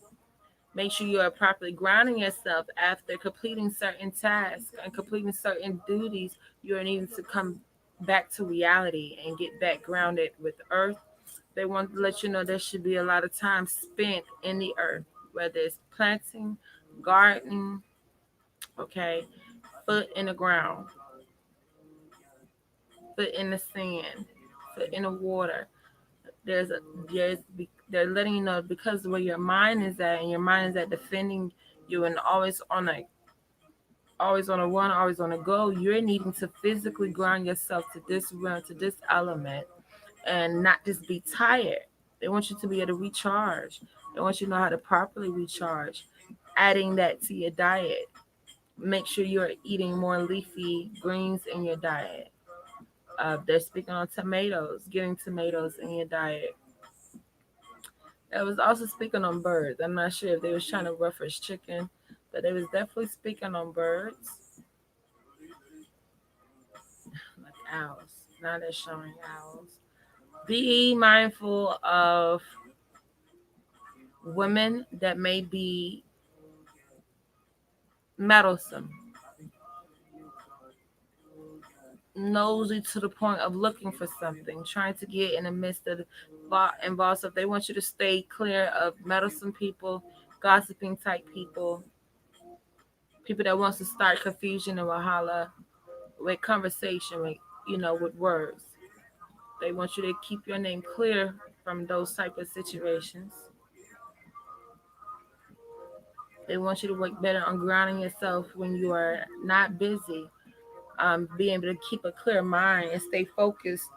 Make sure you are properly grounding yourself after completing certain tasks and completing certain duties. You are needing to come back to reality and get back grounded with earth. They want to let you know there should be a lot of time spent in the earth, whether it's planting, gardening, okay, foot in the ground, foot in the sand, foot in the water. There's a there's they're letting you know because where your mind is at, and your mind is at defending you and always on a run, always on a go. You're needing to physically ground yourself to this realm, to this element, and not just be tired. They want you to be able to recharge. They want you to know how to properly recharge. Adding that to your diet. Make sure you're eating more leafy greens in your diet. They're speaking on tomatoes, getting tomatoes in your diet. It was also speaking on birds. I'm not sure if they was trying to reference chicken, but they was definitely speaking on birds, like owls. Now they're showing owls. Be mindful of women that may be meddlesome, nosy to the point of looking for something, trying to get in the midst of involved stuff. They want you to stay clear of meddlesome people, gossiping type people, people that wants to start confusion and wahala with conversation, with words. They want you to keep your name clear from those type of situations. They want you to work better on grounding yourself when you are not busy. Being able to keep a clear mind and stay focused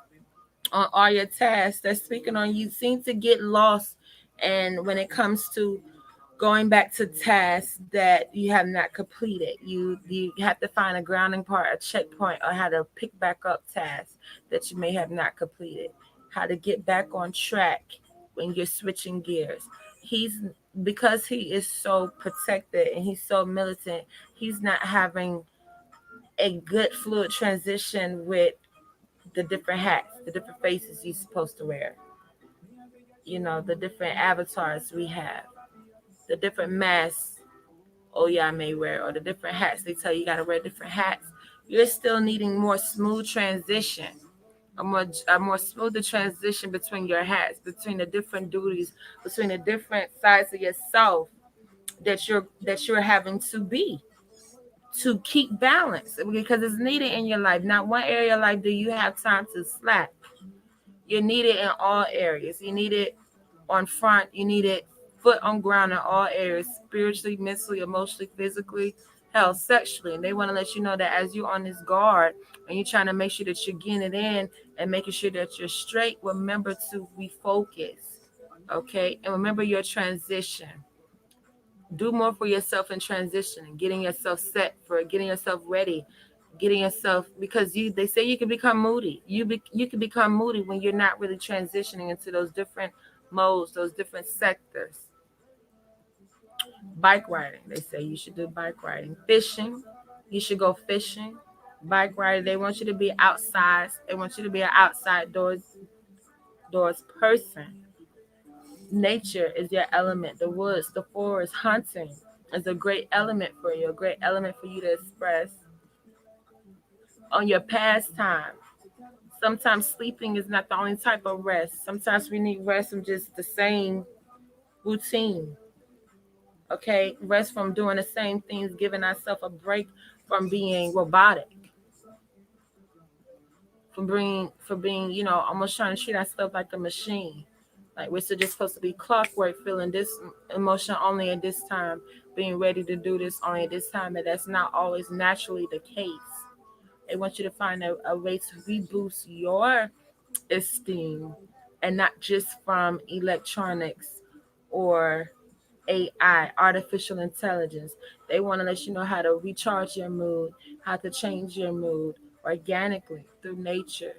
on all your tasks. They're speaking on you seem to get lost, and when it comes to going back to tasks that you have not completed. You have to find a grounding part, a checkpoint, or how to pick back up tasks that you may have not completed. How to get back on track when you're switching gears. He's because he is so protected and he's so militant. He's not having a good fluid transition with the different hats, the different faces he's supposed to wear. The different avatars we have, the different masks oh yeah, I may wear, or the different hats. They tell you you gotta wear different hats. You're still needing more smooth transition, a more smoother transition between your hats, between the different duties, between the different sides of yourself that you're having to keep balance because it's needed in your life. Not one area of life do you have time to slack. You need it in all areas. You need it on front. You need it foot on ground in all areas, spiritually, mentally, emotionally, physically, hell, sexually. And they want to let you know that as you're on this guard and you're trying to make sure that you're getting it in and making sure that you're straight, remember to refocus. Okay. And remember your transition. Do more for yourself in transition and getting yourself set for getting yourself ready, getting yourself because they say you can become moody. You can become moody when you're not really transitioning into those different modes, those different sectors. Bike riding, they say you should do bike riding. Fishing, you should go fishing. Bike riding, they want you to be outside. They want you to be an outside doors person. Nature is your element. The woods, the forest, hunting is a great element for you. A great element for you to express on your pastime. Sometimes sleeping is not the only type of rest. Sometimes we need rest from just the same routine. Okay, rest from doing the same things, giving ourselves a break from being robotic, from being, almost trying to treat ourselves like a machine. Like we're still just supposed to be clockwork, feeling this emotion only at this time, being ready to do this only at this time, and that's not always naturally the case. They want you to find a way to reboost your esteem, and not just from electronics or AI, artificial intelligence. They want to let you know how to recharge your mood, how to change your mood organically through nature.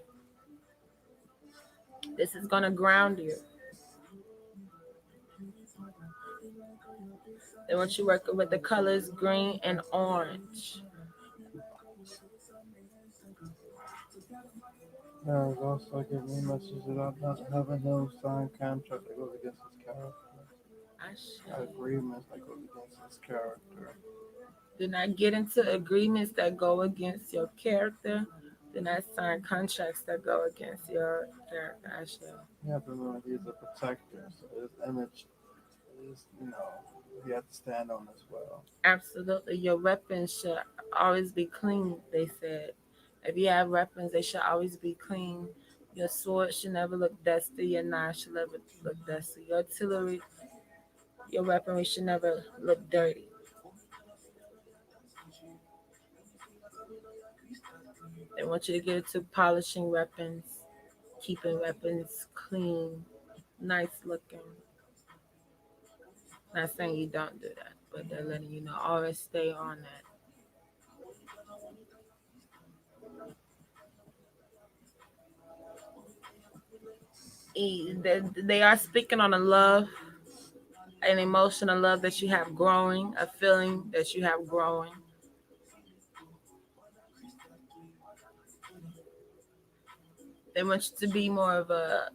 This is going to ground you. They want you working with the colors green and orange. There's also giving me messages about not having no signed contract that goes against his character. I Agreements that goes against his character. do not get into agreements that go against your character. Do not sign contracts that go against your character. I shall. You have to remember he's a protector, so his image is, he has to stand on as well. Absolutely. Your weapons should always be clean, they said. If you have weapons, they should always be clean. Your sword should never look dusty. Your knife should never look dusty. Your artillery, your weaponry should never look dirty. They want you to get into polishing weapons, keeping weapons clean, nice looking. Not saying you don't do that, but they're letting you know always stay on that. They are speaking on a love, an emotional love that you have growing, a feeling that you have growing. They want you to be more of a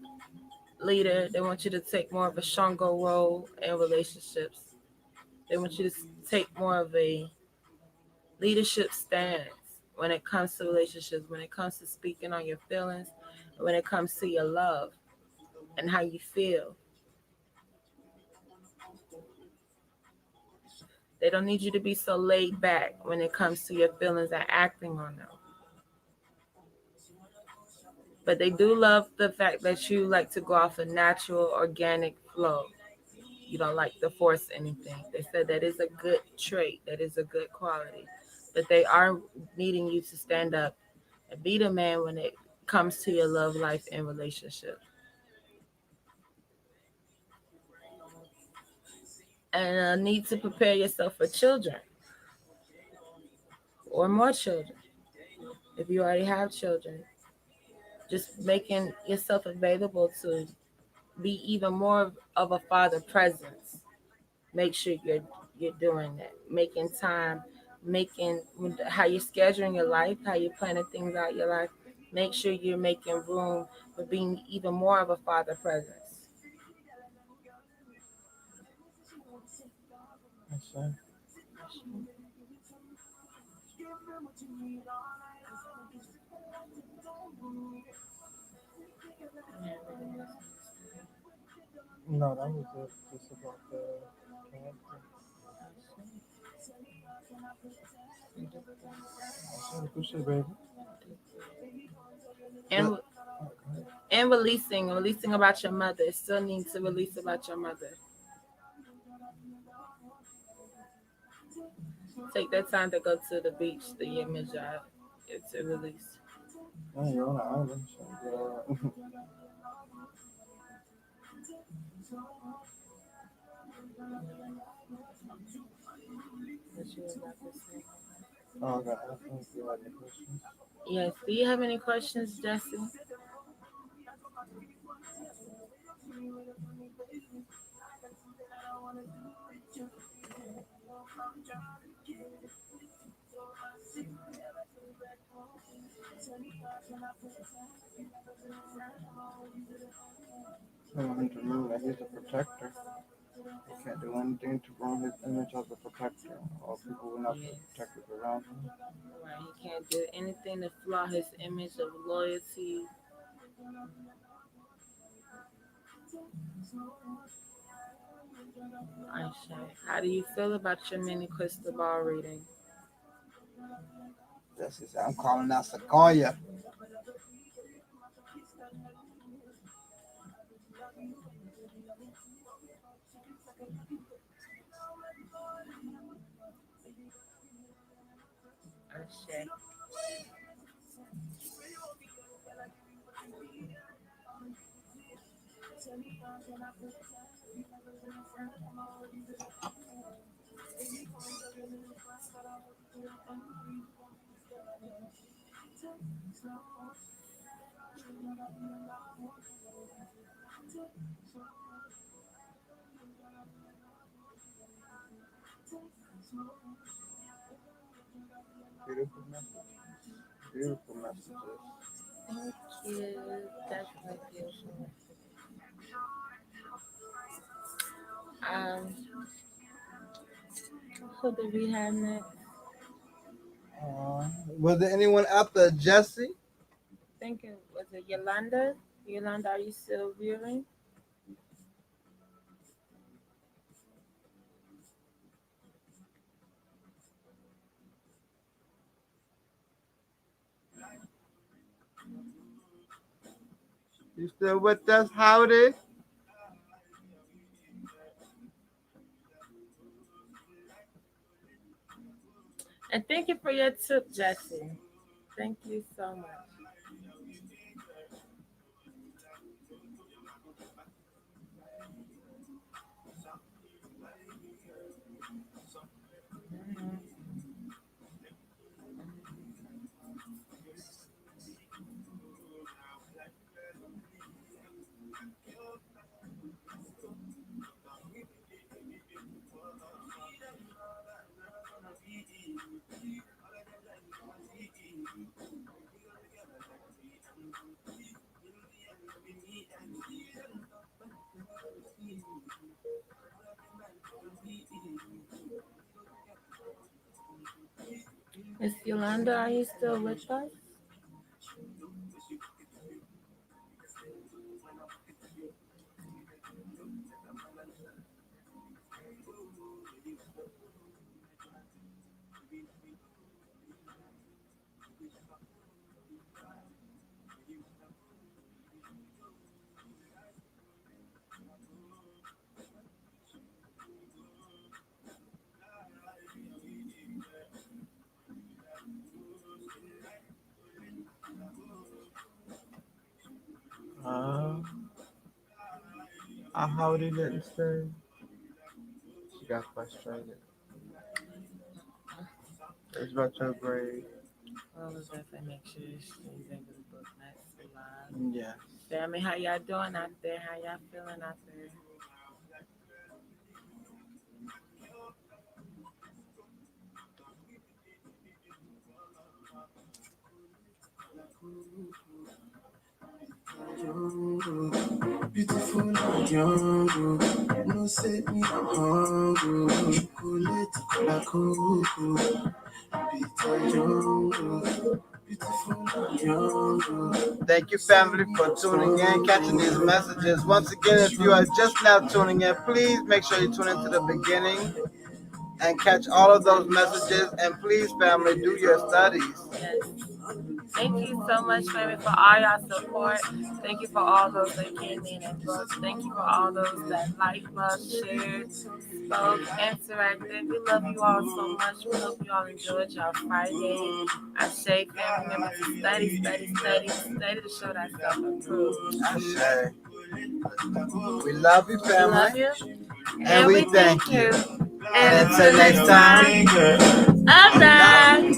leader. They want you to take more of a stronger role in relationships. They want you to take more of a leadership stance when it comes to relationships, when it comes to speaking on your feelings, when it comes to your love and how you feel. They don't need you to be so laid back when it comes to your feelings and acting on them. But they do love the fact that you like to go off a natural, organic flow. You don't like to force anything. They said that is a good trait, that is a good quality. But they are needing you to stand up and be the man when it comes to your love life and relationship. And need to prepare yourself for children or more children. If you already have children, just making yourself available to be even more of a father presence. Make sure you're doing that, making time, making how you're scheduling your life, how you're planning things out your life. Make sure you're making room for being even more of a father presence. Yes, sir. No, that was it. Just about the character. I said, good shit, baby. And But, and releasing about your mother. Still need to release about your mother. Take that time to go to the beach, the image out. It's a release. yeah, you're on an island, so What you was about to say. oh, God, I think you had any questions. Yes. Do you have any questions, Jesse? I want him to remember that he's a protector. He can't do anything to ruin his image as a protector. All people will not be Yes. protected around him. Right. He can't do anything to flaw his image of loyalty. Aisha, how do you feel about your mini crystal ball reading? This is I'm calling out Sequoia. Aisha. Beautiful message. Beautiful messages. Thank you. Definitely beautiful. Um, who do we have next? Was there anyone after Jesse? Thinking, was it Yolanda? Yolanda, are you still viewing? You still with us, Howdy? And thank you for your tip, Jesse. Thank you so much. Miss Yolanda, are you still with us? Uh, Howdy didn't stay. She got frustrated. It's retrograde. Well, let's definitely make sure she's able to book next live. Yeah. Family, how y'all doing out there? How y'all feeling out there? Beautiful and young, no say me I'm hungry. Chocolate, cola, cocoa, bitter young, beautiful and young. Thank you, family, for tuning in, catching these messages. Once again, if you are just now tuning in, please make sure you tune into the beginning and catch all of those messages. And please, family, do your studies. Yes. Thank you so much, family, for all y'all support. Thank you for all those that came in and booked. Thank you for all those that liked, loved, shared, spoke, interacted. We love you all so much. We hope you all enjoyed y'all Friday. I say, family, remember to study, study, study, study to show that self improve. I say, we love you, We love family, you. and we thank you. And And until until next time, bye bye.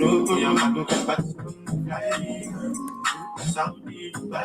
Saudi, Dubai.